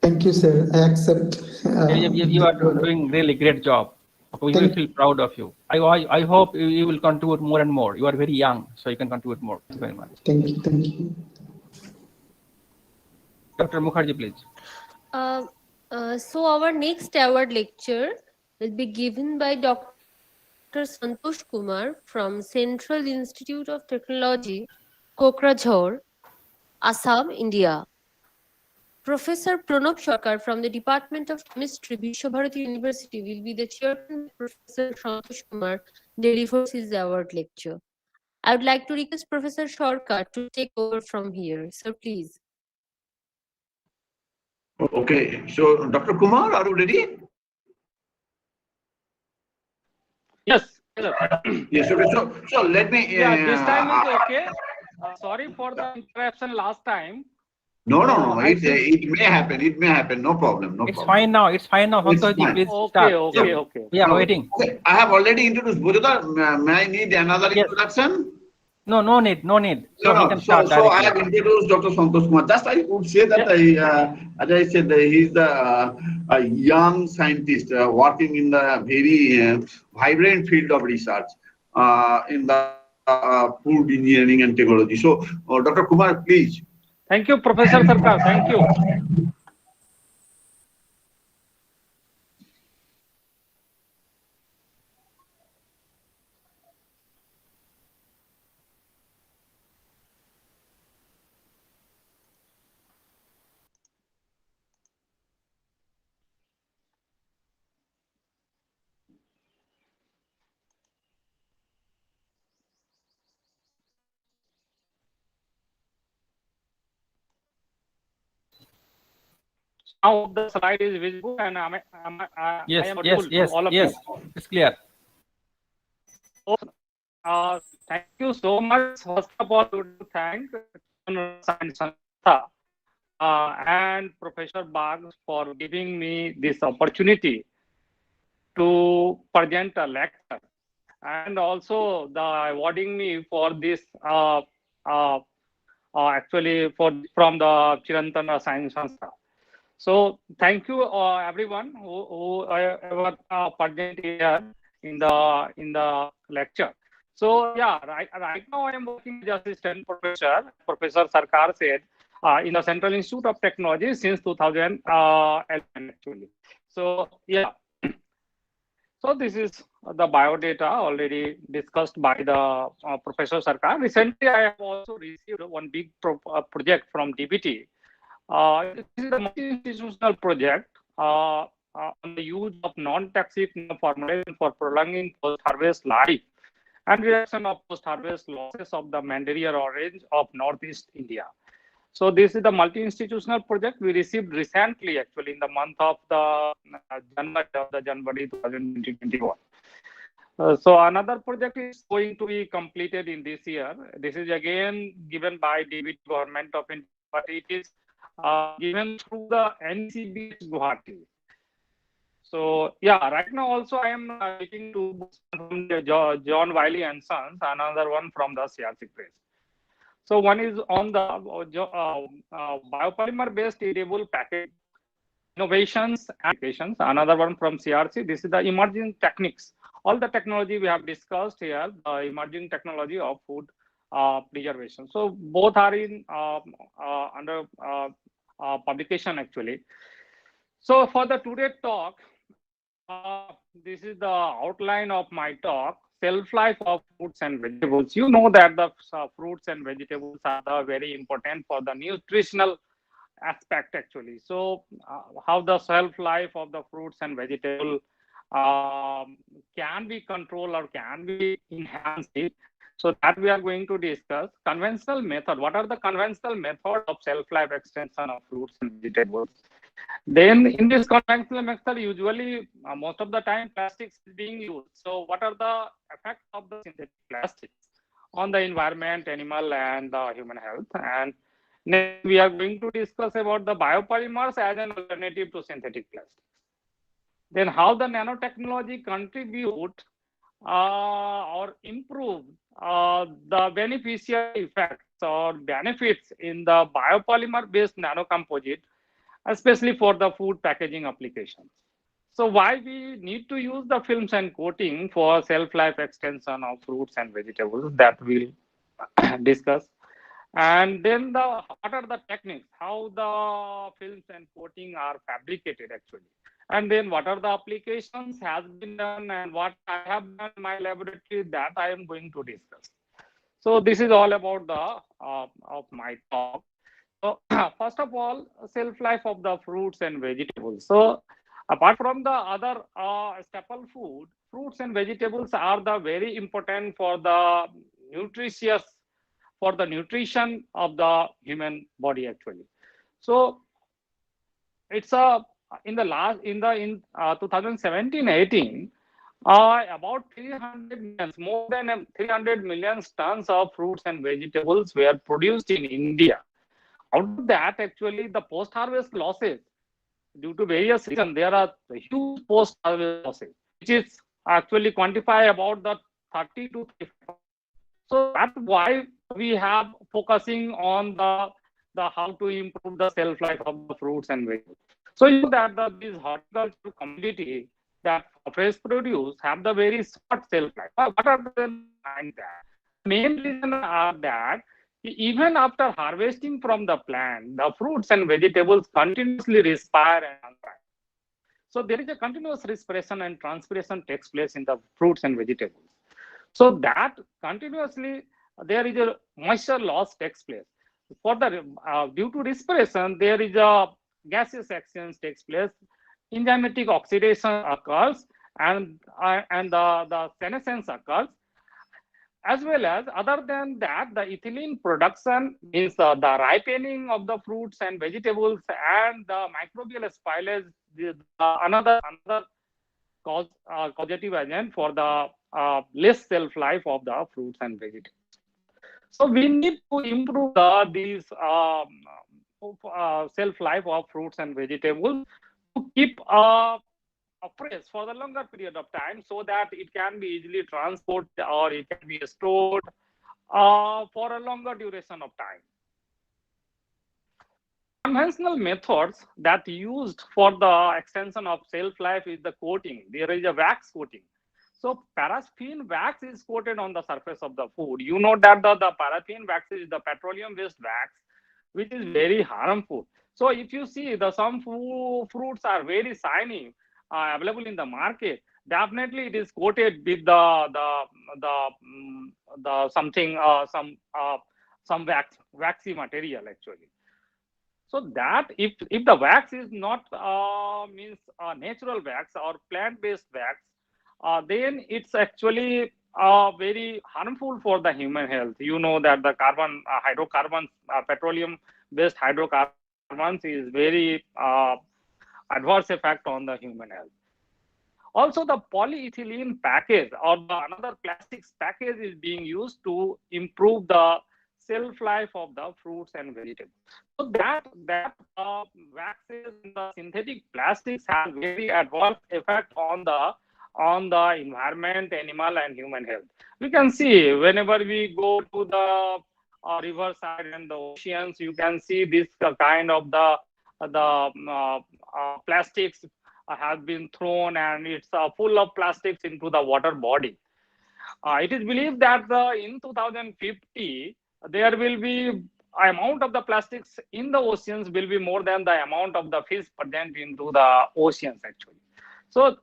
Thank you, sir. I accept. You are doing really great job. We will feel proud of you. I hope you will contribute more and more. You are very young, so you can contribute more. Thank you very much. Thank you. Dr. Mukherjee, please. So our next award lecture will be given by Dr. Santosh Kumar from Central Institute of Technology, Kokrajhar, Assam, India. Professor Pranab Sarkar from the Department of Chemistry, Vishwabharati University will be the chairman. Professor Santosh Kumar delivers his award lecture. I would like to request Professor Sarkar to take over from here. So please. Okay, so Dr. Kumar, are you ready? Yes. Yes, okay. So let me. This time is okay. Sorry for the interruption last time. No. It may happen. No problem. It's fine now. Santoshji, please start. Okay. We are waiting. Okay. I have already introduced Bodhidhar. May I need another introduction? No need. So we can start so I have introduced Dr. Santosh Kumar. Just I would say that as I said, he's a young scientist working in the very vibrant field of research in the food engineering and technology. So, Dr. Kumar, please. Thank you, Professor Sarkar. Thank you. Now the slide is visible, and I am audible to all of you. It's clear. Thank you so much. First of all, I would like to thank Science Sanstha and Professor Bagh for giving me this opportunity to present a lecture, and also the awarding me for this actually from the Chirantana Science Sanstha. So thank you everyone who ever present here in the lecture. So yeah, right now I am working as assistant professor. Professor Sarkar said in the Central Institute of Technology since 2011 actually. So yeah. So this is the biodata already discussed by the Professor Sarkar. Recently, I have also received one big project from DBT. This is a multi-institutional project on the use of non-toxic formulation for prolonging post-harvest life and reduction of post-harvest losses of the mandarin orange of Northeast India. So this is the multi-institutional project we received recently, actually in the month of the January 2021. So another project is going to be completed in this year. This is again given by DBT Government of India, but it is given through the NCBH Guwahati. So yeah, right now also I am taking two books from John Wiley and Sons, another one from the CRC Press. So one is on the biopolymer-based edible package innovations and applications. Another one from CRC. This is the emerging techniques. All the technology we have discussed here, the emerging technology of food preservation. So both are in under publication actually. So for the today talk, this is the outline of my talk. Shelf-life of fruits and vegetables. You know that the fruits and vegetables are very important for the nutritional aspect actually. So how the shelf-life of the fruits and vegetable can be controlled or can be enhanced. So that we are going to discuss. Conventional method. What are the conventional method of shelf-life extension of fruits and vegetables? Then in this conventional method, usually most of the time plastics is being used. So what are the effects of the synthetic plastics on the environment, animal and human health? And next we are going to discuss about the biopolymers as an alternative to synthetic plastics. Then how the nanotechnology contribute or improve the beneficial effects or benefits in the biopolymer-based nanocomposite, especially for the food packaging applications. So why we need to use the films and coating for shelf-life extension of fruits and vegetables, that we'll discuss. And then what are the techniques, how the films and coating are fabricated actually. And then what are the applications has been done and what I have done in my laboratory, that I am going to discuss. So this is all about the of my talk. So first of all, shelf life of the fruits and vegetables. So apart from the other staple food, fruits and vegetables are the very important for the nutrition of the human body actually. So it's in 2017-18, about 300 million, more than 300 million tons of fruits and vegetables were produced in India. Out of that, actually, the post-harvest losses due to various reasons, there are huge post-harvest losses, which is actually quantify about the 30 to 35. So that's why we have focusing on the how to improve the shelf life of the fruits and vegetables. So you know that this horticultural commodity that fresh produce have the very short shelf life. What are the reasons behind that? Main reason are that even after harvesting from the plant, the fruits and vegetables continuously respire and transpire. So there is a continuous respiration and transpiration takes place in the fruits and vegetables. So that continuously there is a moisture loss takes place. For the due to respiration, there is a gaseous exchange takes place, enzymatic oxidation occurs, and the senescence occurs. As well as other than that, the ethylene production means the ripening of the fruits and vegetables and the microbial spoilage, another causative agent for the less shelf life of the fruits and vegetables. So we need to improve these shelf life of fruits and vegetables to keep fresh for the longer period of time, so that it can be easily transported or it can be stored for a longer duration of time. Conventional methods that used for the extension of shelf life is the coating. There is a wax coating. So paraffin wax is coated on the surface of the food. You know that the paraffin wax is the petroleum-based wax, which is very harmful. So if you see some fruits are very shiny, available in the market, definitely it is coated with some waxy material actually. So that if the wax is not means natural wax or plant-based wax, then it's actually very harmful for the human health. You know that the hydrocarbons, petroleum-based hydrocarbons is very adverse effect on the human health. Also, the polyethylene package or another plastics package is being used to improve the shelf life of the fruits and vegetables. So that waxes and the synthetic plastics have very adverse effect on the environment, animal and human health. We can see whenever we go to the riverside and the oceans, you can see this kind of the plastics have been thrown, and it's full of plastics into the water body. It is believed that in 2050 there will be amount of the plastics in the oceans will be more than the amount of the fish present into the oceans actually. So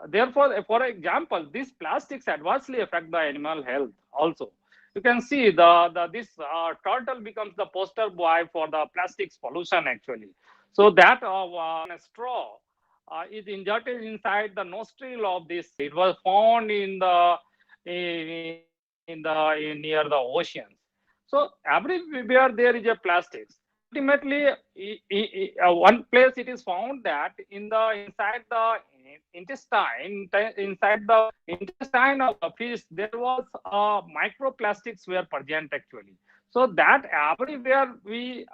therefore, for example, these plastics adversely affect the animal health also. You can see this turtle becomes the poster boy for the plastics pollution actually. So that straw is injected inside the nostril of this. It was found in near the oceans. So everywhere there is a plastics. Ultimately, one place it is found that inside the intestine of the fish, there was microplastics were present actually. So that everywhere we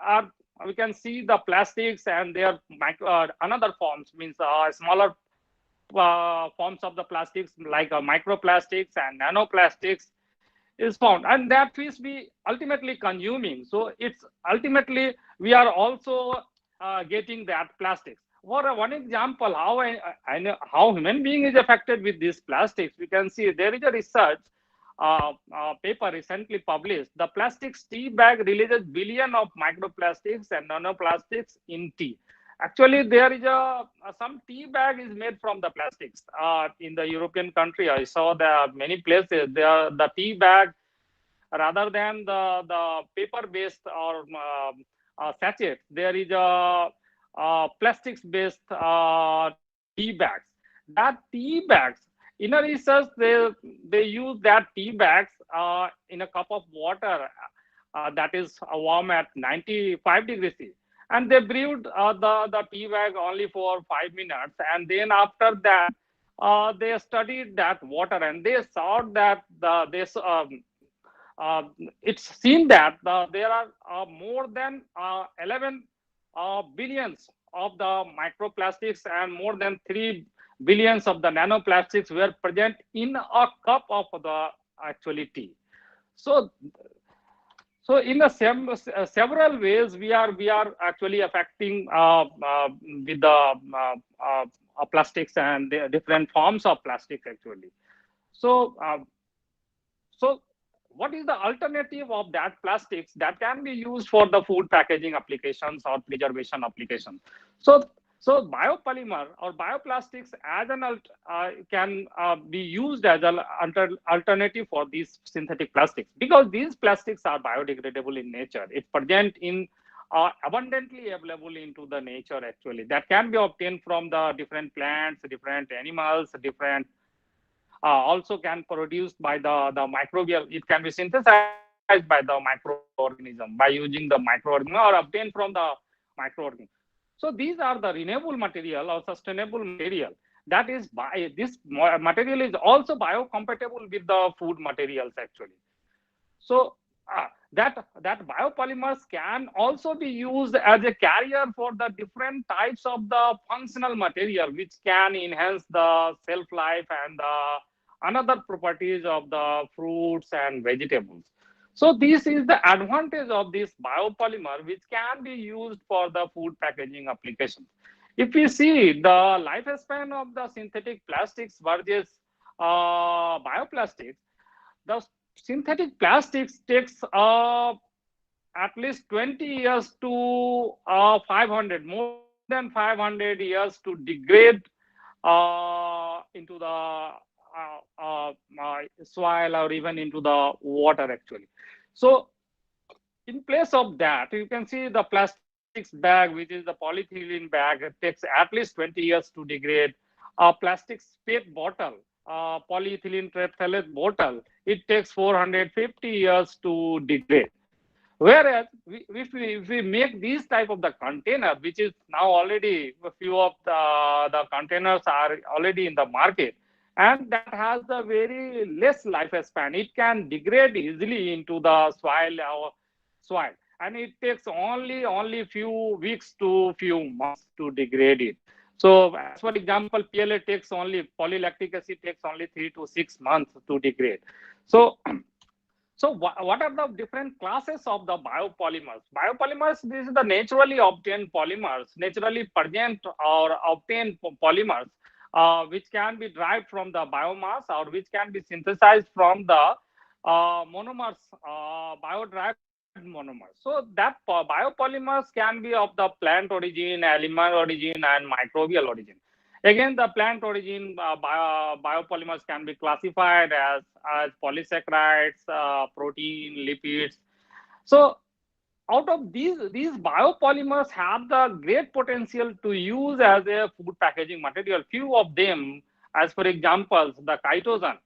can see the plastics and their another forms, means smaller forms of the plastics like microplastics and nanoplastics is found, and that fish we ultimately consuming. So it's ultimately we are also getting that plastics. For one example, how human being is affected with these plastics, we can see there is a research paper recently published. The plastics tea bag releases billion of microplastics and nanoplastics in tea. Actually, there is some tea bag is made from the plastics. In the European country, I saw that many places the tea bag, rather than the paper-based or sachet, there is plastics-based tea bags. That tea bags, in a research, they use that tea bags in a cup of water that is warm at 95 degrees C. And they brewed the tea bag only for 5 minutes. And then after that, they studied that water and they saw that it's seen that there are more than 11 billions of the microplastics and more than 3 billions of the nanoplastics were present in a cup of the actually tea. So in several ways we are actually affecting with the plastics and the different forms of plastic actually. So what is the alternative of that plastics that can be used for the food packaging applications or preservation applications? So biopolymer or bioplastics as an can be used as an alternative for these synthetic plastics, because these plastics are biodegradable in nature. It's present in abundantly available into the nature actually. That can be obtained from the different plants, different animals, different also can produced by the microbial. It can be synthesized by the microorganism by using the microorganism or obtained from the microorganism. So these are the renewable material or sustainable material that is this material is also biocompatible with the food materials actually. So that biopolymers can also be used as a carrier for the different types of the functional material which can enhance the shelf life and the another properties of the fruits and vegetables. So this is the advantage of this biopolymer which can be used for the food packaging applications. If we see the lifespan of the synthetic plastics versus bioplastics, the synthetic plastics takes at least 20 years to 500, more than 500 years to degrade into the soil or even into the water actually. So in place of that, you can see the plastics bag, which is the polyethylene bag, it takes at least 20 years to degrade. A plastic PET bottle, polyethylene terephthalate bottle, it takes 450 years to degrade. Whereas if we make these type of the container, which is now already a few of the containers are already in the market, and that has a very less lifespan. It can degrade easily into the soil, and it takes only few weeks to few months to degrade it. So, as for example, PLA takes only polylactic acid takes only 3 to 6 months to degrade. So what are the different classes of the biopolymers? Biopolymers, this is the naturally obtained polymers, naturally present or obtained polymers, which can be derived from the biomass or which can be synthesized from the monomers, bio-derived monomers. So that biopolymers can be of the plant origin, animal origin, and microbial origin. Again, the plant origin biopolymers can be classified as polysaccharides, protein, lipids. So out of these biopolymers have the great potential to use as a food packaging material. Few of them, as for examples, the chitosan,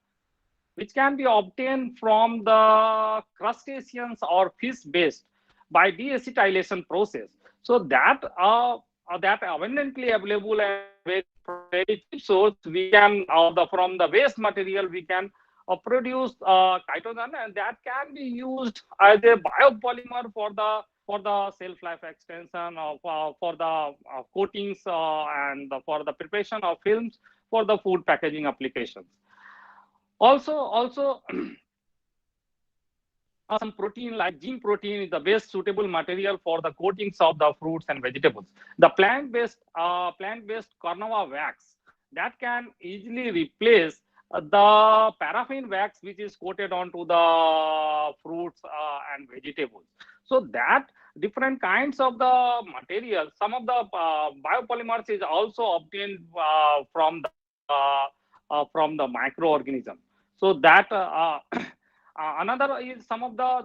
which can be obtained from the crustaceans or fish-based by deacetylation process. So that abundantly available and very cheap source, we can from the waste material we can produce chitosan, and that can be used as a biopolymer for the shelf life extension of for the coatings and for the preparation of films for the food packaging applications. Also some protein like gene protein is the best suitable material for the coatings of the fruits and vegetables. The plant-based carnauba wax that can easily replace the paraffin wax which is coated onto the fruits and vegetables. So that different kinds of the materials, some of the biopolymers is also obtained from the microorganism. So that another is some of the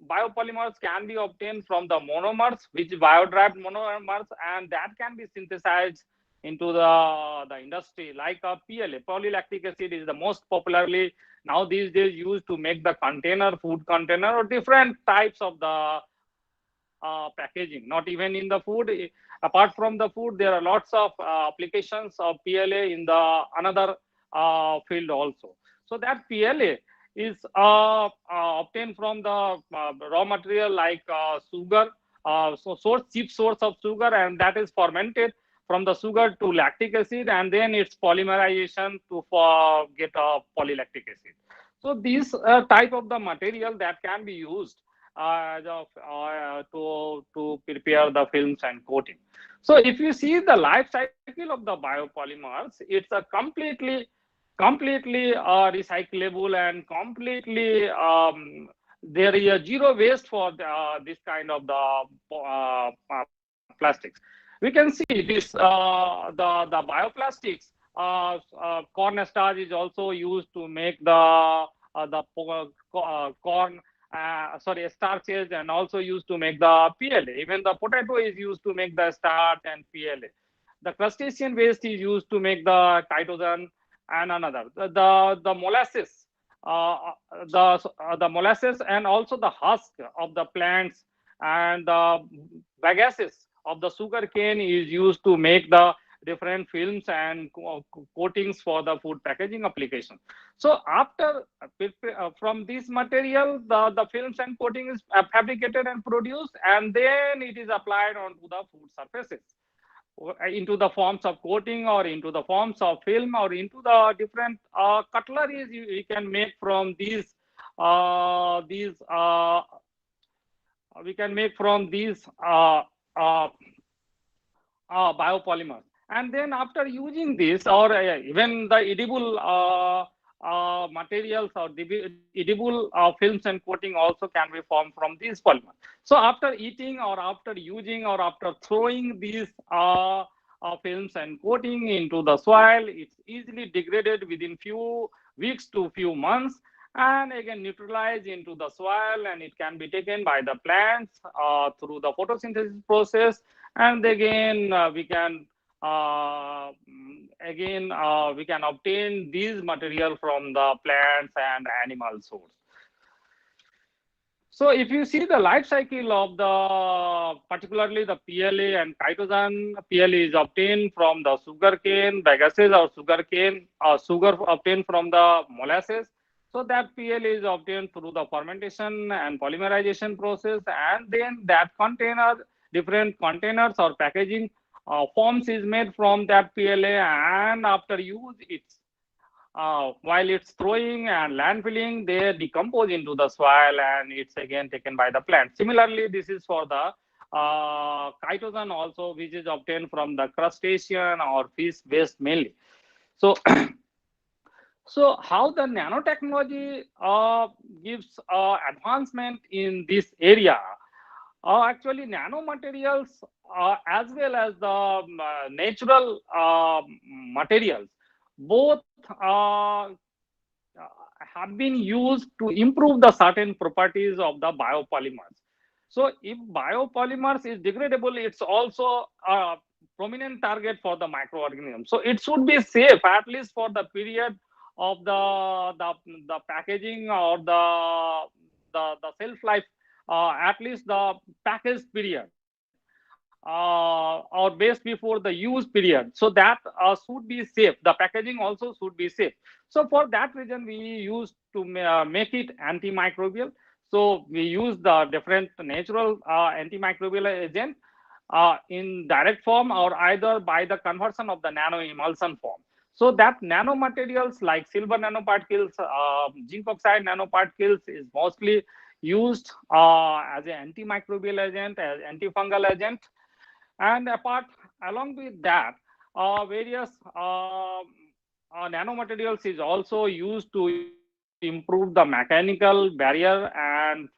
biopolymers can be obtained from the monomers, which bio-derived monomers, and that can be synthesized into the industry, like PLA, polylactic acid is the most popularly now these days used to make the container, food container, or different types of the packaging. Not even in the food, apart from the food, there are lots of applications of PLA in the another field also. So that PLA is obtained from the raw material like sugar, cheap source of sugar, and that is fermented from the sugar to lactic acid, and then it's polymerization to get polylactic acid. So these type of the material that can be used to prepare the films and coating. So if you see the life cycle of the biopolymers, it's a completely recyclable and completely there is a zero waste for this kind of the plastics. We can see this the bioplastics. Corn starch is also used to make the corn starches, and also used to make the PLA. Even the potato is used to make the starch and PLA. The crustacean waste is used to make the chitosan and another. The molasses, the molasses, and also the husk of the plants and the bagaces of the sugar cane is used to make the different films and coatings for the food packaging application. So after from this material, the films and coating is fabricated and produced, and then it is applied onto the food surfaces, into the forms of coating or into the forms of film or into the different cutleries we can make from these we can make from these biopolymers. And then after using this, or even the edible materials or the edible films and coating also can be formed from these polymers. So after eating or after using or after throwing these films and coating into the soil, it's easily degraded within few weeks to few months, and again neutralized into the soil, and it can be taken by the plants through the photosynthesis process, and again we can obtain these material from the plants and animal source. So if you see the life cycle of the, particularly the PLA and chitosan, PLA is obtained from the sugarcane, bagasse or sugarcane, sugar obtained from the molasses. So that PLA is obtained through the fermentation and polymerization process, and then that container, different containers or packaging forms is made from that PLA, and after use, it's while it's throwing and landfilling, they decompose into the soil, and it's again taken by the plant. Similarly, this is for the chitosan also, which is obtained from the crustacean or fish waste mainly. So so how the nanotechnology gives advancement in this area? Actually, nanomaterials as well as the natural materials, both have been used to improve the certain properties of the biopolymers. So if biopolymers is degradable, it's also a prominent target for the microorganisms. So it should be safe at least for the period of the packaging or the shelf life, at least the package period or based before the use period. So that should be safe. The packaging also should be safe. So for that reason, we use to make it antimicrobial. So we use the different natural antimicrobial agent in direct form or either by the conversion of the nano emulsion form. So that nanomaterials like silver nanoparticles, zinc oxide nanoparticles is mostly used as an antimicrobial agent, as antifungal agent. And along with that, various nanomaterials is also used to improve the mechanical barrier and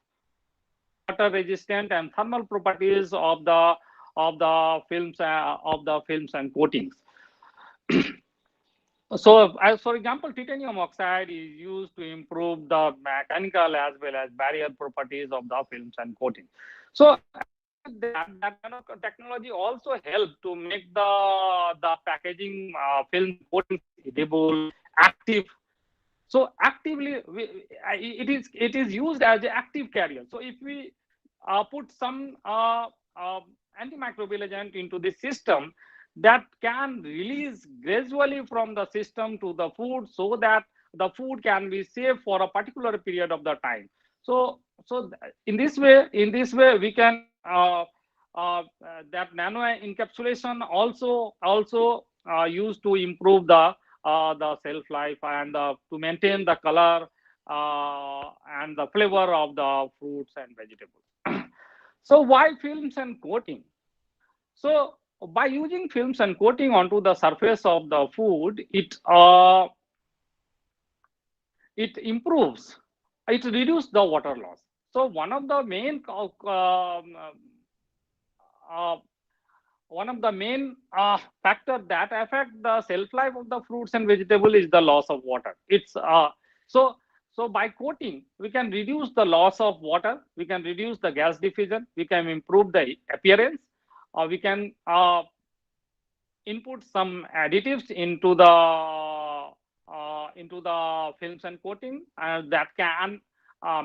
water resistant and thermal properties of the films and coatings. So, as for example, titanium oxide is used to improve the mechanical as well as barrier properties of the films and coatings. So that technology also helped to make the packaging film coating edible, active. So actively, it is used as an active carrier. So if we put some antimicrobial agent into the system, that can release gradually from the system to the food, so that the food can be safe for a particular period of the time. So in this way we can that nano encapsulation also used to improve the shelf life and to maintain the color and the flavor of the fruits and vegetables. So why films and coating? So by using films and coating onto the surface of the food, it improves, it reduces the water loss. So one of the main factor that affect the shelf life of the fruits and vegetables is the loss of water. It's so by coating, we can reduce the loss of water, we can reduce the gas diffusion, we can improve the appearance, or we can input some additives into the films and coating, and that can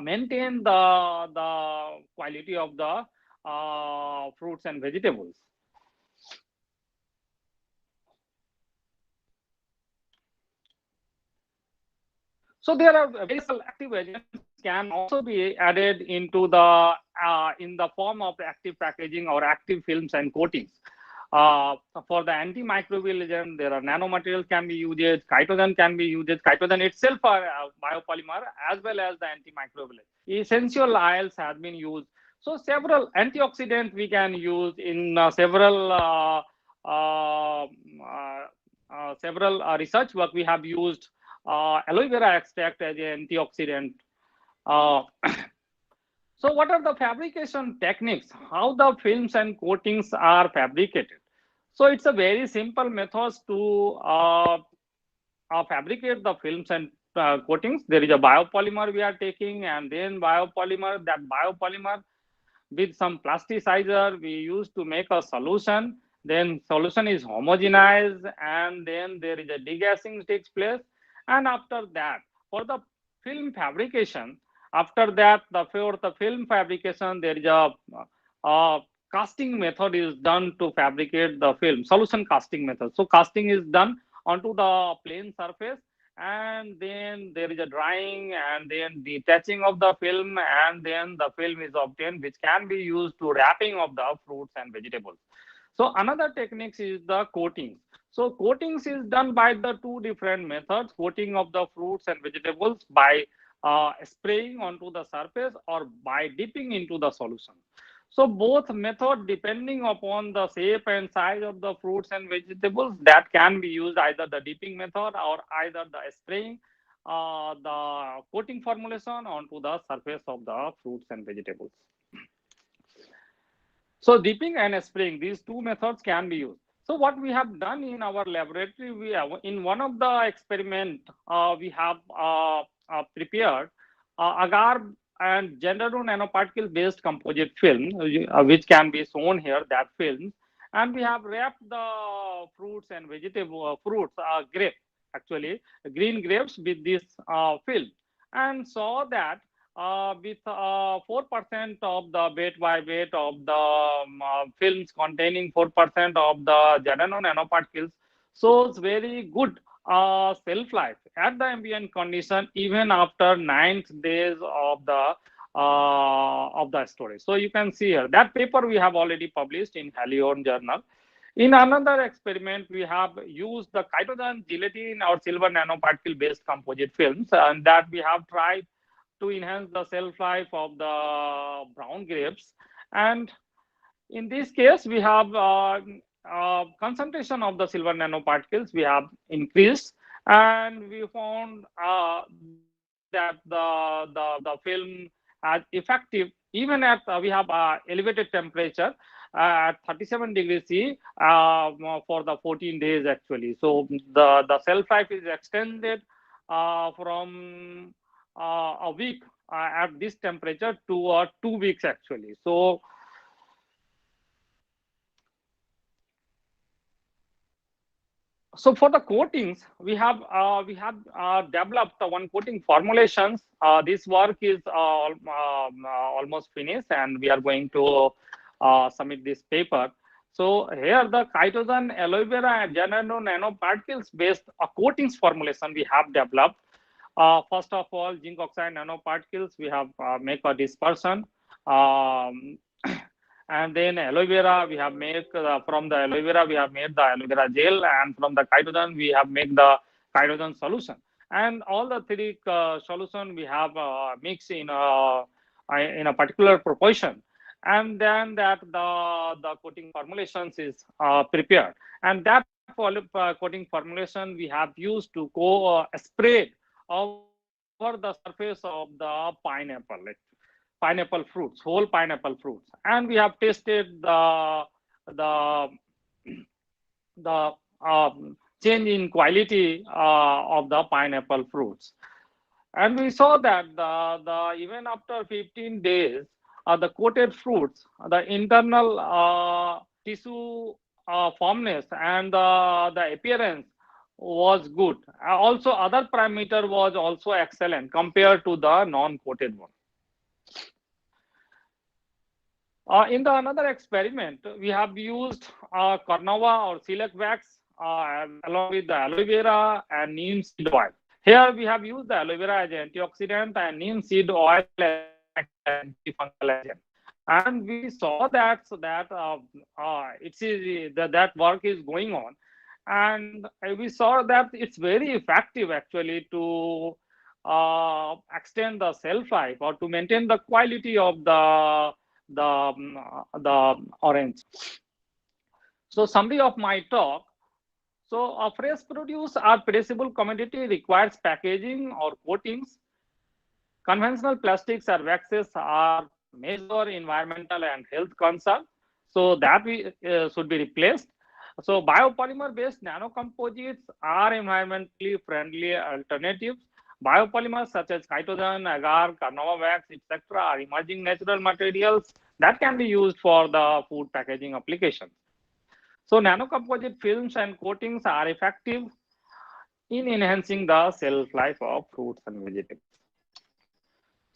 maintain the quality of the fruits and vegetables. So there are various active agents can also be added into the in the form of active packaging or active films and coatings. For the antimicrobial agent, there are nanomaterials can be used, chitosan can be used. Chitosan itself are biopolymer as well as the antimicrobial. Essential oils have been used. So several antioxidants we can use in several research work. We have used aloe vera extract as an antioxidant. So what are the fabrication techniques? How the films and coatings are fabricated? So it's a very simple method to fabricate the films and coatings. There is a biopolymer we are taking, and then biopolymer, that biopolymer with some plasticizer we use to make a solution. Then solution is homogenized, and then there is a degassing takes place. And after that, for the film fabrication, after that, for the film fabrication, there is a casting method is done to fabricate the film, solution casting method. So casting is done onto the plain surface, and then there is a drying and then detaching of the film, and then the film is obtained, which can be used to wrapping of the fruits and vegetables. So another technique is the coating. So coatings is done by the two different methods: coating of the fruits and vegetables by spraying onto the surface or by dipping into the solution. So both method, depending upon the shape and size of the fruits and vegetables, that can be used, either the dipping method or either the spraying the coating formulation onto the surface of the fruits and vegetables. So dipping and spraying, these two methods can be used. So what we have done in our laboratory, we have, in one of the experiment, we have prepared agar and gender nanoparticle based composite film, which can be shown here, that film. And we have wrapped the fruits and vegetable grape, actually green grapes, with this film, and saw that with 4% of the weight by weight of the films containing 4% of the gender nanoparticles shows very good shelf life at the ambient condition, even after 9 days of the storage. So you can see here that paper we have already published in Halion journal. In another experiment, we have used the chitosan gelatin or silver nanoparticle based composite films, and that we have tried to enhance the shelf life of the brown grapes. And in this case, we have concentration of the silver nanoparticles we have increased, and we found that the film as effective even at we have elevated temperature at 37 degrees C for the 14 days actually. So the shelf life is extended from a week at this temperature to 2 weeks actually. So for the coatings, we have developed one coating formulations. This work is almost finished, and we are going to submit this paper. So here the chitosan, aloe vera, and nanoparticles based coatings formulation we have developed. First of all, zinc oxide nanoparticles we have make a dispersion. And then aloe vera, we have made from the aloe vera, we have made the aloe vera gel, and from the chitosan, we have made the chitosan solution. And all the three solution we have mixed in a particular proportion. And then that the coating formulations is prepared. And that coating formulation we have used to spread over the surface of the pineapple fruits, whole pineapple fruits, and we have tested the change in quality of the pineapple fruits, and we saw that even after 15 days, the coated fruits, the internal tissue firmness and the appearance was good. Also, other parameter was also excellent compared to the non-coated one. In the another experiment, we have used carnauba or silac wax along with the aloe vera and neem seed oil. Here we have used the aloe vera as antioxidant and neem seed oil as antifungal agent. And we saw that that work is going on, and we saw that it's very effective actually to extend the shelf life or to maintain the quality of the orange. So summary of my talk. So a fresh produce or perishable commodity requires packaging or coatings. Conventional plastics or waxes are major environmental and health concern, so that we should be replaced. So biopolymer based nanocomposites are environmentally friendly alternatives. Biopolymers such as chitosan, agar, carnauba wax, etc. are emerging natural materials that can be used for the food packaging applications. So nanocomposite films and coatings are effective in enhancing the shelf life of fruits and vegetables.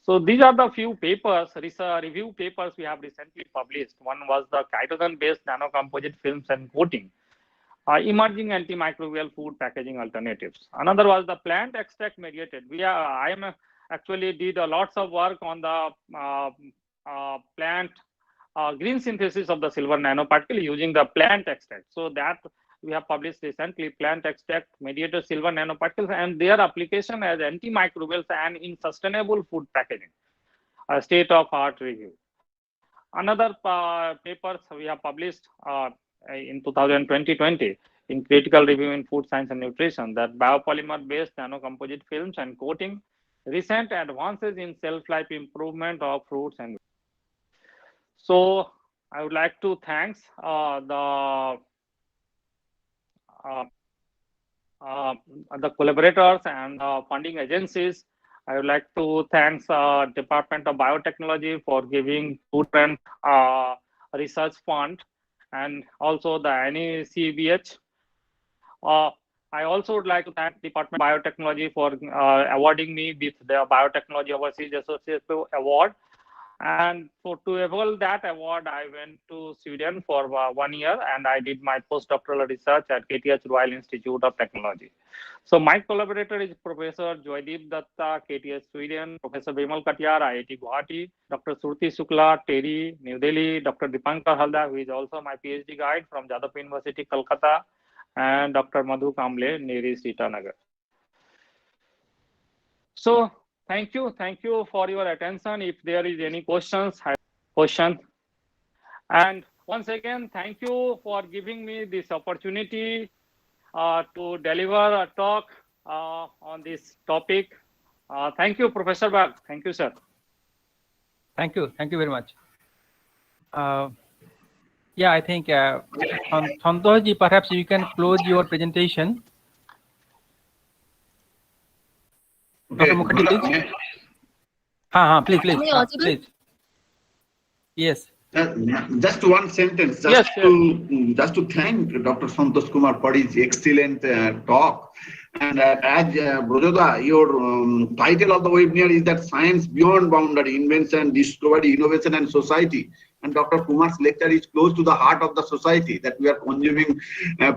So these are the few papers, review papers we have recently published. One was the chitosan-based nanocomposite films and coating, emerging antimicrobial food packaging alternatives. Another was the plant extract mediated. I actually did lots of work on the plant green synthesis of the silver nanoparticle using the plant extract. So that we have published recently, plant extract mediated silver nanoparticles and their application as antimicrobials and in sustainable food packaging, a state-of-art review. Another papers we have published in 2020 in critical review in food science and nutrition, that biopolymer-based nanocomposite films and coating, recent advances in shelf life improvement of fruits and. So I would like to thank the collaborators and funding agencies. I would like to thank Department of Biotechnology for giving student research fund, and also the NECBH. I also would like to thank Department of Biotechnology for awarding me with the Biotechnology Overseas Associate Award. And to evolve that award, I went to Sweden for 1 year and I did my postdoctoral research at KTH Royal Institute of Technology. So my collaborator is Professor Joydeep Datta, KTH Sweden, Professor Bimal Katiyar, IIT Guwahati, Dr. Surti Shukla, TERI, New Delhi, Dr. Dipankar Halda, who is also my PhD guide from Jadavpur University, Kolkata, and Dr. Madhu Kamble, Neris, Itanagar. So thank you for your attention. If there is any questions, and once again, thank you for giving me this opportunity to deliver a talk on this topic. Thank you, Professor Bag. Thank you, sir. Thank you very much. Yeah, I think Santosh ji, perhaps you can close your presentation. Okay. Dr. Mukherjee, please. Please. Yes. Just one sentence, just to thank Dr. Santosh Kumar for his excellent talk. And as Brojoda, your title of the webinar is that Science Beyond Boundary, Invention, Discovery, Innovation and Society. And Dr. Kumar's lecture is close to the heart of the society, that we are consuming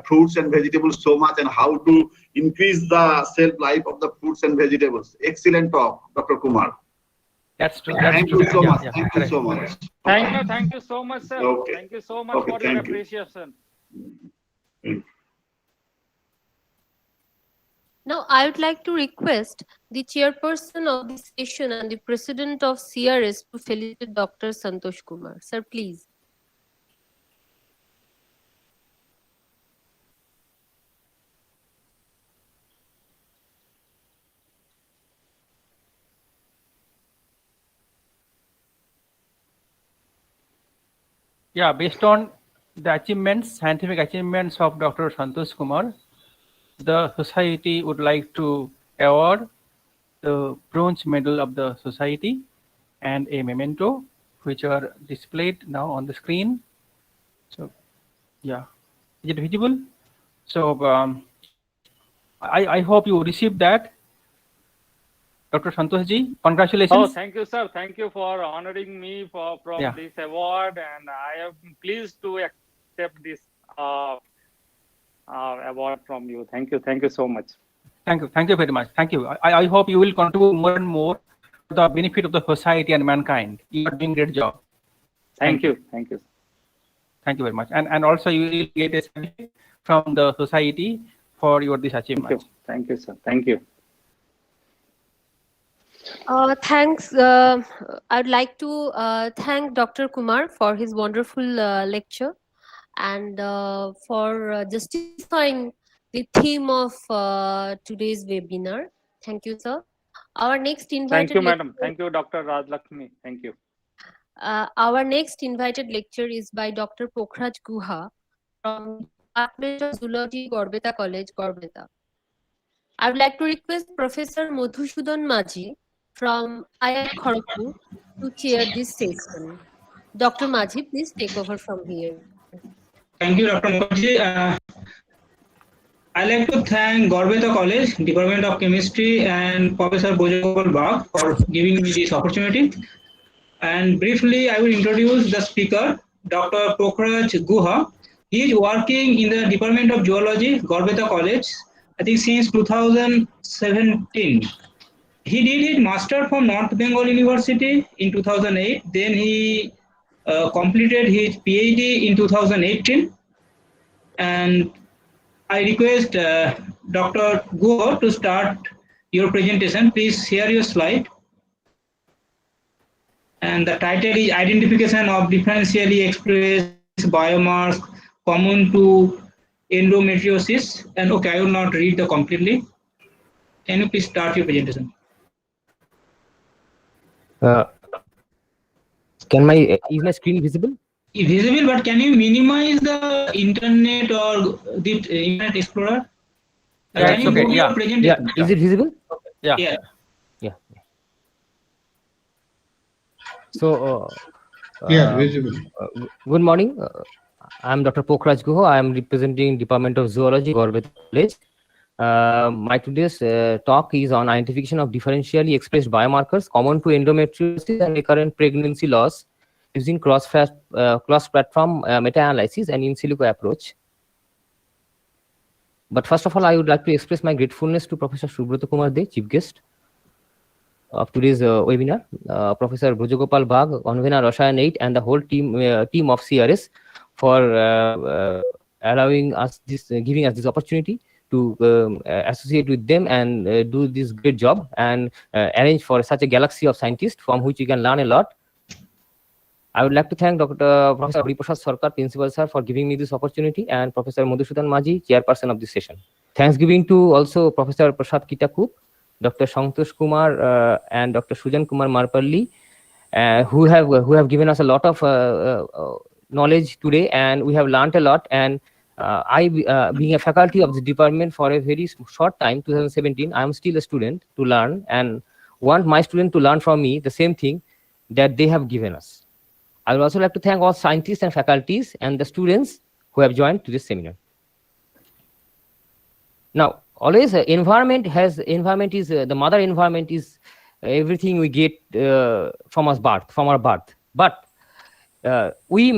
fruits and vegetables so much and how to increase the shelf life of the fruits and vegetables. Excellent talk, Dr. Kumar. That's true. Thank you so much. Thank you so much. Thank you so much, sir. Okay. Thank you so much for your appreciation. Now, I would like to request the chairperson of this session and the president of CRS to felicitate Dr. Santosh Kumar. Sir, please. Yeah, based on the achievements, scientific achievements of Dr. Santosh Kumar, the society would like to award the bronze medal of the society and a memento, which are displayed now on the screen. So, yeah, is it visible? So, I hope you received that. Dr. Santosh ji, congratulations. Oh, thank you, sir. Thank you for honoring me from this award, and I am pleased to accept this award from you. Thank you so much. Thank you very much. Thank you. I hope you will contribute more and more to the benefit of the society and mankind. You are doing a great job. Thank you. Thank you. Thank you very much. And also you will get a certificate from the society for your this achievement. Thank you, sir. Thank you. Thanks. I'd like to thank Dr. Kumar for his wonderful lecture and for justifying the theme of today's webinar. Thank you, sir. Our next invited Thank you, madam. Thank you, Dr. Rajlakshmi. Thank you. Our next invited lecture is by Dr. Kokrajhar Guha from Department of Zoology, Gorbeta College, Gorbeta. I would like to request Professor Madhusudan Majhi from IIT Kharagpur to chair this session. Dr. Majhi, please take over from here. Thank you, Dr. Mukherjee. I'd like to thank Gorbeta College, Department of Chemistry, and Professor Bojagopal Bagh for giving me this opportunity. And briefly, I will introduce the speaker, Dr. Kokrajhar Guha. He is working in the Department of Zoology, Gorbeta College, I think since 2017. He did his master from North Bengal University in 2008. Then he completed his PhD in 2018. And I request Dr. Guha to start your presentation. Please share your slide. And the title is Identification of Differentially Expressed Biomarkers Common to Endometriosis. And okay, I will not read the completely. Can you please start your presentation? Is my screen visible? Visible, but can you minimize the internet or the Internet Explorer? Yeah, can you okay. move your presentation? Yeah. Is it visible? Yeah. So, visible. Good morning. I'm Dr. Kokrajhar Guha. I am representing Department of Zoology, Gorbeta College. My today's talk is on identification of differentially expressed biomarkers common to endometriosis and recurrent pregnancy loss using cross-platform meta-analysis and in silico approach. But first of all, I would like to express my gratefulness to Professor Subroto Kumar De, Chief Guest of today's webinar, Professor Bojagopal Bagh, convener RASAYAN 8, and the whole team of CRS for allowing us this, giving us this opportunity to associate with them and do this great job and arrange for such a galaxy of scientists from which we can learn a lot. I would like to thank Professor Prasat Sarkar, Principal Sir, for giving me this opportunity, and Professor Madhusudan Majhi, Chairperson of this session. Thanksgiving to also Professor Prasat Kittakoop, Dr. Santosh Kumar, and Dr. Srujan Kumar Marepally, who have given us a lot of knowledge today, and we have learned a lot. And I, being a faculty of the department for a very short time, 2017, I am still a student to learn and want my students to learn from me the same thing that they have given us. I would also like to thank all scientists and faculties and the students who have joined to this seminar. Now, always environment is the mother environment is everything we get from our birth. But we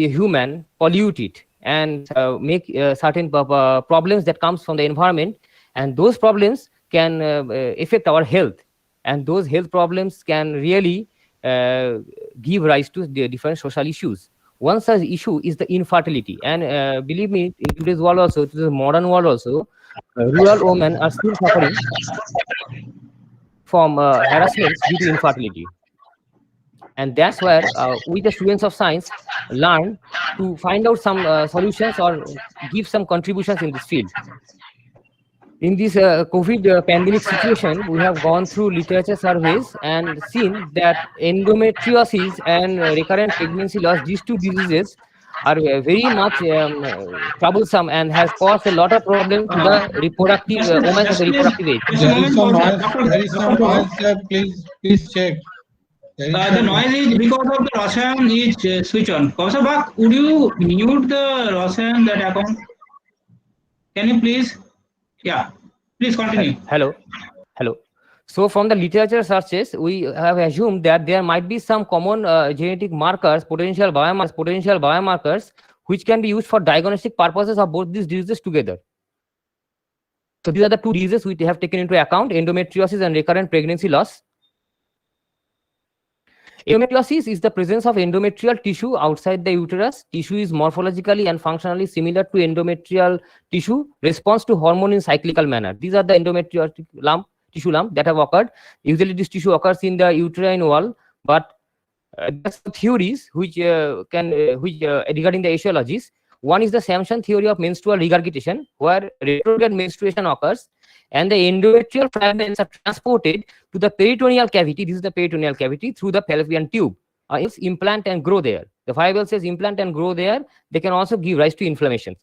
human pollute it and make certain problems that comes from the environment, and those problems can affect our health, and those health problems can really give rise to the different social issues. One such issue is the infertility, and believe me, in today's world also, to the modern world also, rural women are still suffering from harassment due to infertility. And that's where we, the students of science, learn to find out some solutions or give some contributions in this field. In this COVID pandemic situation, we have gone through literature surveys and seen that endometriosis and recurrent pregnancy loss, these two diseases, are very much troublesome and has caused a lot of problems to the reproductive women of the reproductive age. There is some noise, sir. Please check. The noise is because of the RASAYAN is switch on. Professor Bagh, would you mute the RASAYAN that account? Can you please? Yeah, please continue. Hello. So from the literature searches, we have assumed that there might be some common genetic markers, potential biomarkers, which can be used for diagnostic purposes of both these diseases together. So these are the two diseases we have taken into account: endometriosis and recurrent pregnancy loss. Endometriosis is the presence of endometrial tissue outside the uterus. Tissue is morphologically and functionally similar to endometrial tissue, responds to hormone in cyclical manner. These are the endometrial tissue lump that have occurred. Usually this tissue occurs in the uterine wall, but there's theories which regarding the etiologies. One is the Samson theory of menstrual regurgitation, where retrograde menstruation occurs and the endometrial fragments are transported to the peritoneal cavity. This is the peritoneal cavity through the fallopian tube. It's implant and grow there. The Bible says implant and grow there. They can also give rise to inflammation.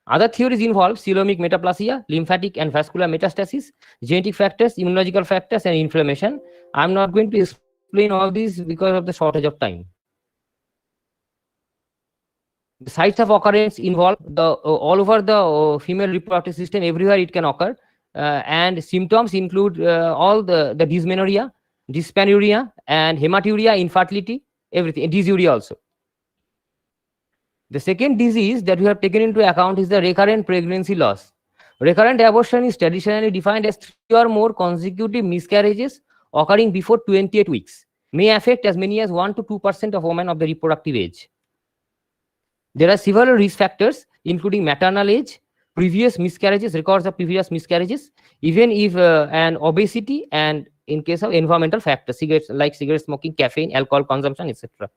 Other theories involve coelomic metaplasia, lymphatic and vascular metastasis, genetic factors, immunological factors, and inflammation. I'm not going to explain all these because of the shortage of time. The sites of occurrence involve all over the female reproductive system. Everywhere it can occur, and symptoms include all the dysmenorrhea, dyspanuria, and hematuria, infertility, everything, dysuria also. The second disease that we have taken into account is the recurrent pregnancy loss. Recurrent abortion is traditionally defined as 3 or more consecutive miscarriages occurring before 28 weeks. May affect as many as 1 to 2% of women of the reproductive age. There are several risk factors, including maternal age, previous miscarriages, records of previous miscarriages, even if and obesity, and in case of environmental factors, cigarettes like cigarette smoking, caffeine, alcohol consumption, etc.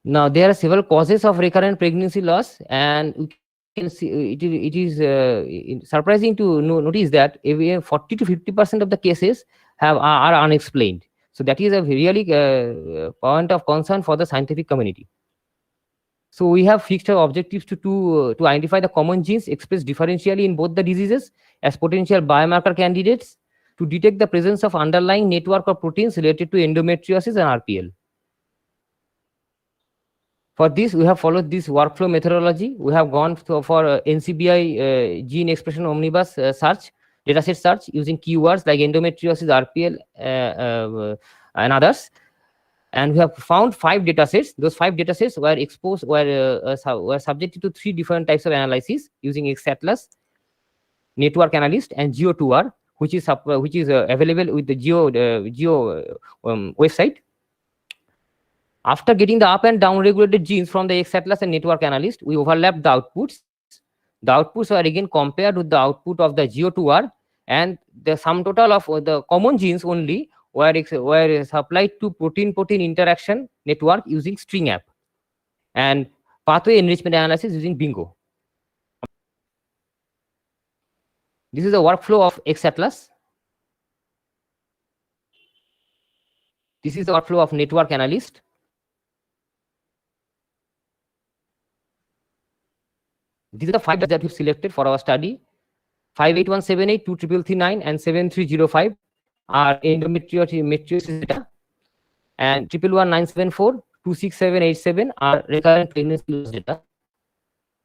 Now, there are several causes of recurrent pregnancy loss, and we can see it is surprising to notice that 40 to 50% of the cases are unexplained. So that is a really point of concern for the scientific community. So we have fixed our objectives to identify the common genes expressed differentially in both the diseases as potential biomarker candidates to detect the presence of underlying network of proteins related to endometriosis and RPL. For this, we have followed this workflow methodology. We have gone for NCBI gene expression omnibus search, dataset search using keywords like endometriosis, RPL, and others. And we have found 5 datasets. Those 5 datasets were subjected to 3 different types of analysis using XAtlas, Network Analyst, and Geo2R, which is available with the Geo website. After getting the up and down regulated genes from the XAtlas and Network Analyst, we overlapped the outputs. The outputs were again compared with the output of the Geo2R, and the sum total of the common genes only were supplied to protein-protein interaction network using String App, and pathway enrichment analysis using Bingo. This is the workflow of XAtlas. This is the workflow of Network Analyst. These are the 5 that we've selected for our study. 58178, 23339, and 7305 are endometriosis data, and 111974, 26787 are recurrent pregnancy loss data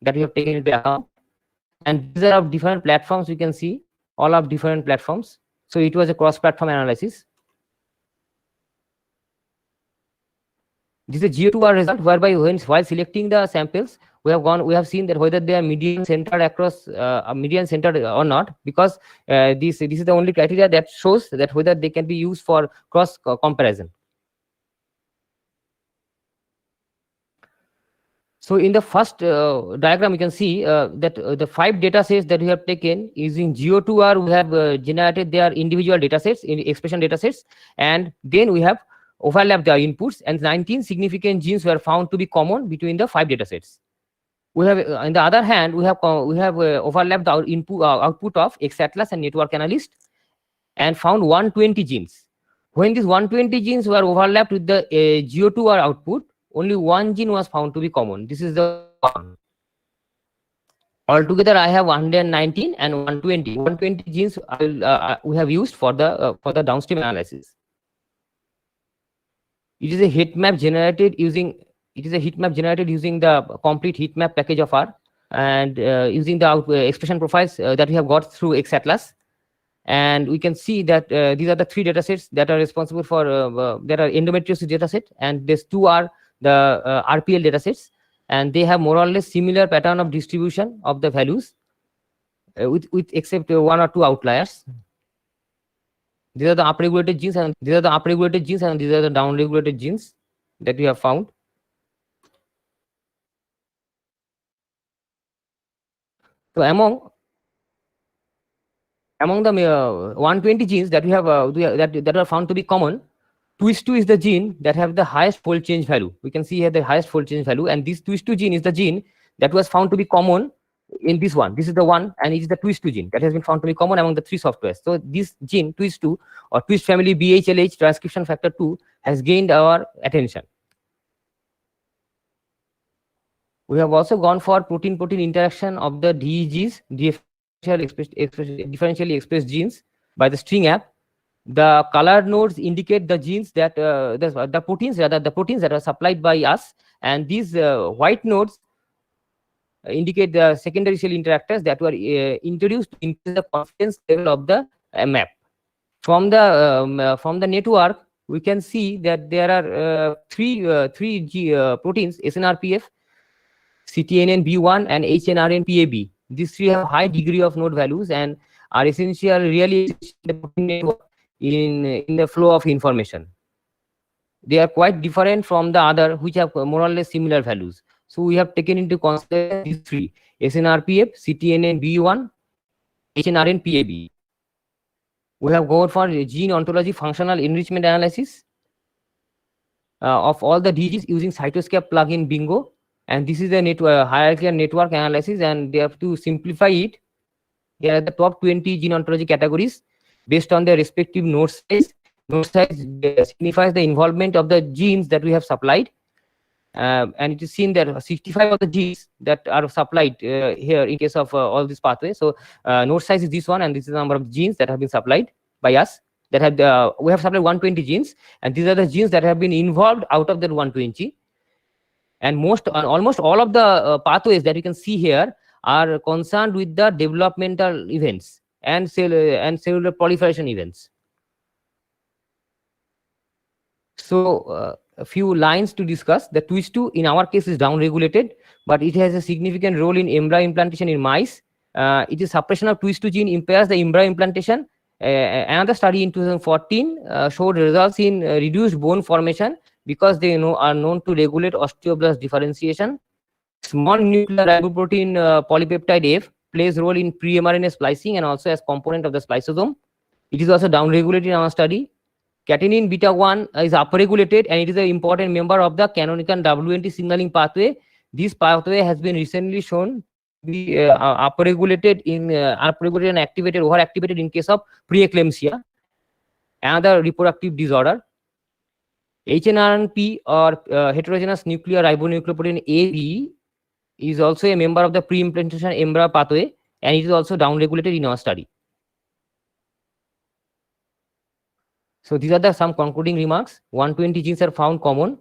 that we have taken into account. And these are of different platforms. You can see all of different platforms. So it was a cross-platform analysis. This is a Geo2R result, whereby while selecting the samples, we have seen that whether they are median centered across median centered or not, because this is the only criteria that shows that whether they can be used for cross comparison. So in the first diagram, you can see that the 5 data sets that we have taken using Geo2R, we have generated their individual data sets, expression data sets, and then we have overlapped their inputs, and 19 significant genes were found to be common between the 5 data sets. We have, on the other hand, we have overlapped our output of XAtlas and Network Analyst and found 120 genes. When these 120 genes were overlapped with the Geo2R output, only 1 gene was found to be common. This is the one. Altogether, I have 119 and 120. 120 genes we have used for the downstream analysis. It is a heat map generated using the complete heat map package of R, and using the expression profiles that we have got through XAtlas. And we can see that these are the 3 datasets that are responsible for that are endometriosis dataset, and these 2 are the RPL datasets. and they have more or less similar pattern of distribution of the values, with except one or two outliers. These are the upregulated genes, and these are the upregulated genes, and these are the downregulated genes that we have found. So among the 120 genes that we have that are found to be common, twist2 is the gene that have the highest fold change value. We can see here the highest fold change value, and this twist2 gene is the gene that was found to be common in this one. This is the one, and it is the twist2 gene that has been found to be common among the three softwares. So this gene twist2 or twist family BHLH transcription factor 2 has gained our attention. We have also gone for protein-protein interaction of the DEGs, differentially expressed genes, by the string app. The colored nodes indicate the genes that the proteins that are supplied by us, and these white nodes indicate the secondary cell interactors that were introduced to increase the confidence level of the map. From the network, we can see that there are three proteins: SNRPF, CTNN-B1, and HNRN-PAB. These three have high degree of node values and are essential really in the protein network in the flow of information. They are quite different from the other, which have more or less similar values. So we have taken into consideration these three: SNRPF, CTNN-B1, HNRN-PAB. We have gone for gene ontology functional enrichment analysis of all the DGs using Cytoscape plugin Bingo. And this is a hierarchical network analysis, and they have to simplify it. Here are the top 20 gene ontology categories based on their respective node size. Node size signifies the involvement of the genes that we have supplied. And it is seen that 65 of the genes that are supplied here in case of all these pathways. So node size is this one, and this is the number of genes that have been supplied by us. That have we have supplied 120 genes, and these are the genes that have been involved out of that 120. And almost all of the pathways that you can see here are concerned with the developmental events and cellular proliferation events. So a few lines to discuss. The twist2 in our case is downregulated, but it has a significant role in embryo implantation in mice. It is suppression of twist2 gene impairs the embryo implantation. Another study in 2014 showed results in reduced bone formation because they are known to regulate osteoblast differentiation. Small nuclear riboprotein polypeptide F plays role in pre-mRNA splicing and also as component of the spliceosome. It is also downregulated in our study. Catenin beta 1 is upregulated, and it is an important member of the canonical WNT signaling pathway. This pathway has been recently shown to be upregulated and activated, overactivated in case of preeclampsia, another reproductive disorder. HNRNP or heterogeneous nuclear ribonucleoprotein AB is also a member of the pre-implantation embryo pathway, and it is also downregulated in our study. So these are some concluding remarks. 120 genes are found common.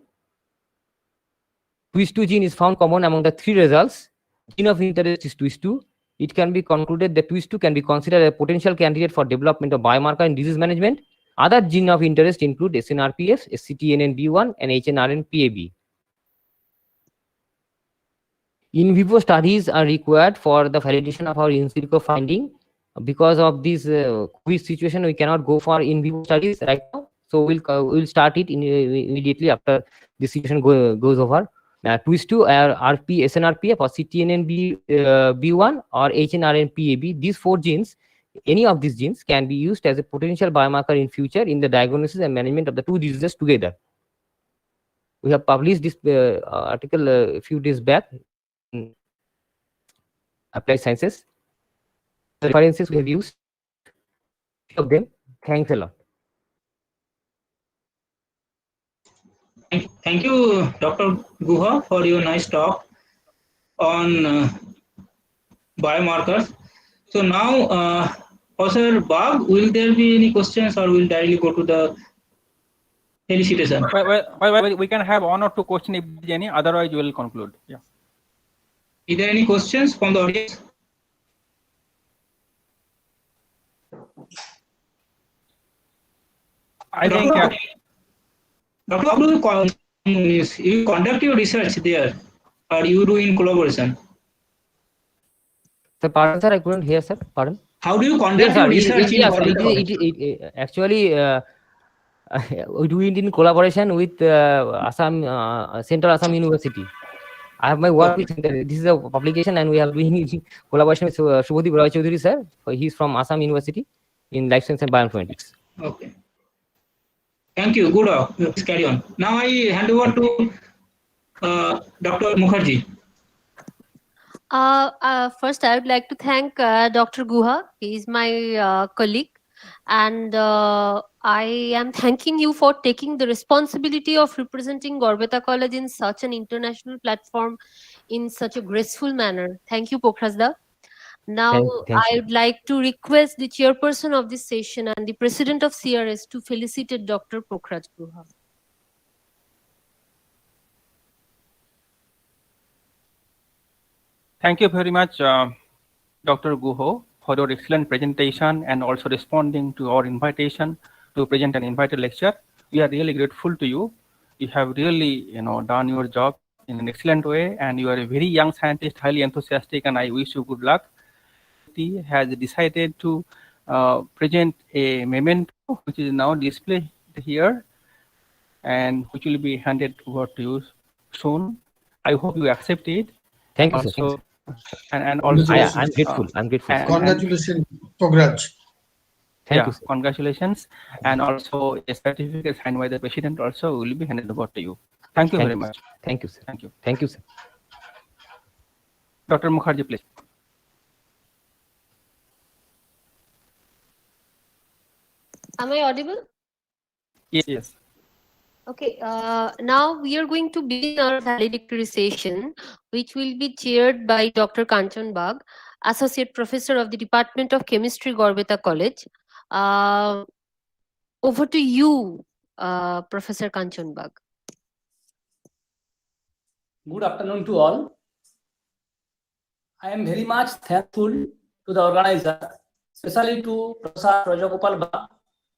Twist2 gene is found common among the three results. Gene of interest is twist2. It can be concluded that twist2 can be considered a potential candidate for development of biomarker in disease management. Other gene of interest include SNRPF, CTNN-B1, and HNRN-PAB. In vivo studies are required for the validation of our in silico finding. Because of this COVID situation, we cannot go for in vivo studies right now. So we'll start it immediately after the situation goes over. Twist2 are SNRPF or CTNN-B1 or HNRN-PAB. These four genes, any of these genes can be used as a potential biomarker in future in the diagnosis and management of the two diseases together. We have published this article a few days back in Applied Sciences. The references we have used, few of them. Thanks a lot. Thank you, Dr. Guha, for your nice talk on biomarkers. So now, Professor Bagh, will there be any questions, or will directly go to the felicitation? Well, we can have one or two questions if there is any. Otherwise, we will conclude. Yeah. Is there any questions from the audience? I think. Dr. Abdul, you conduct your research there. or you do in collaboration? Sir, pardon, sir, I couldn't hear, sir. Pardon. How do you Yes, conduct sir. your research in Yes, Gorbeta? actually, we do it in collaboration with Assam, Central Assam University. I have my work with this is a publication, and we are doing it in collaboration with Subodhi Roy Chaudhary, sir. He's from Assam University in Life Science and Bioinformatics. Okay. Thank you. Good. Please carry on. Now I hand over to Dr. Mukherjee. First, I would like to thank Dr. Guha. He is my colleague. And I am thanking you for taking the responsibility of representing Gorbeta College in such an international platform in such a graceful manner. Thank you, Kokrajhar. Now, Thank I you. would like to request the chairperson of this session and the president of CRS to felicitate Dr. Kokrajhar. Thank you very much, Dr. Guho, for your excellent presentation and also responding to our invitation to present an invited lecture. We are really grateful to you. You have really, done your job in an excellent way, and you are a very young scientist, highly enthusiastic, and I wish you good luck. He has decided to present a memento, which is now displayed here, and which will be handed over to you soon. I hope you accept it. Thank you, sir. And also, I'm grateful. I'm grateful. Congratulations, Kokrajhar. Thank you, sir. Congratulations. And also a certificate signed by the president also will be handed over to you. Thank you very much. Thank you, sir. Thank you. Thank you, sir. Dr. Mukherjee, please. Am I audible? Yes. Okay, now we are going to begin our valedictory session, which will be chaired by Dr. Kanchan Bagh, Associate Professor of the Department of Chemistry, Gorbeta College. Over to you, Professor Kanchan Bagh. Good afternoon to all. I am very much thankful to the organizer, especially to Prasat Rajagopal Bagh,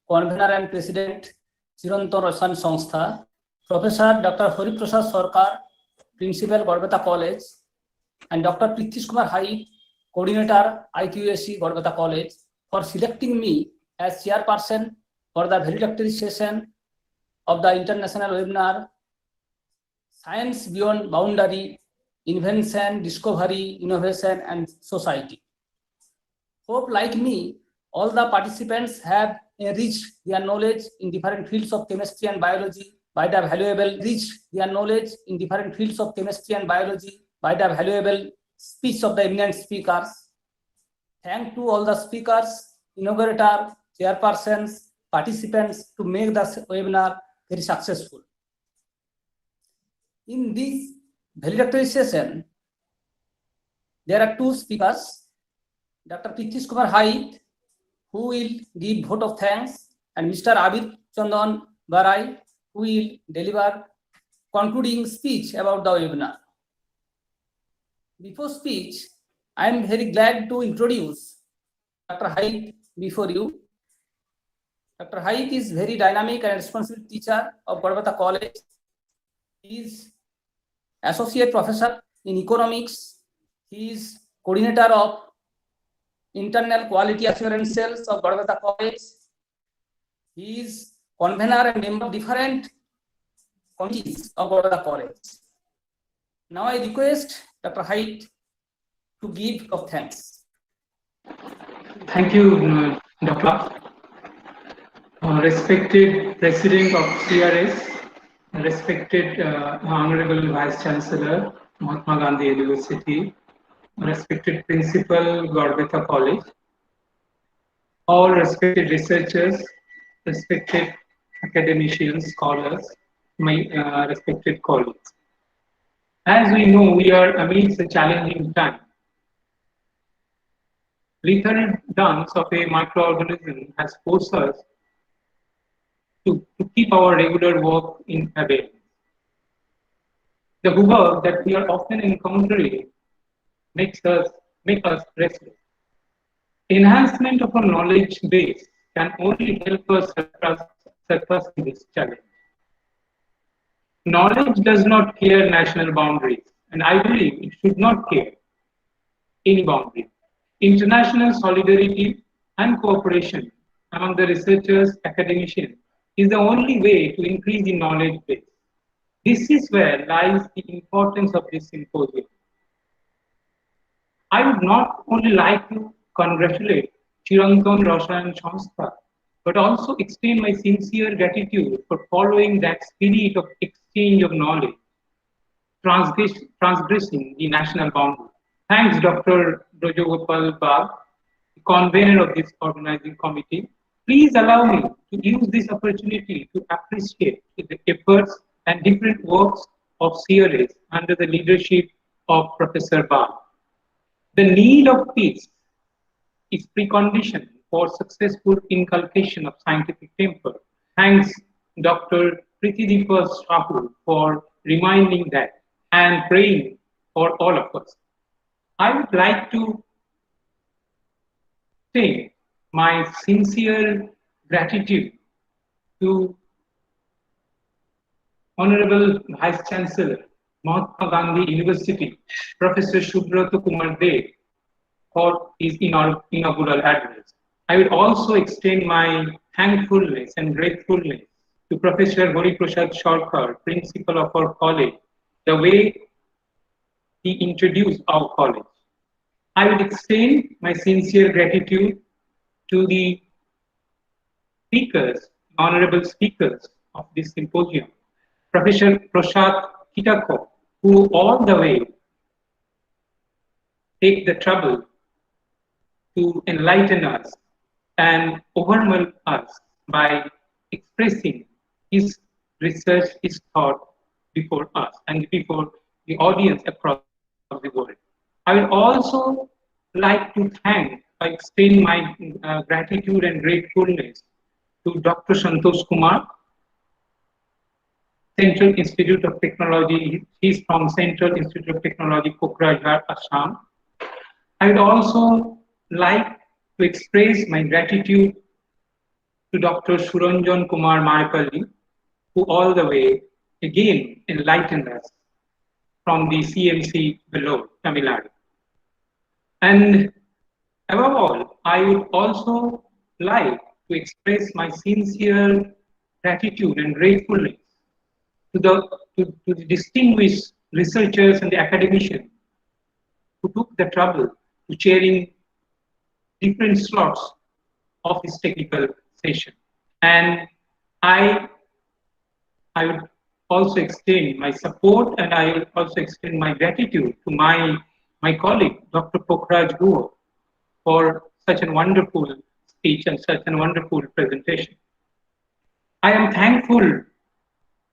Convener and President, Chirantan Rasayan Sangstha, Professor Dr. Hariprasad Sarkar, Principal, Gorbeta College, and Dr. Prithvish Kumar Hai, Coordinator, IQAC, Gorbeta College, for selecting me as chairperson for the valedictory session of the international webinar, Science Beyond Boundary, Invention, Discovery, Innovation, and Society. Hope, like me, all the participants have enriched their knowledge in different fields of chemistry and biology by the valuable speech of the eminent speakers. Thank to all the speakers, inaugurator, chairpersons, participants to make the webinar very successful. In this valedictory session, there are two speakers, Dr. Prithvish Kumar Hai, who will give vote of thanks, and Mr. Abir Chandan Barai, who will deliver concluding speech about the webinar. Before speech, I am very glad to introduce Dr. Hai before you. Dr. Hai is very dynamic and responsible teacher of Gorbeta College. He is Associate Professor in Economics. He is Coordinator of Internal Quality Assurance Cells of Gorbeta College. He is Convener and member of different committees of Gorbeta College. Now I request Dr. Hai to give of thanks. Thank you, Dr. Respected President of CRS, respected Honorable Vice Chancellor, Mahatma Gandhi University, respected Principal, Gorbeta College, all respected researchers, respected academicians, scholars, my respected colleagues. As we know, we are amidst a challenging time. Lethal dance of a microorganism has forced us to keep our regular work in abeyance. The hoover that we are often encountering make us restless. Enhancement of our knowledge base can only help us surpass this challenge. Knowledge does not care national boundaries, and I believe it should not care any boundary. International solidarity and cooperation among the researchers, academicians is the only way to increase the knowledge base. This is where lies the importance of this symposium. I would not only like to congratulate Chirantan Rasayan Sanstha, but also extend my sincere gratitude for following that spirit of exchange of knowledge, transgressing the national boundary. Thanks, Dr. Rajagopal Bag, the convener of this organizing committee. Please allow me to use this opportunity to appreciate the efforts and different works of CRS under the leadership of Professor Bag. The need of peace is precondition for successful inculcation of scientific temper. Thanks, Dr. Pritidipa Sahu, for reminding that and praying for all of us. I would like to say my sincere gratitude to Honorable Vice Chancellor, Mahatma Gandhi University, Professor Subroto Kumar for his inaugural address. I would also extend my thankfulness and gratefulness to Professor Hari Prasad Sarkar, principal of our college, the way he introduced our college. I would extend my sincere gratitude to the speakers, honorable speakers of this symposium, Professor Prasat Kittakoop, who all the way take the trouble to enlighten us and overwhelm us by expressing his research, his thought before us and before the audience across the world. I would also like to extend my gratitude and gratefulness to Dr. Santosh Kumar, Central Institute of Technology. He's from Central Institute of Technology, Kokrajhar, Assam. I would also like to express my gratitude to Dr. Srujan Kumar Marepally, who all the way again enlightened us from the CMC Vellore, Tamilnadu. And above all, I would also like to express my sincere gratitude and gratefulness to the distinguished researchers and the academicians who took the trouble to chairing different slots of this technical session. And I would also extend my support and I will also extend my gratitude to my colleague, Dr. Kokrajhar, for such a wonderful speech and such a wonderful presentation. I am thankful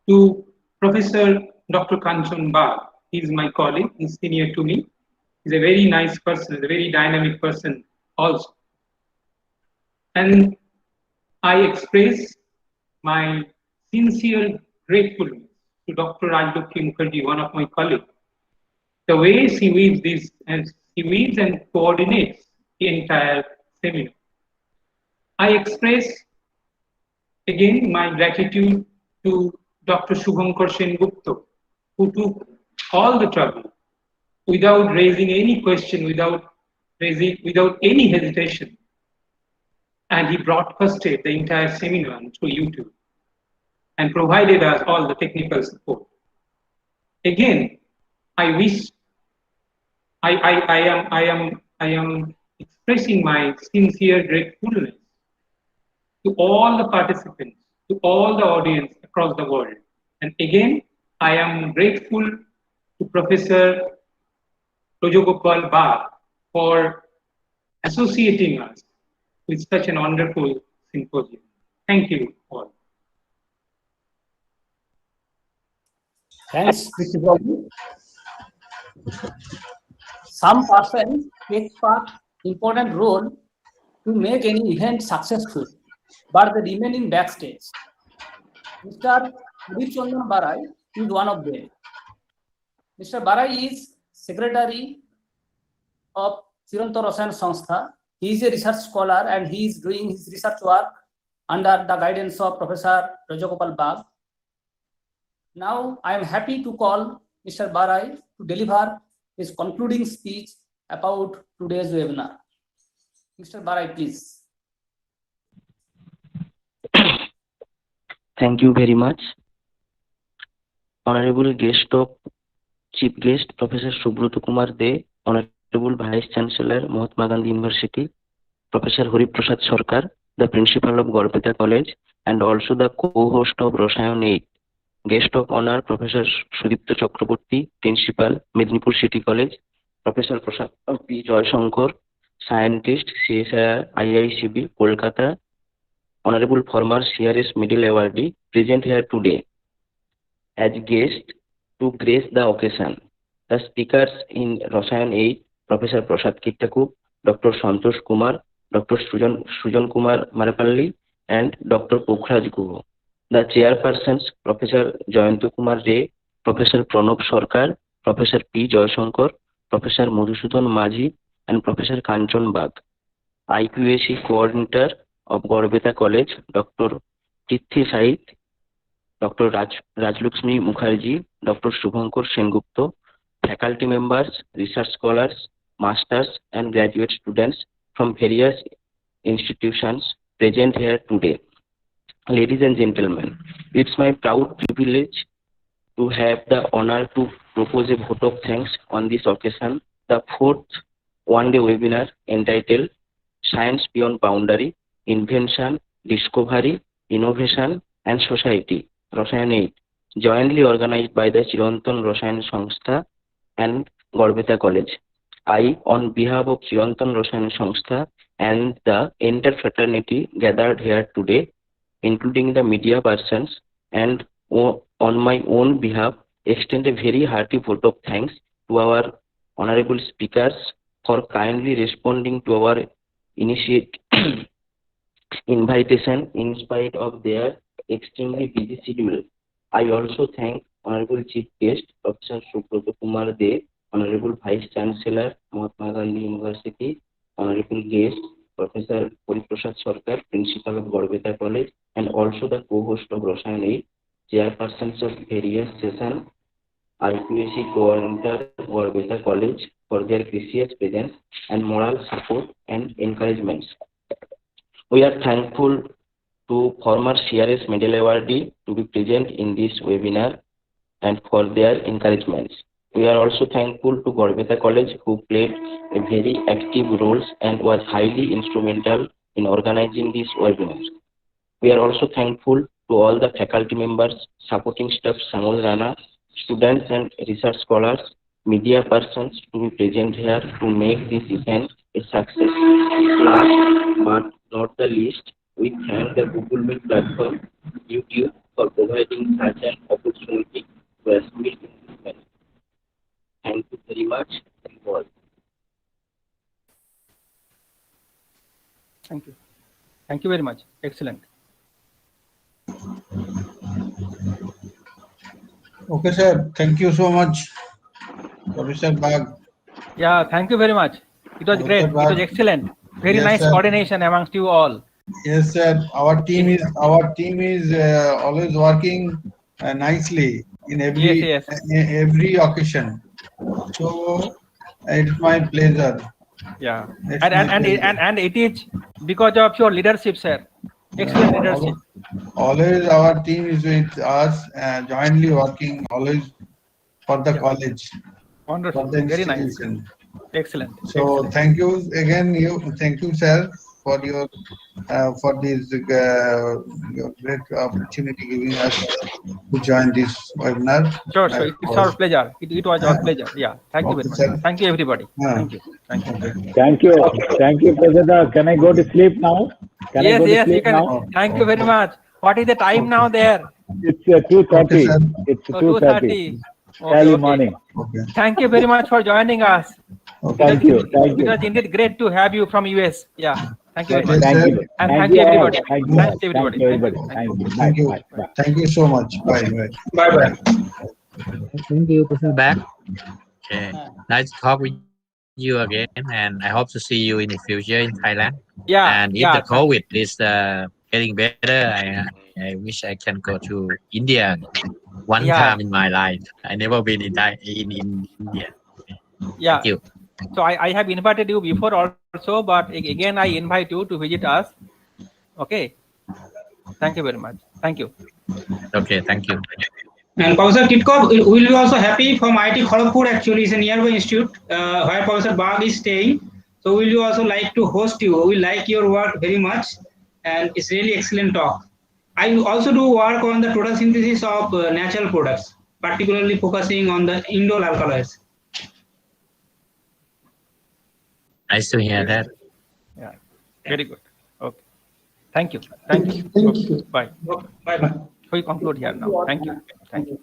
to Professor Dr. Kanchan Bag. He is my colleague, he's senior to me. He's a very nice person, a very dynamic person also. And I express my sincere gratefulness to Dr. Rajlakshmi Mukherjee, one of my colleagues. The way she weaves this and she weaves and coordinates the entire seminar. I express again my gratitude to Dr. Shubhankar Sengupta, who took all the trouble without raising any question, without any hesitation. And he broadcasted the entire seminar through YouTube and provided us all the technical support. Again, I am expressing my sincere gratefulness to all the participants, to all the audience across the world. And again, I am grateful to Professor Rajagopal Bag for associating us with such a wonderful symposium. Thank you all. Thanks, Mr. Some persons take part important role to make any event successful, but they remain in backstage. Mr. Chandan Barai is one of them. Mr. Barai is secretary of Chirantan Rasayan Sanstha. He is a research scholar and he is doing his research work under the guidance of Professor Rajagopal Bag. Now I am happy to call Mr. Barai to deliver his concluding speech about today's webinar. Mr. Barai, please. Thank you very much. Honorable Chief Guest, Professor Subroto Kumar De, Honorable Vice Chancellor, Mahatma Gandhi University, Professor Hori Prasad Sarkar, the Principal of Garbeta College, and also the co-host of Rasayan 8. Guest of honor, Professor Sudipto Chakraborty, Principal, Medinipur City College, Professor Prasat P. Joyshankar, Scientist, CSIR, IICB, Kolkata, Honorable former CRS Middle Awardee, present here today as guest to grace the occasion. The speakers in Rasayan 8, Professor Prasat Kittakoop, Dr. Santosh Kumar, Dr. Srujan Kumar Marepally, and Dr. Kokrajhar. The chairpersons, Professor Jayanto Kumar Ray, Professor Pranab Sarkar, Professor P. Joyshankar, Professor Madhusudan Majhi, and Professor Kanchan Bag. IQAC Coordinator of Garbeta College, Dr. Tithi Sait, Dr. Rajlakshmi Mukherjee, Dr. Shubhankar Sengupta, faculty members, research scholars, masters, and graduate students from various institutions present here today. Ladies and gentlemen, it's my proud privilege to have the honor to propose a vote of thanks on this occasion, the fourth one-day webinar entitled Science Beyond Boundary, Invention, Discovery, Innovation, and Society, Rasayan 8, jointly organized by the Chirantan Rasayan Sanstha and Garbeta College. I, on behalf of Chirantan Rasayan Sanstha and the entire fraternity gathered here today, including the media persons, and on my own behalf, extend a very hearty vote of thanks to our honorable speakers for kindly responding to our invitation in spite of their extremely busy schedule. I also thank Honorable Chief Guest, Professor Subroto Kumar De, Honorable Vice Chancellor, Mahatma Gandhi University, Honorable Guest, Professor Hori Prasad Sarkar, Principal of Garbeta College, and also the co-host of Rasayan 8, chairpersons of various sessions, IQAC Coordinator, Garbeta College, for their gracious presence and moral support and encouragements. We are thankful to former CRS Medal Awardee to be present in this webinar and for their encouragements. We are also thankful to Garbeta College, who played a very active role and was highly instrumental in organizing this webinar. We are also thankful to all the faculty members, supporting staff, Samol Rana, students and research scholars, media persons to be present here to make this event a success. Last but not the least, we thank the Google Meet platform, YouTube, for providing such an opportunity to assist in this manner. Thank you very much. Thank you. Thank you very much. Excellent. Okay, sir. Thank you so much, Professor Bag. Yeah, thank you very much. It was great. It was excellent. Very Yes, nice sir. coordination amongst you all. Yes, sir. Our team is always working nicely in every occasion. So it's my pleasure. Yeah, It's my pleasure. and it is because of your leadership, sir. Excellent leadership. Always our team is with us, jointly working always for the college, Wonderful. for the Very nice. institution. Excellent. So Excellent. thank you again. Thank you, sir, for your for this your great opportunity giving us to join this webinar. Sure. It's our pleasure. It was our pleasure. Yeah. Thank you very much. Sir. Thank you, everybody. Thank you. Thank you. Thank you. Thank you, Professor. Can I go to sleep now? Can I go to Yes, you sleep can. now? Thank you very much. What is the time now there? It's 2:30. Okay, sir. It's 2:30. 2:30. Early morning. Okay. Thank you very much for joining us. Thank you. Thank It you. was indeed great to have you from US. Yeah. Thank you very much. Thank you. And Thank thank you, you all. everybody. Thank you. Thanks, everybody. Thank you, everybody. Thank you. Thank you. Bye. Bye. Thank you so much. Bye. Bye. Bye bye. Thank you, Professor Back. Okay. Nice to talk with you again, and I hope to see you in the future in Thailand. Yeah. And if the COVID is getting better, I wish I can go to India. one Yeah. time in my life. I never been in India. Yeah. Thank you. So I have invited you before also, but again I invite you to visit us. Okay. Thank you very much. Thank you. Okay, thank you. And Professor Kittakoop will be also happy from IIT Kharagpur. Actually, is a nearby institute where Professor Bagh is staying. So will you also like to host you? We like your work very much, and it's really excellent talk. I also do work on the total synthesis of natural products, particularly focusing on the indole alkaloids. Nice to hear that. Yeah. Very good. Okay. Thank you. Thank you. Bye. Bye bye. We conclude here now. Thank you. Thank you.